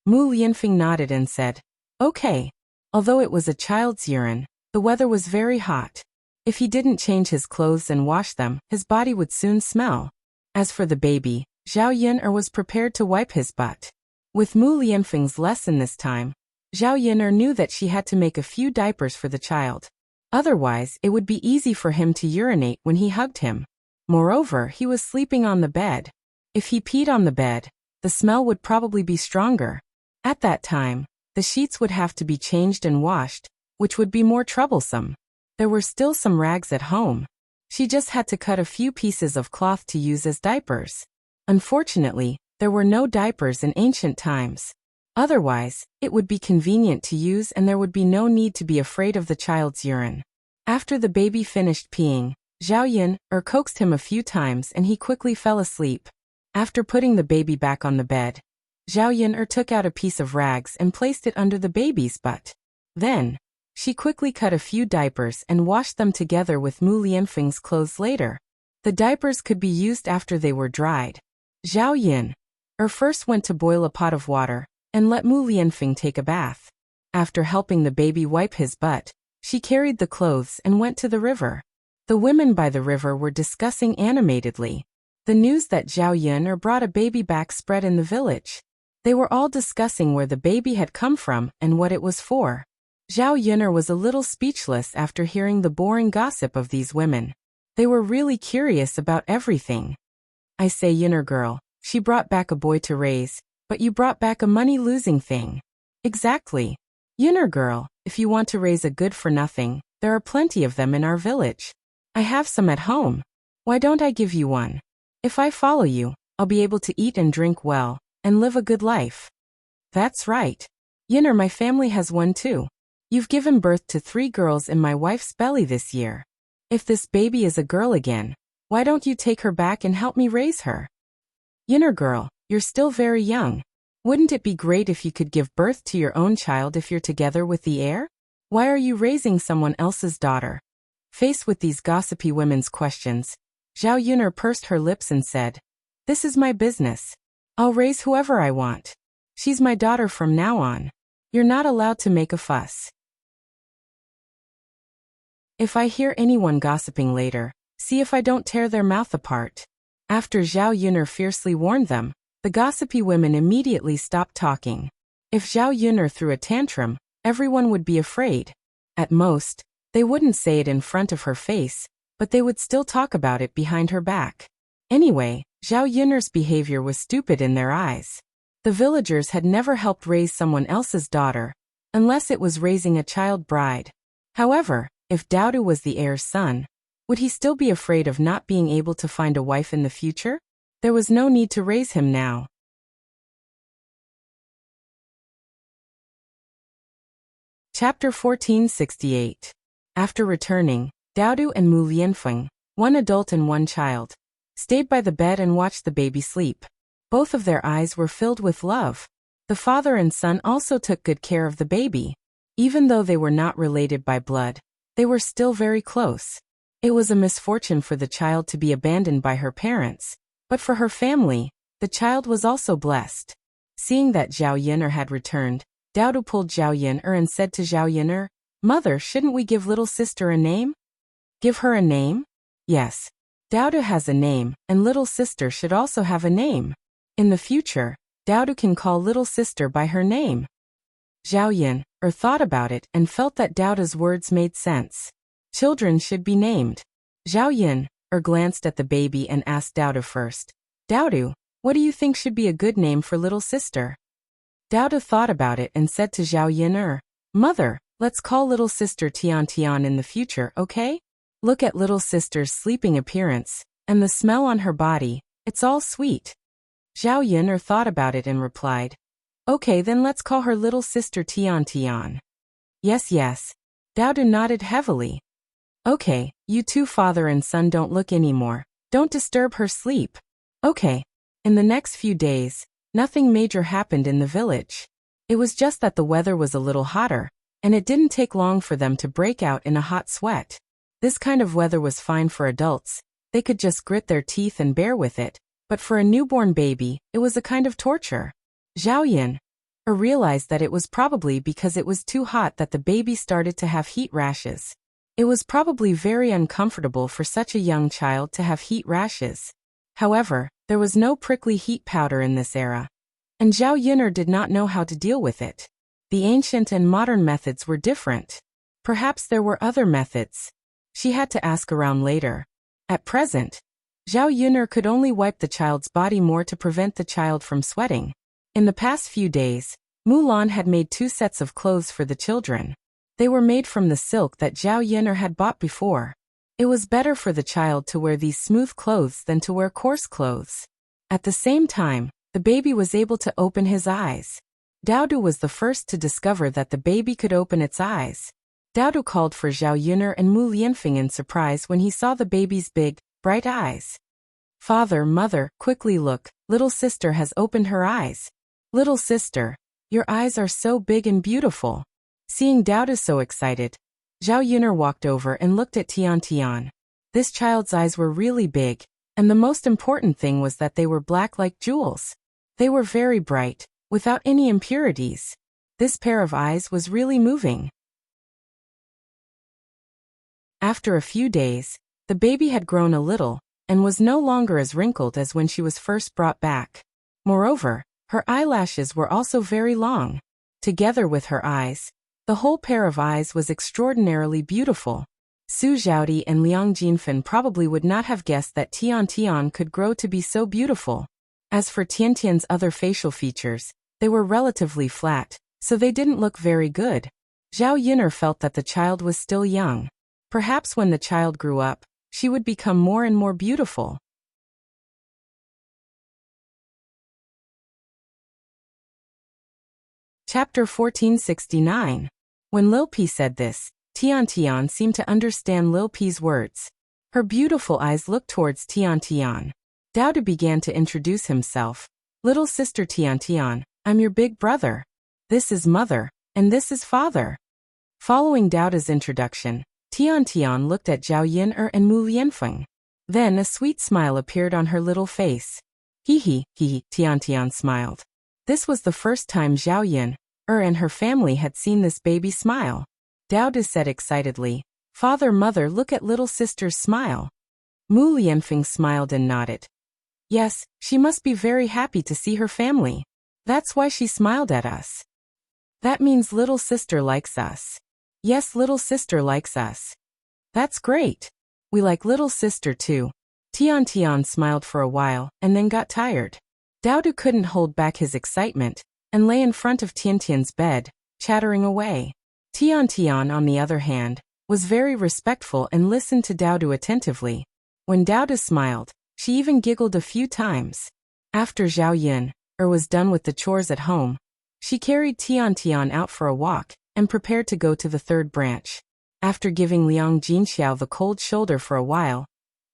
Mu Lianfeng nodded and said, "Okay." Although it was a child's urine, the weather was very hot. If he didn't change his clothes and wash them, his body would soon smell. As for the baby, Zhao Yun was prepared to wipe his butt. With Mu Lianfeng's lesson this time, Zhao Yun knew that she had to make a few diapers for the child. Otherwise, it would be easy for him to urinate when he hugged him. Moreover, he was sleeping on the bed. If he peed on the bed, the smell would probably be stronger. At that time, the sheets would have to be changed and washed, which would be more troublesome. There were still some rags at home. She just had to cut a few pieces of cloth to use as diapers. Unfortunately, there were no diapers in ancient times. Otherwise, it would be convenient to use and there would be no need to be afraid of the child's urine. After the baby finished peeing, Zhao Yun coaxed him a few times and he quickly fell asleep. After putting the baby back on the bed, Zhao Yun took out a piece of rags and placed it under the baby's butt. Then, she quickly cut a few diapers and washed them together with Mu Lianfeng's clothes later. The diapers could be used after they were dried. Zhao Yun first went to boil a pot of water and let Mu Lianfeng take a bath. After helping the baby wipe his butt, she carried the clothes and went to the river. The women by the river were discussing animatedly. The news that Zhao Yun brought a baby back spread in the village. They were all discussing where the baby had come from and what it was for. Zhao Yun was a little speechless after hearing the boring gossip of these women. They were really curious about everything. "I say, Yunner girl, she brought back a boy to raise, but you brought back a money-losing thing." "Exactly. Yunner girl, if you want to raise a good-for-nothing, there are plenty of them in our village. I have some at home. Why don't I give you one? If I follow you, I'll be able to eat and drink well, and live a good life." "That's right. Yunner, my family has one too. You've given birth to 3 girls in my wife's belly this year. If this baby is a girl again, why don't you take her back and help me raise her?" "Yunner girl, you're still very young. Wouldn't it be great if you could give birth to your own child if you're together with the heir? Why are you raising someone else's daughter?" Faced with these gossipy women's questions, Zhao Yun pursed her lips and said, "This is my business. I'll raise whoever I want. She's my daughter from now on. You're not allowed to make a fuss. If I hear anyone gossiping later, see if I don't tear their mouth apart." After Zhao Yun fiercely warned them, the gossipy women immediately stopped talking. If Zhao Yun threw a tantrum, everyone would be afraid. At most, they wouldn't say it in front of her face, but they would still talk about it behind her back. Anyway, Zhao Yun's behavior was stupid in their eyes. The villagers had never helped raise someone else's daughter, unless it was raising a child bride. However, if Daodu was the heir's son, would he still be afraid of not being able to find a wife in the future? There was no need to raise him now. Chapter 1468. After returning, Daodu and Mu Lianfeng, one adult and one child, stayed by the bed and watched the baby sleep. Both of their eyes were filled with love. The father and son also took good care of the baby. Even though they were not related by blood, they were still very close. It was a misfortune for the child to be abandoned by her parents, but for her family, the child was also blessed. Seeing that Zhao Yun had returned, Daodu pulled Zhao Yun and said to Zhao Yun, "Mother, shouldn't we give little sister a name?" "Give her a name?" "Yes. Daodu has a name, and little sister should also have a name. In the future, Daodu can call little sister by her name." Zhao Yun thought about it and felt that Daodu's words made sense. Children should be named. Zhao Yun glanced at the baby and asked Daodu first, "Daodu, what do you think should be a good name for little sister?" Daodu thought about it and said to Zhao Yun, "Mother, let's call little sister Tian Tian in the future, okay? Look at little sister's sleeping appearance, and the smell on her body, it's all sweet." Zhao Yun'er thought about it and replied, "Okay, then let's call her little sister Tian Tian." "Yes, yes." Dao Du nodded heavily. "Okay, you two father and son don't look anymore. Don't disturb her sleep." "Okay." In the next few days, nothing major happened in the village. It was just that the weather was a little hotter, and it didn't take long for them to break out in a hot sweat. This kind of weather was fine for adults. They could just grit their teeth and bear with it, but for a newborn baby, it was a kind of torture. Zhao Yun'er realized that it was probably because it was too hot that the baby started to have heat rashes. It was probably very uncomfortable for such a young child to have heat rashes. However, there was no prickly heat powder in this era, and Zhao Yun'er did not know how to deal with it. The ancient and modern methods were different. Perhaps there were other methods. She had to ask around later. At present, Zhao Yun'er could only wipe the child's body more to prevent the child from sweating. In the past few days, Mulan had made 2 sets of clothes for the children. They were made from the silk that Zhao Yun'er had bought before. It was better for the child to wear these smooth clothes than to wear coarse clothes. At the same time, the baby was able to open his eyes. Dao Du was the first to discover that the baby could open its eyes. Dao Du called for Zhao Yun'er and Mu Lianfeng in surprise when he saw the baby's big, bright eyes. "Father, mother, quickly look, little sister has opened her eyes. Little sister, your eyes are so big and beautiful." Seeing Dao Du so excited, Zhao Yun'er walked over and looked at Tian Tian. This child's eyes were really big, and the most important thing was that they were black like jewels. They were very bright, without any impurities. This pair of eyes was really moving. After a few days, the baby had grown a little, and was no longer as wrinkled as when she was first brought back. Moreover, her eyelashes were also very long. Together with her eyes, the whole pair of eyes was extraordinarily beautiful. Su Zhaodi and Liang Jinfen probably would not have guessed that Tian Tian could grow to be so beautiful. As for Tian Tian's other facial features, they were relatively flat, so they didn't look very good. Zhao Yun'er felt that the child was still young. Perhaps when the child grew up, she would become more and more beautiful. Chapter 1469. When Lil Pi said this, Tian Tian seemed to understand Lil Pi's words. Her beautiful eyes looked towards Tian Tian. Dao Du began to introduce himself. "Little sister Tian Tian, I'm your big brother. This is mother, and this is father." Following Dao Du's introduction, Tian Tian looked at Zhao Yun'er and Mu Lianfeng. Then a sweet smile appeared on her little face. Hee, Tian Tian smiled. This was the first time Zhao Yun'er and her family had seen this baby smile. Dao Du said excitedly, "Father, mother, look at little sister's smile." Mu Lianfeng smiled and nodded. Yes, she must be very happy to see her family. That's why she smiled at us. That means little sister likes us. Yes, little sister likes us. That's great. We like little sister too. Tian Tian smiled for a while and then got tired. Dao Du couldn't hold back his excitement and lay in front of Tian Tian's bed, chattering away. Tian Tian, on the other hand, was very respectful and listened to Dao Du attentively. When Dao Du smiled, she even giggled a few times. After Zhao Yun'er was done with the chores at home, she carried Tian Tian out for a walk and prepared to go to the third branch. After giving Liang Jinxiao the cold shoulder for a while,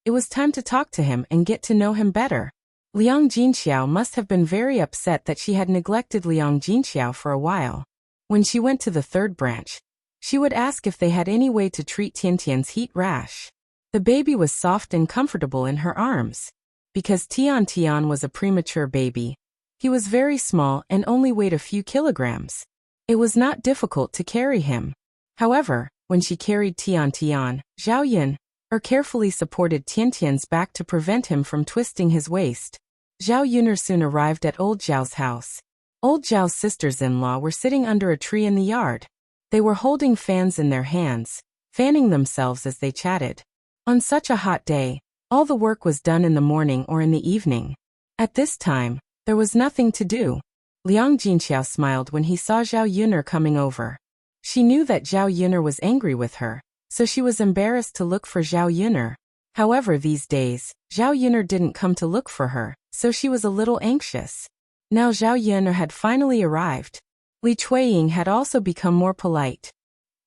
it was time to talk to him and get to know him better. Liang Jinxiao must have been very upset that she had neglected Liang Jinxiao for a while. When she went to the third branch, she would ask if they had any way to treat Tian Tian's heat rash. The baby was soft and comfortable in her arms. Because Tian Tian was a premature baby, he was very small and only weighed a few kilograms. It was not difficult to carry him. However, when she carried Tian Tian, Zhao Yun'er carefully supported Tian Tian's back to prevent him from twisting his waist. Zhao Yun'er soon arrived at Old Zhao's house. Old Zhao's sisters-in-law were sitting under a tree in the yard. They were holding fans in their hands, fanning themselves as they chatted. On such a hot day, all the work was done in the morning or in the evening. At this time, there was nothing to do. Liang Jinxiao smiled when he saw Zhao Yun'er coming over. She knew that Zhao Yun'er was angry with her, so she was embarrassed to look for Zhao Yun'er. However, these days, Zhao Yun'er didn't come to look for her, so she was a little anxious. Now Zhao Yun'er had finally arrived. Li Chuiying had also become more polite.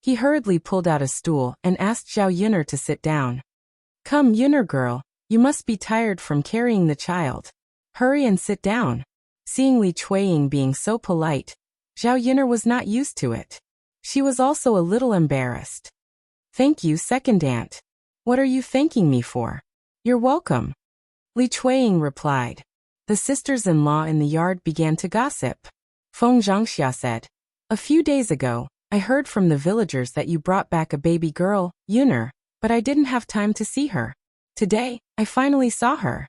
He hurriedly pulled out a stool and asked Zhao Yun'er to sit down. Come, Yun'er girl, you must be tired from carrying the child. Hurry and sit down. Seeing Li Chuiying being so polite, Zhao Yun'er was not used to it. She was also a little embarrassed. Thank you, second aunt. What are you thanking me for? You're welcome. Li Chuiying replied. The sisters-in-law in the yard began to gossip. Feng Zhangxia said, a few days ago, I heard from the villagers that you brought back a baby girl, Yun'er, but I didn't have time to see her. Today, I finally saw her.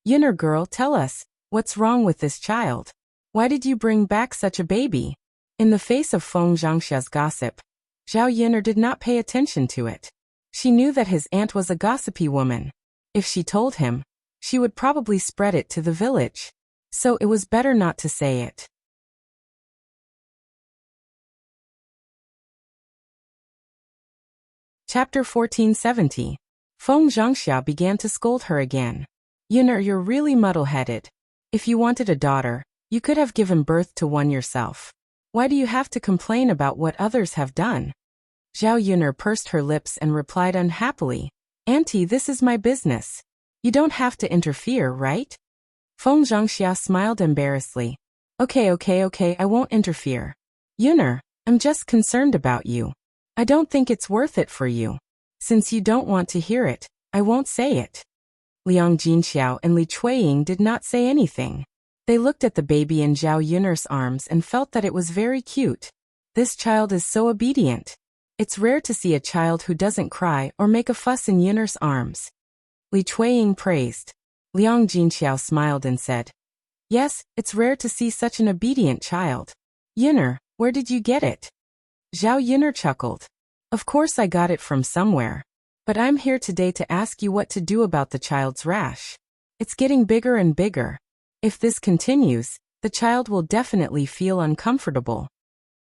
Yun'er girl, tell us, what's wrong with this child? Why did you bring back such a baby? In the face of Feng Zhangxia's gossip, Zhao Yun'er did not pay attention to it. She knew that his aunt was a gossipy woman. If she told him, she would probably spread it to the village. So it was better not to say it. Chapter 1470. Feng Zhangxia began to scold her again. Yun'er, you're really muddle-headed. If you wanted a daughter, you could have given birth to one yourself. Why do you have to complain about what others have done? Zhao Yun'er pursed her lips and replied unhappily, Auntie, this is my business. You don't have to interfere, right? Feng Zhangxia smiled embarrassedly. Okay, I won't interfere. Yun'er, I'm just concerned about you. I don't think it's worth it for you. Since you don't want to hear it, I won't say it. Liang Jinxiao and Li Chuiying did not say anything. They looked at the baby in Zhao Yun'er's arms and felt that it was very cute. This child is so obedient. It's rare to see a child who doesn't cry or make a fuss in Yun'er's arms. Li Chuiying praised. Liang Jinxiao smiled and said, Yes, it's rare to see such an obedient child. Yun'er, where did you get it? Zhao Yun'er chuckled. Of course I got it from somewhere. But I'm here today to ask you what to do about the child's rash. It's getting bigger and bigger. If this continues, the child will definitely feel uncomfortable.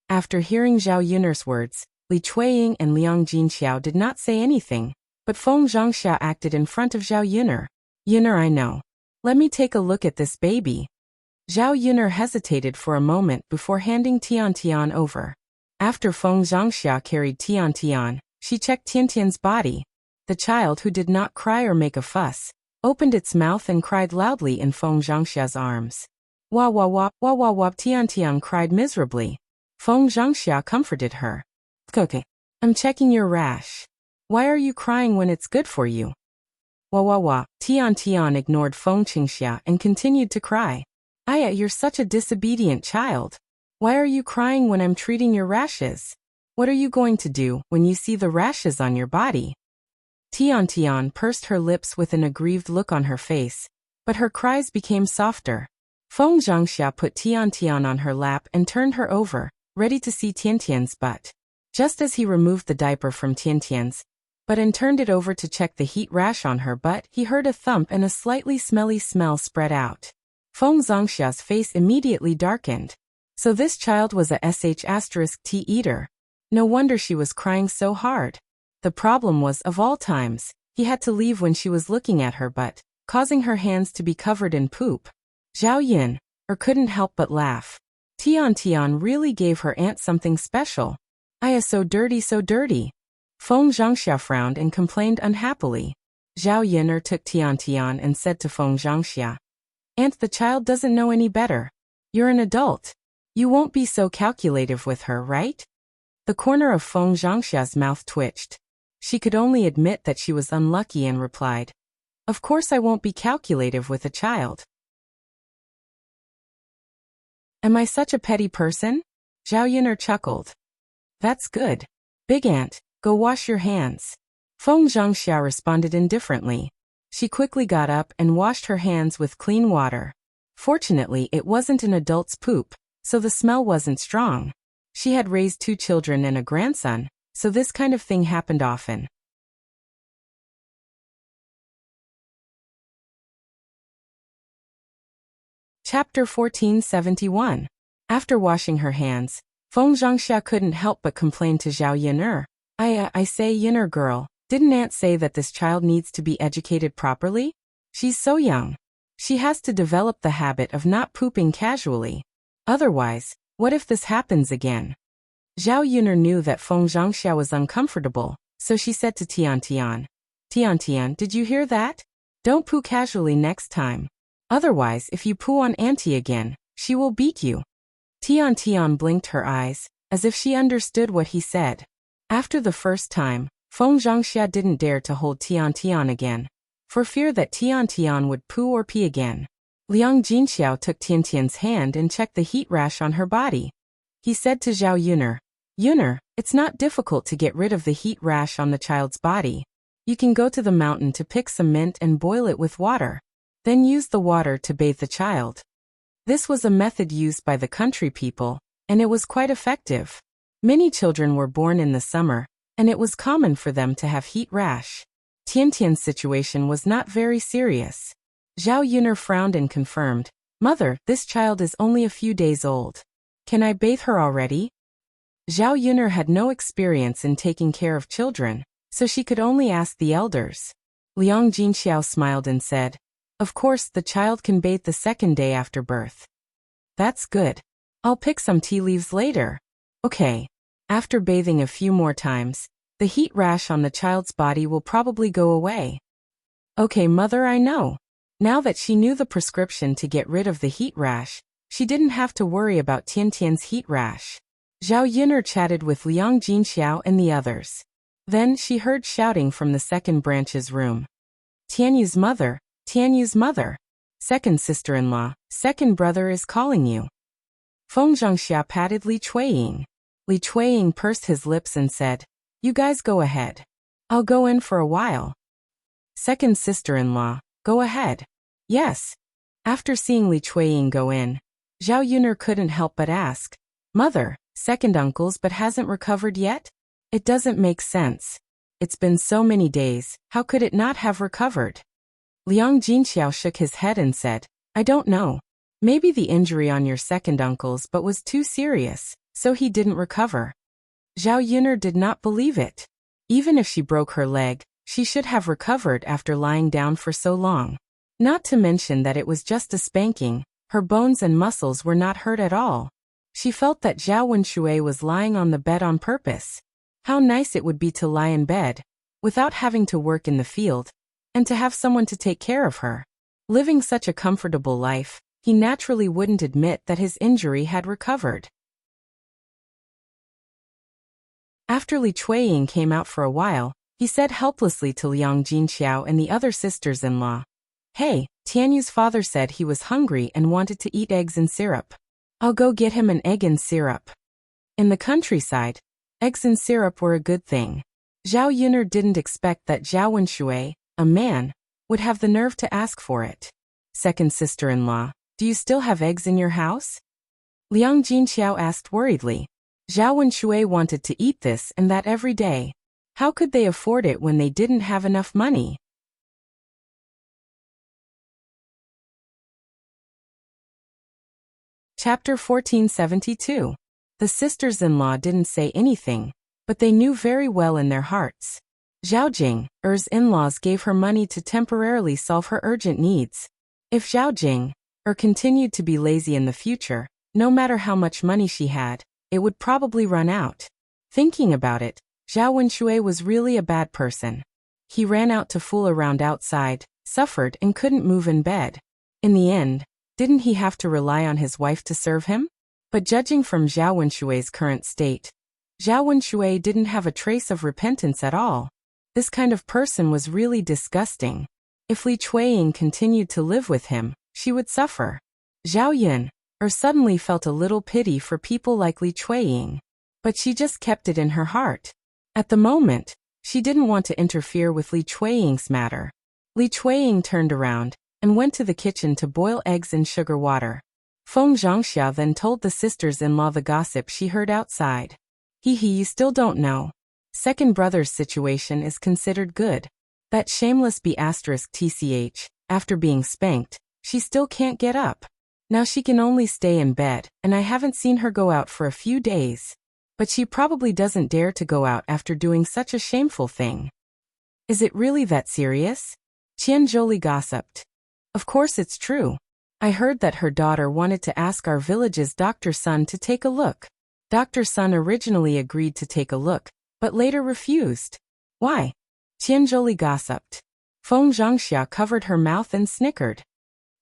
After hearing Zhao Yun'er's words, Li Chuiying and Liang Jinxiao did not say anything, but Feng Zhangxia acted in front of Zhao Yun'er. Yun'er, I know. Let me take a look at this baby. Zhao Yun'er hesitated for a moment before handing Tian over. After Feng Zhangxia carried Tian, she checked Tian's body. The child, who did not cry or make a fuss, opened its mouth and cried loudly in Feng Zhangxia's arms. Wah wah wah, wah wah wah. Tian cried miserably. Feng Zhangxia comforted her. Okay, I'm checking your rash. Why are you crying when it's good for you? Wah wah wah. Tian ignored Feng Zhangxia and continued to cry. Aya, you're such a disobedient child. Why are you crying when I'm treating your rashes? What are you going to do when you see the rashes on your body? Tian pursed her lips with an aggrieved look on her face, but her cries became softer. Feng Zhangxia put Tian on her lap and turned her over, ready to see Tian's butt. Just as he removed the diaper from Tian's butt and turned it over to check the heat rash on her butt, he heard a thump and a slightly smelly smell spread out. Feng Zhangxia's face immediately darkened. So this child was a sh*t eater. No wonder she was crying so hard. The problem was, of all times, he had to leave when she was looking at her butt, causing her hands to be covered in poop. Zhao Yun'er couldn't help but laugh. Tian really gave her aunt something special. Aya, so dirty, so dirty. Feng Zhangxia frowned and complained unhappily. Zhao Yun'er took Tian and said to Feng Zhangxia, Aunt, the child doesn't know any better. You're an adult. You won't be so calculative with her, right? The corner of Feng Zhangxia's mouth twitched. She could only admit that she was unlucky and replied, Of course I won't be calculative with a child. Am I such a petty person? Zhao Yun'er chuckled. That's good. Big aunt, go wash your hands. Feng Zhangxia responded indifferently. She quickly got up and washed her hands with clean water. Fortunately, it wasn't an adult's poop, so the smell wasn't strong. She had raised 2 children and a grandson, so this kind of thing happened often. Chapter 1471. After washing her hands, Feng Zhangxia couldn't help but complain to Zhao Yun'er. I say, Yun'er girl, Didn't Aunt say that this child needs to be educated properly? She's so young. She has to develop the habit of not pooping casually. Otherwise, what if this happens again? Zhao Yuner knew that Feng Zhangxia was uncomfortable, so she said to Tian Tian, Tian Tian, did you hear that? Don't poo casually next time. Otherwise, if you poo on Auntie again, she will beat you. Tian Tian blinked her eyes, as if she understood what he said. After the first time, Feng Zhangxia didn't dare to hold Tian Tian again, for fear that Tian Tian would poo or pee again. Liang Jinxiao took Tian Tian's hand and checked the heat rash on her body. He said to Zhao Yuner, Yuner, it's not difficult to get rid of the heat rash on the child's body. You can go to the mountain to pick some mint and boil it with water. Then use the water to bathe the child. This was a method used by the country people, and it was quite effective. Many children were born in the summer, and it was common for them to have heat rash. Tian Tian's situation was not very serious. Zhao Yuner frowned and confirmed, Mother, this child is only a few days old. Can I bathe her already? Zhao Yuner had no experience in taking care of children, so she could only ask the elders. Liang Jinxiao smiled and said, Of course the child can bathe the second day after birth. That's good. I'll pick some tea leaves later. Okay. After bathing a few more times, the heat rash on the child's body will probably go away. Okay, Mother, I know. Now that she knew the prescription to get rid of the heat rash, she didn't have to worry about Tian Tian's heat rash. Zhao Yuner chatted with Liang Jinxiao and the others. Then she heard shouting from the second branch's room. Tianyu's mother, Tianyu's mother. Second sister-in-law, second brother is calling you. Feng Zhangxia patted Li Chuiying. Li Chuiying pursed his lips and said, You guys go ahead. I'll go in for a while. Second sister-in-law, go ahead. Yes. After seeing Li Chuiying go in, Zhao Yuner couldn't help but ask, Mother, second uncle's but hasn't recovered yet? It doesn't make sense. It's been so many days, how could it not have recovered? Liang Jinxiao shook his head and said, I don't know. Maybe the injury on your second uncle's but was too serious, so he didn't recover. Zhao Yuner did not believe it. Even if she broke her leg, she should have recovered after lying down for so long. Not to mention that it was just a spanking, her bones and muscles were not hurt at all. She felt that Zhao Wenshui was lying on the bed on purpose. How nice it would be to lie in bed, without having to work in the field, and to have someone to take care of her. Living such a comfortable life, he naturally wouldn't admit that his injury had recovered. After Li Chuiying came out for a while, he said helplessly to Liang Jinxiao and the other sisters-in-law, Hey, Tianyu's father said he was hungry and wanted to eat eggs and syrup. I'll go get him an egg and syrup. In the countryside, eggs and syrup were a good thing. Zhao Yuner didn't expect that Zhao Wenshui, a man, would have the nerve to ask for it. Second sister-in-law, do you still have eggs in your house? Liang Jinxiao asked worriedly. Zhao Wenshui wanted to eat this and that every day. How could they afford it when they didn't have enough money? Chapter 1472. The sisters-in-law didn't say anything, but they knew very well in their hearts. Zhao Jing, Er's in-laws gave her money to temporarily solve her urgent needs. If Zhao Jing, continued to be lazy in the future, no matter how much money she had, it would probably run out. Thinking about it, Zhao Wenshui was really a bad person. He ran out to fool around outside, suffered and couldn't move in bed. In the end, didn't he have to rely on his wife to serve him? But judging from Zhao Wenshui's current state, Zhao Wenshui didn't have a trace of repentance at all. This kind of person was really disgusting. If Li Chuiying continued to live with him, she would suffer. Zhao Yun, suddenly felt a little pity for people like Li Chuiying, but she just kept it in her heart. At the moment, she didn't want to interfere with Li Chuiying's matter. Li Chuiying turned around and went to the kitchen to boil eggs in sugar water. Feng Zhangxia then told the sisters-in-law the gossip she heard outside. You still don't know. Second brother's situation is considered good. That shameless B*TCH, after being spanked, she still can't get up. Now she can only stay in bed, and I haven't seen her go out for a few days. But she probably doesn't dare to go out after doing such a shameful thing. Is it really that serious? Qian Zholi gossiped. Of course it's true. I heard that her daughter wanted to ask our village's Dr. Sun to take a look. Dr. Sun originally agreed to take a look, but later refused. Why? Qian Zholi gossiped. Feng Zhangxia covered her mouth and snickered.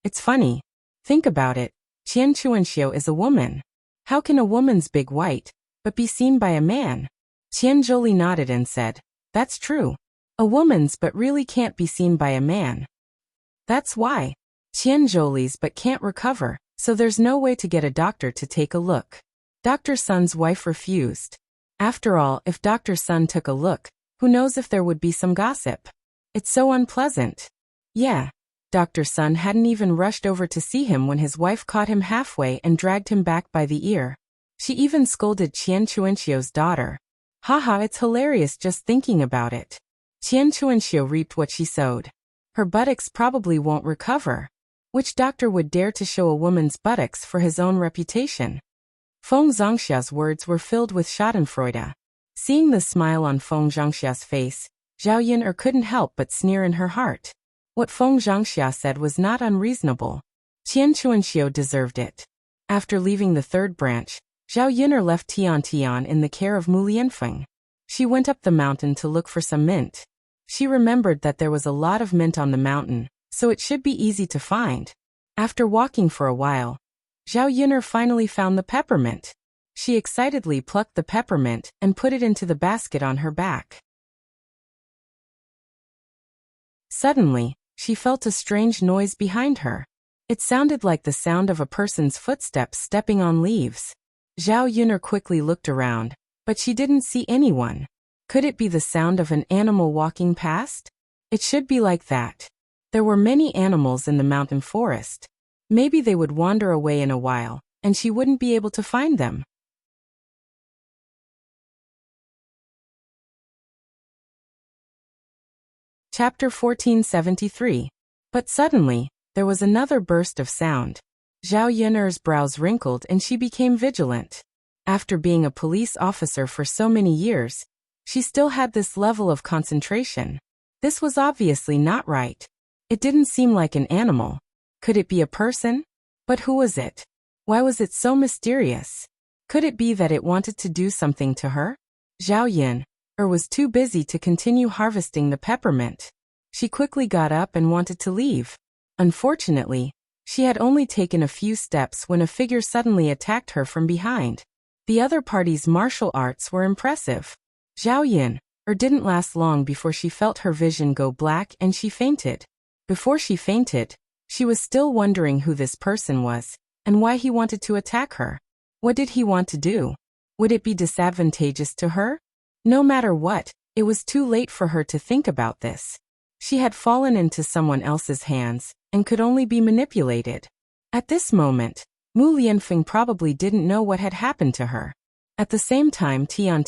It's funny. Think about it. Qian Chuanxiu is a woman. How can a woman's big white, but be seen by a man? Qian Zholi nodded and said, that's true. A woman's but really can't be seen by a man. That's why. Qian Zholi's but can't recover, so there's no way to get a doctor to take a look. Dr. Sun's wife refused. After all, if Dr. Sun took a look, who knows if there would be some gossip? It's so unpleasant. Yeah. Dr. Sun hadn't even rushed over to see him when his wife caught him halfway and dragged him back by the ear. She even scolded Qian Chuanxiu's daughter. Haha, it's hilarious just thinking about it. Qian Chuanxiu reaped what she sowed. Her buttocks probably won't recover. Which doctor would dare to show a woman's buttocks for his own reputation? Feng Zhangxia's words were filled with schadenfreude. Seeing the smile on Feng Zhangxia's face, Zhao Yun'er couldn't help but sneer in her heart. What Feng Zhangxia said was not unreasonable. Qian Chuanxiu deserved it. After leaving the third branch, Zhao Yun'er left Tian in the care of Mu Lianfeng. She went up the mountain to look for some mint. She remembered that there was a lot of mint on the mountain, so it should be easy to find. After walking for a while, Zhao Yun'er finally found the peppermint. She excitedly plucked the peppermint and put it into the basket on her back. Suddenly, she felt a strange noise behind her. It sounded like the sound of a person's footsteps stepping on leaves. Zhao Yun'er quickly looked around, but she didn't see anyone. Could it be the sound of an animal walking past? It should be like that. There were many animals in the mountain forest. Maybe they would wander away in a while, and she wouldn't be able to find them. Chapter 1473. But suddenly, there was another burst of sound. Zhao Yun'er's brows wrinkled and she became vigilant. After being a police officer for so many years, she still had this level of concentration. This was obviously not right. It didn't seem like an animal. Could it be a person? But who was it? Why was it so mysterious? Could it be that it wanted to do something to her? Zhao Yun'er was too busy to continue harvesting the peppermint. She quickly got up and wanted to leave. Unfortunately, she had only taken a few steps when a figure suddenly attacked her from behind. The other party's martial arts were impressive. Zhao Yun'er didn't last long before she felt her vision go black and she fainted. Before she fainted, she was still wondering who this person was, and why he wanted to attack her. What did he want to do? Would it be disadvantageous to her? No matter what, it was too late for her to think about this. She had fallen into someone else's hands, and could only be manipulated. At this moment, Mu Lianfeng probably didn't know what had happened to her. At the same time Tian,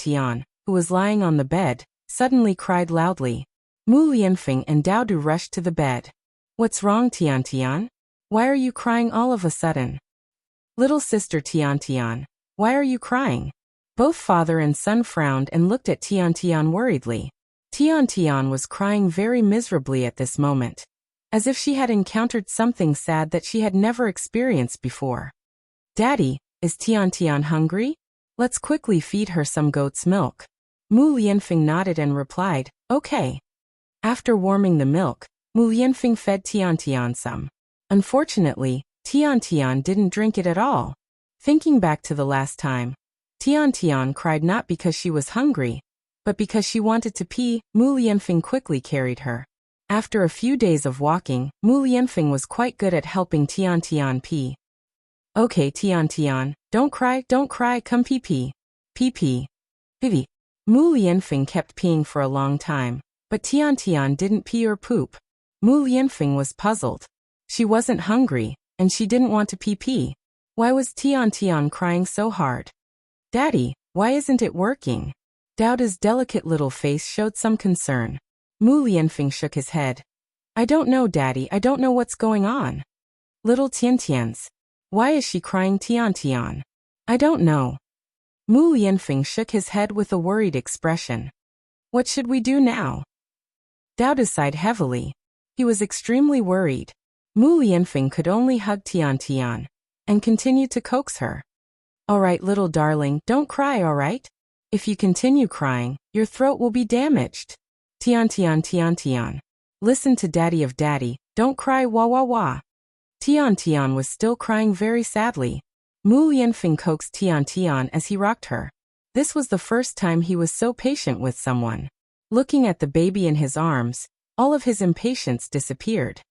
who was lying on the bed, suddenly cried loudly. Mu Lianfeng and Dao Du rushed to the bed. What's wrong, Tian? Why are you crying all of a sudden? Little sister Tian, why are you crying? Both father and son frowned and looked at Tian worriedly. Tian was crying very miserably at this moment, as if she had encountered something sad that she had never experienced before. Daddy, is Tian hungry? Let's quickly feed her some goat's milk. Mu Lianfeng nodded and replied, okay. After warming the milk, Mu Lianfeng fed Tian some. Unfortunately, Tian didn't drink it at all. Thinking back to the last time, Tian cried not because she was hungry, but because she wanted to pee. Mu Lianfeng quickly carried her. After a few days of walking, Mu Lianfeng was quite good at helping Tian pee. Okay Tian, don't cry, come pee. Pee. Vivi. Mu Lianfeng kept peeing for a long time, but Tian didn't pee or poop. Mu Lianfeng was puzzled. She wasn't hungry, and she didn't want to pee. Why was Tian crying so hard? Daddy, why isn't it working? Daoda's delicate little face showed some concern. Mu Lianfeng shook his head. I don't know, Daddy, I don't know what's going on. Little Tian's. Why is she crying, Tian? I don't know. Mu Lianfeng shook his head with a worried expression. What should we do now? Dao sighed heavily. He was extremely worried. Mu Lianfeng could only hug Tian Tian and continue to coax her. All right, little darling, don't cry, all right? If you continue crying, your throat will be damaged. Tian Tian Tian Tian. Listen to daddy of daddy, don't cry, wah wah wah. Tian Tian was still crying very sadly. Mu Lianfeng coaxed Tian Tian as he rocked her. This was the first time he was so patient with someone. Looking at the baby in his arms, all of his impatience disappeared.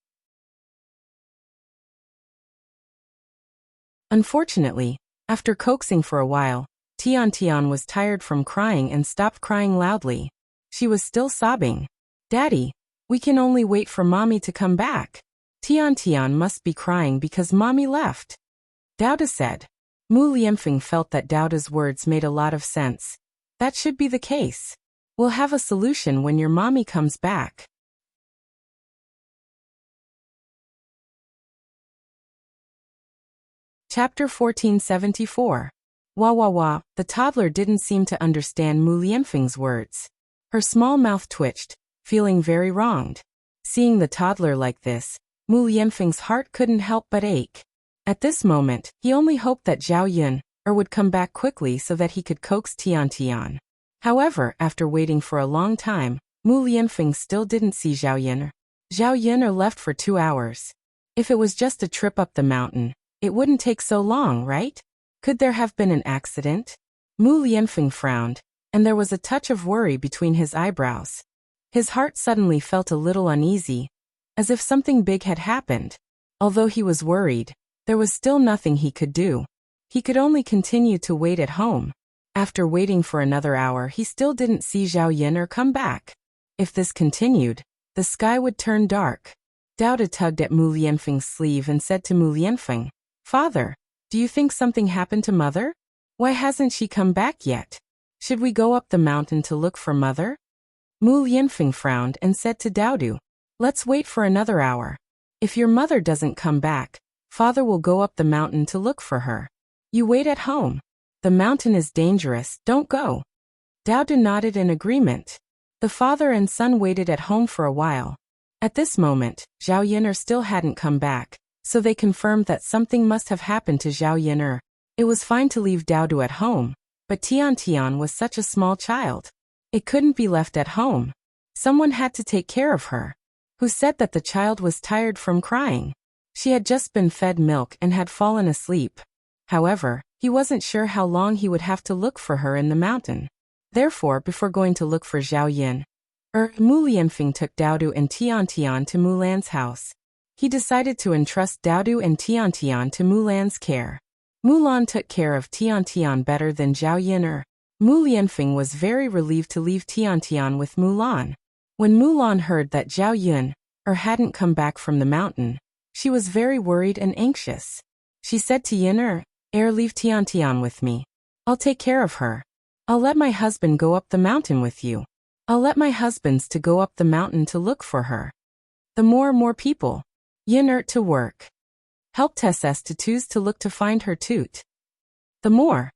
Unfortunately, after coaxing for a while, Tian Tian was tired from crying and stopped crying loudly. She was still sobbing. Daddy, we can only wait for mommy to come back. Tian Tian must be crying because mommy left. Dao said. Mu Lianfeng felt that Dao's words made a lot of sense. That should be the case. We'll have a solution when your mommy comes back. Chapter 1474. Wah wah wah, the toddler didn't seem to understand Mu Lianfeng's words. Her small mouth twitched, feeling very wronged. Seeing the toddler like this, Mu Lianfeng's heart couldn't help but ache. At this moment, he only hoped that Zhao Yun would come back quickly so that he could coax Tian Tian. However, after waiting for a long time, Mu Lianfeng still didn't see Zhao Yun. Zhao Yun left for 2 hours. If it was just a trip up the mountain, it wouldn't take so long, right? Could there have been an accident? Mu Lianfeng frowned, and there was a touch of worry between his eyebrows. His heart suddenly felt a little uneasy, as if something big had happened. Although he was worried, there was still nothing he could do. He could only continue to wait at home. After waiting for another hour, he still didn't see Zhao Yun come back. If this continued, the sky would turn dark. Dao tugged at Mu Lianfeng's sleeve and said to Mu Lianfeng, Father, do you think something happened to Mother? Why hasn't she come back yet? Should we go up the mountain to look for Mother? Mu Lianfeng frowned and said to Dao, Let's wait for another hour. If your mother doesn't come back, Father will go up the mountain to look for her. You wait at home. The mountain is dangerous, don't go. Dao nodded in agreement. The father and son waited at home for a while. At this moment, Zhao Yun still hadn't come back, so they confirmed that something must have happened to Zhao Yun. It was fine to leave Dao at home, but Tian Tian was such a small child. It couldn't be left at home. Someone had to take care of her. Who said that the child was tired from crying? She had just been fed milk and had fallen asleep. However, he wasn't sure how long he would have to look for her in the mountain. Therefore, before going to look for Zhao Yun, Mu Lianfeng took Dao and Tian Tian to Mulan's house. He decided to entrust Dao and Tian Tian to Mulan's care. Mulan took care of Tian Tian better than Zhao Yun. Mu Lianfeng was very relieved to leave Tian Tian with Mulan. When Mulan heard that Zhao Yun hadn't come back from the mountain, she was very worried and anxious. She said to Yun, leave Tian Tian with me. I'll take care of her. I'll let my husband go up the mountain with you. I'll let my husbands to go up the mountain to look for her. The more people. Yun to work. Help Tesses to choose to look to find her toot. The more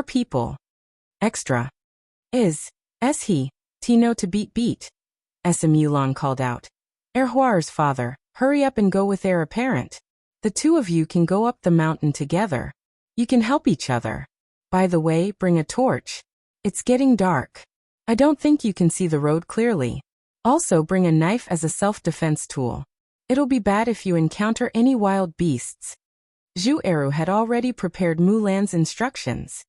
people. Extra. Is he, Tino to beat. Mulan called out. Huar's father, hurry up and go with heir apparent. The two of you can go up the mountain together. You can help each other. By the way, bring a torch. It's getting dark. I don't think you can see the road clearly. Also bring a knife as a self-defense tool. It'll be bad if you encounter any wild beasts. Zhu Eru had already prepared Mulan's instructions.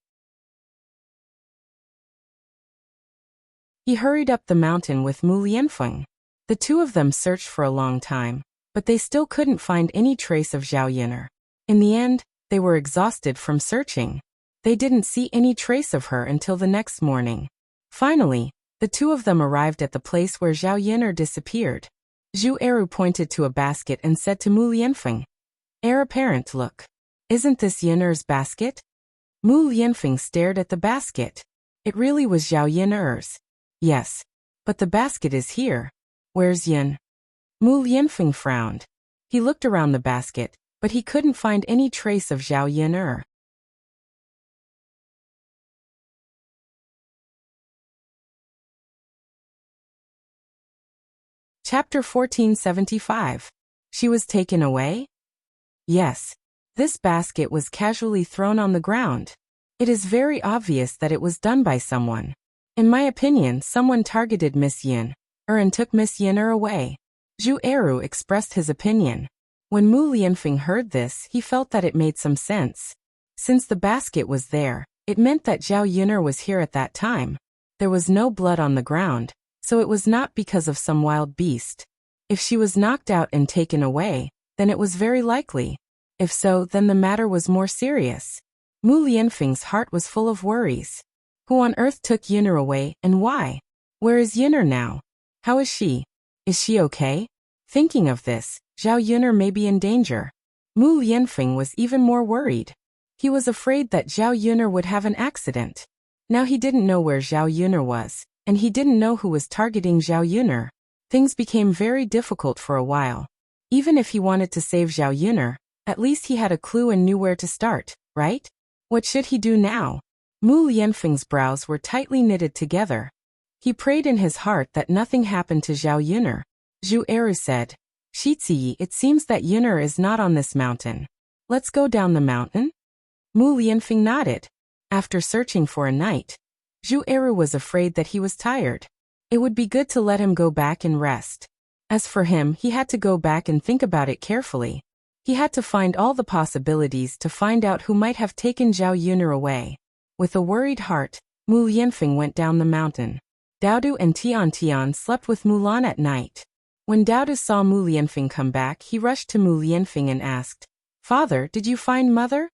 He hurried up the mountain with Mu Lianfeng. The two of them searched for a long time, but they still couldn't find any trace of Zhao Yun. In the end, they were exhausted from searching. They didn't see any trace of her until the next morning. Finally, the two of them arrived at the place where Zhao Yun disappeared. Zhu Eru pointed to a basket and said to Mu Lianfeng, Heir apparent, look. Isn't this Yun's basket? Mu Lianfeng stared at the basket. It really was Zhao Yun's. Yes. But the basket is here. Where's Yun? Mu Lianfeng frowned. He looked around the basket, but he couldn't find any trace of Zhao Yun. Chapter 1475. She was taken away? Yes. This basket was casually thrown on the ground. It is very obvious that it was done by someone. In my opinion, someone targeted Miss Yin, and took Miss Yin away. Zhu Eru expressed his opinion. When Mu Lianfeng heard this, he felt that it made some sense. Since the basket was there, it meant that Zhao Yun'er was here at that time. There was no blood on the ground, so it was not because of some wild beast. If she was knocked out and taken away, then it was very likely. If so, then the matter was more serious. Mu Lianfeng's heart was full of worries. Who on earth took Yun'er away, and why? Where is Yun'er now? How is she? Is she okay? Thinking of this, Zhao Yun'er may be in danger. Mu Lianfeng was even more worried. He was afraid that Zhao Yun'er would have an accident. Now he didn't know where Zhao Yun'er was, and he didn't know who was targeting Zhao Yun'er. Things became very difficult for a while. Even if he wanted to save Zhao Yun'er, at least he had a clue and knew where to start, right? What should he do now? Mu Lianfeng's brows were tightly knitted together. He prayed in his heart that nothing happened to Zhao Yun'er. Zhu Eru said, Shiziyi, it seems that Yun'er is not on this mountain. Let's go down the mountain? Mu Lianfeng nodded. After searching for a night, Zhu Eru was afraid that he was tired. It would be good to let him go back and rest. As for him, he had to go back and think about it carefully. He had to find all the possibilities to find out who might have taken Zhao Yun'er away. With a worried heart, Mu Lianfeng went down the mountain. Daodu and Tian Tian slept with Mulan at night. When Daodu saw Mu Lianfeng come back, he rushed to Mu Lianfeng and asked, Father, did you find mother?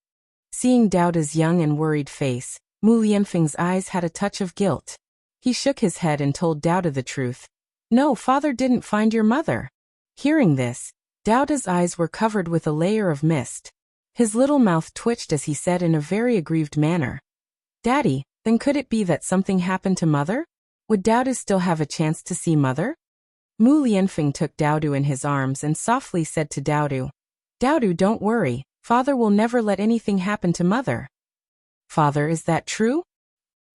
Seeing Daodu's young and worried face, Mu Lianfeng's eyes had a touch of guilt. He shook his head and told Daodu the truth. No, father didn't find your mother. Hearing this, Daodu's eyes were covered with a layer of mist. His little mouth twitched as he said in a very aggrieved manner, Daddy, then could it be that something happened to mother? Would Daodu still have a chance to see mother? Mu Lianfeng took Daodu in his arms and softly said to Daodu, Daodu, don't worry, father will never let anything happen to mother. Father, is that true?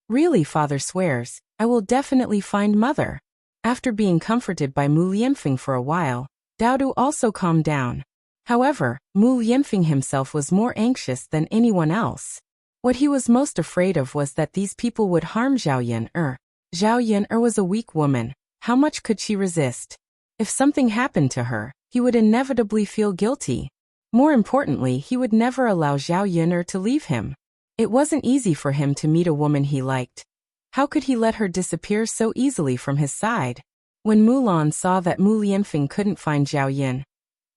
Really, father swears, I will definitely find mother. After being comforted by Mu Lianfeng for a while, Daodu also calmed down. However, Mu Lianfeng himself was more anxious than anyone else. What he was most afraid of was that these people would harm Zhao Yun'er. Zhao Yun'er was a weak woman. How much could she resist? If something happened to her, he would inevitably feel guilty. More importantly, he would never allow Zhao Yun'er to leave him. It wasn't easy for him to meet a woman he liked. How could he let her disappear so easily from his side? When Mulan saw that Mu Lianfeng couldn't find Zhao Yun'er,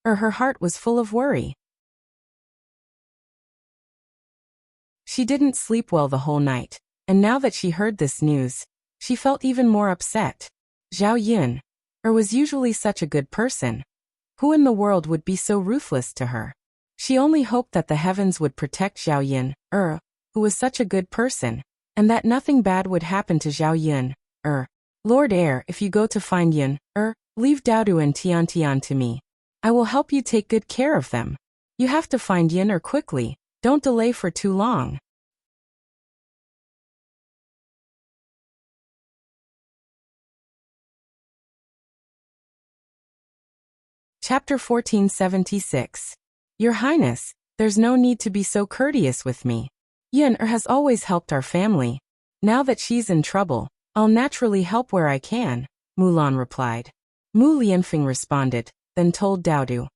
her heart was full of worry. She didn't sleep well the whole night, and now that she heard this news, she felt even more upset. Zhao Yun'er was usually such a good person. Who in the world would be so ruthless to her? She only hoped that the heavens would protect Zhao Yun'er, who was such a good person, and that nothing bad would happen to Zhao Yun'er. Lord Heir, if you go to find Yun'er, leave Daodu and Tian Tian to me. I will help you take good care of them. You have to find Yun'er quickly. Don't delay for too long. Chapter 1476. Your Highness, there's no need to be so courteous with me. Yun'er has always helped our family. Now that she's in trouble, I'll naturally help where I can, Mulan replied. Mu Lianfeng responded, then told Daodu,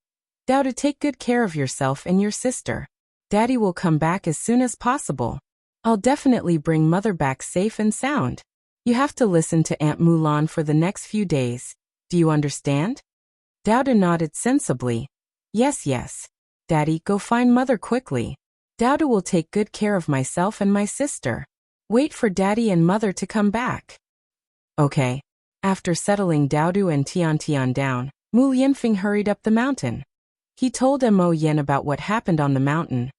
Daodu, take good care of yourself and your sister. Daddy will come back as soon as possible. I'll definitely bring mother back safe and sound. You have to listen to Aunt Mulan for the next few days. Do you understand? Daodu nodded sensibly. Yes, yes. Daddy, go find mother quickly. Daodu will take good care of myself and my sister. Wait for Daddy and mother to come back. Okay. After settling Daodu and Tian Tian down, Mu Lianfeng hurried up the mountain. He told Mo Yen about what happened on the mountain,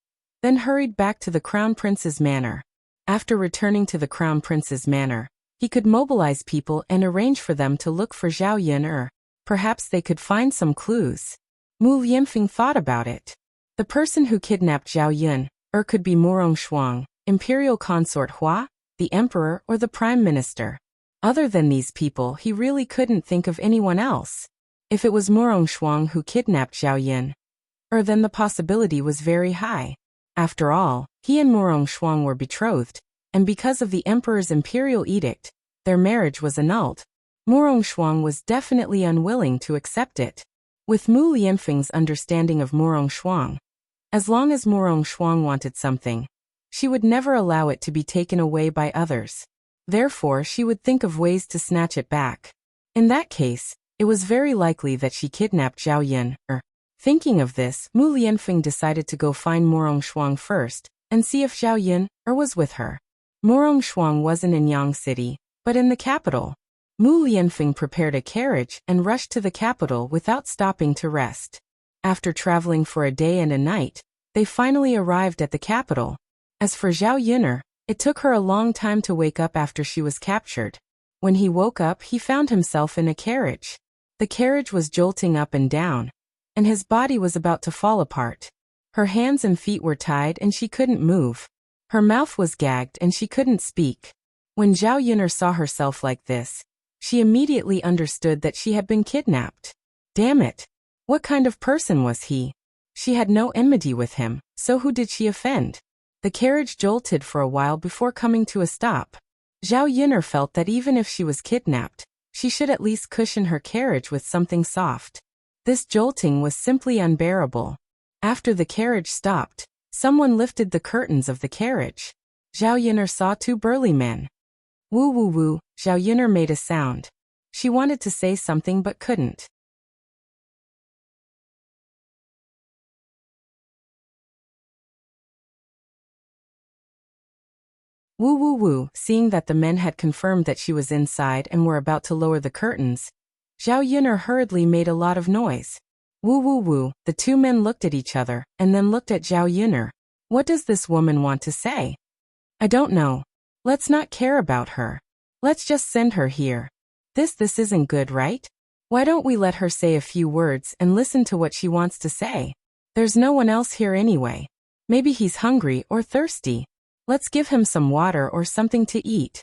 then hurried back to the Crown Prince's manor. After returning to the Crown Prince's manor, he could mobilize people and arrange for them to look for Zhao Yun'er. Perhaps they could find some clues. Mu Lianfeng thought about it. The person who kidnapped Zhao Yun'er could be Morong Shuang, Imperial Consort Hua, the Emperor, or the Prime Minister. Other than these people, he really couldn't think of anyone else. If it was Murong Shuang who kidnapped Zhao Yin, then the possibility was very high. After all, he and Murong Shuang were betrothed, and because of the emperor's imperial edict, their marriage was annulled. Murong Shuang was definitely unwilling to accept it. With Mu Lianfeng's understanding of Murong Shuang, as long as Murong Shuang wanted something, she would never allow it to be taken away by others. Therefore, she would think of ways to snatch it back. In that case, it was very likely that she kidnapped Zhao Yin. Thinking of this, Mu Lianfeng decided to go find Murong Shuang first, and see if Zhao Yin was with her. Murong Shuang wasn't in Yang City, but in the capital. Mu Lianfeng prepared a carriage and rushed to the capital without stopping to rest. After traveling for a day and a night, they finally arrived at the capital. As for Zhao Yin, it took her a long time to wake up after she was captured. When he woke up, he found himself in a carriage. The carriage was jolting up and down, and his body was about to fall apart. Her hands and feet were tied and she couldn't move. Her mouth was gagged and she couldn't speak. When Zhao Yin saw herself like this, she immediately understood that she had been kidnapped. Damn it! What kind of person was he? She had no enmity with him, so who did she offend? The carriage jolted for a while before coming to a stop. Zhao Yin felt that even if she was kidnapped, she should at least cushion her carriage with something soft. This jolting was simply unbearable. After the carriage stopped, someone lifted the curtains of the carriage. Zhao Yin saw two burly men. Woo woo woo, Zhao Yin made a sound. She wanted to say something but couldn't. Woo woo woo, seeing that the men had confirmed that she was inside and were about to lower the curtains, Zhao Yin hurriedly made a lot of noise. Woo woo woo, the two men looked at each other, and then looked at Zhao Yin. What does this woman want to say? I don't know. Let's not care about her. Let's just send her here. This isn't good, right? Why don't we let her say a few words and listen to what she wants to say? There's no one else here anyway. Maybe he's hungry or thirsty. Let's give him some water or something to eat.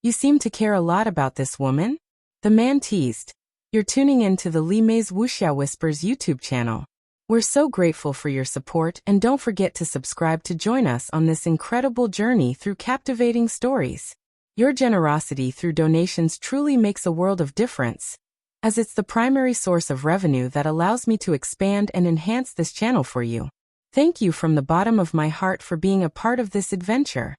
You seem to care a lot about this woman? The man teased. You're tuning in to the Li Mei's Wuxia Whispers YouTube channel. We're so grateful for your support, and don't forget to subscribe to join us on this incredible journey through captivating stories. Your generosity through donations truly makes a world of difference, as it's the primary source of revenue that allows me to expand and enhance this channel for you. Thank you from the bottom of my heart for being a part of this adventure.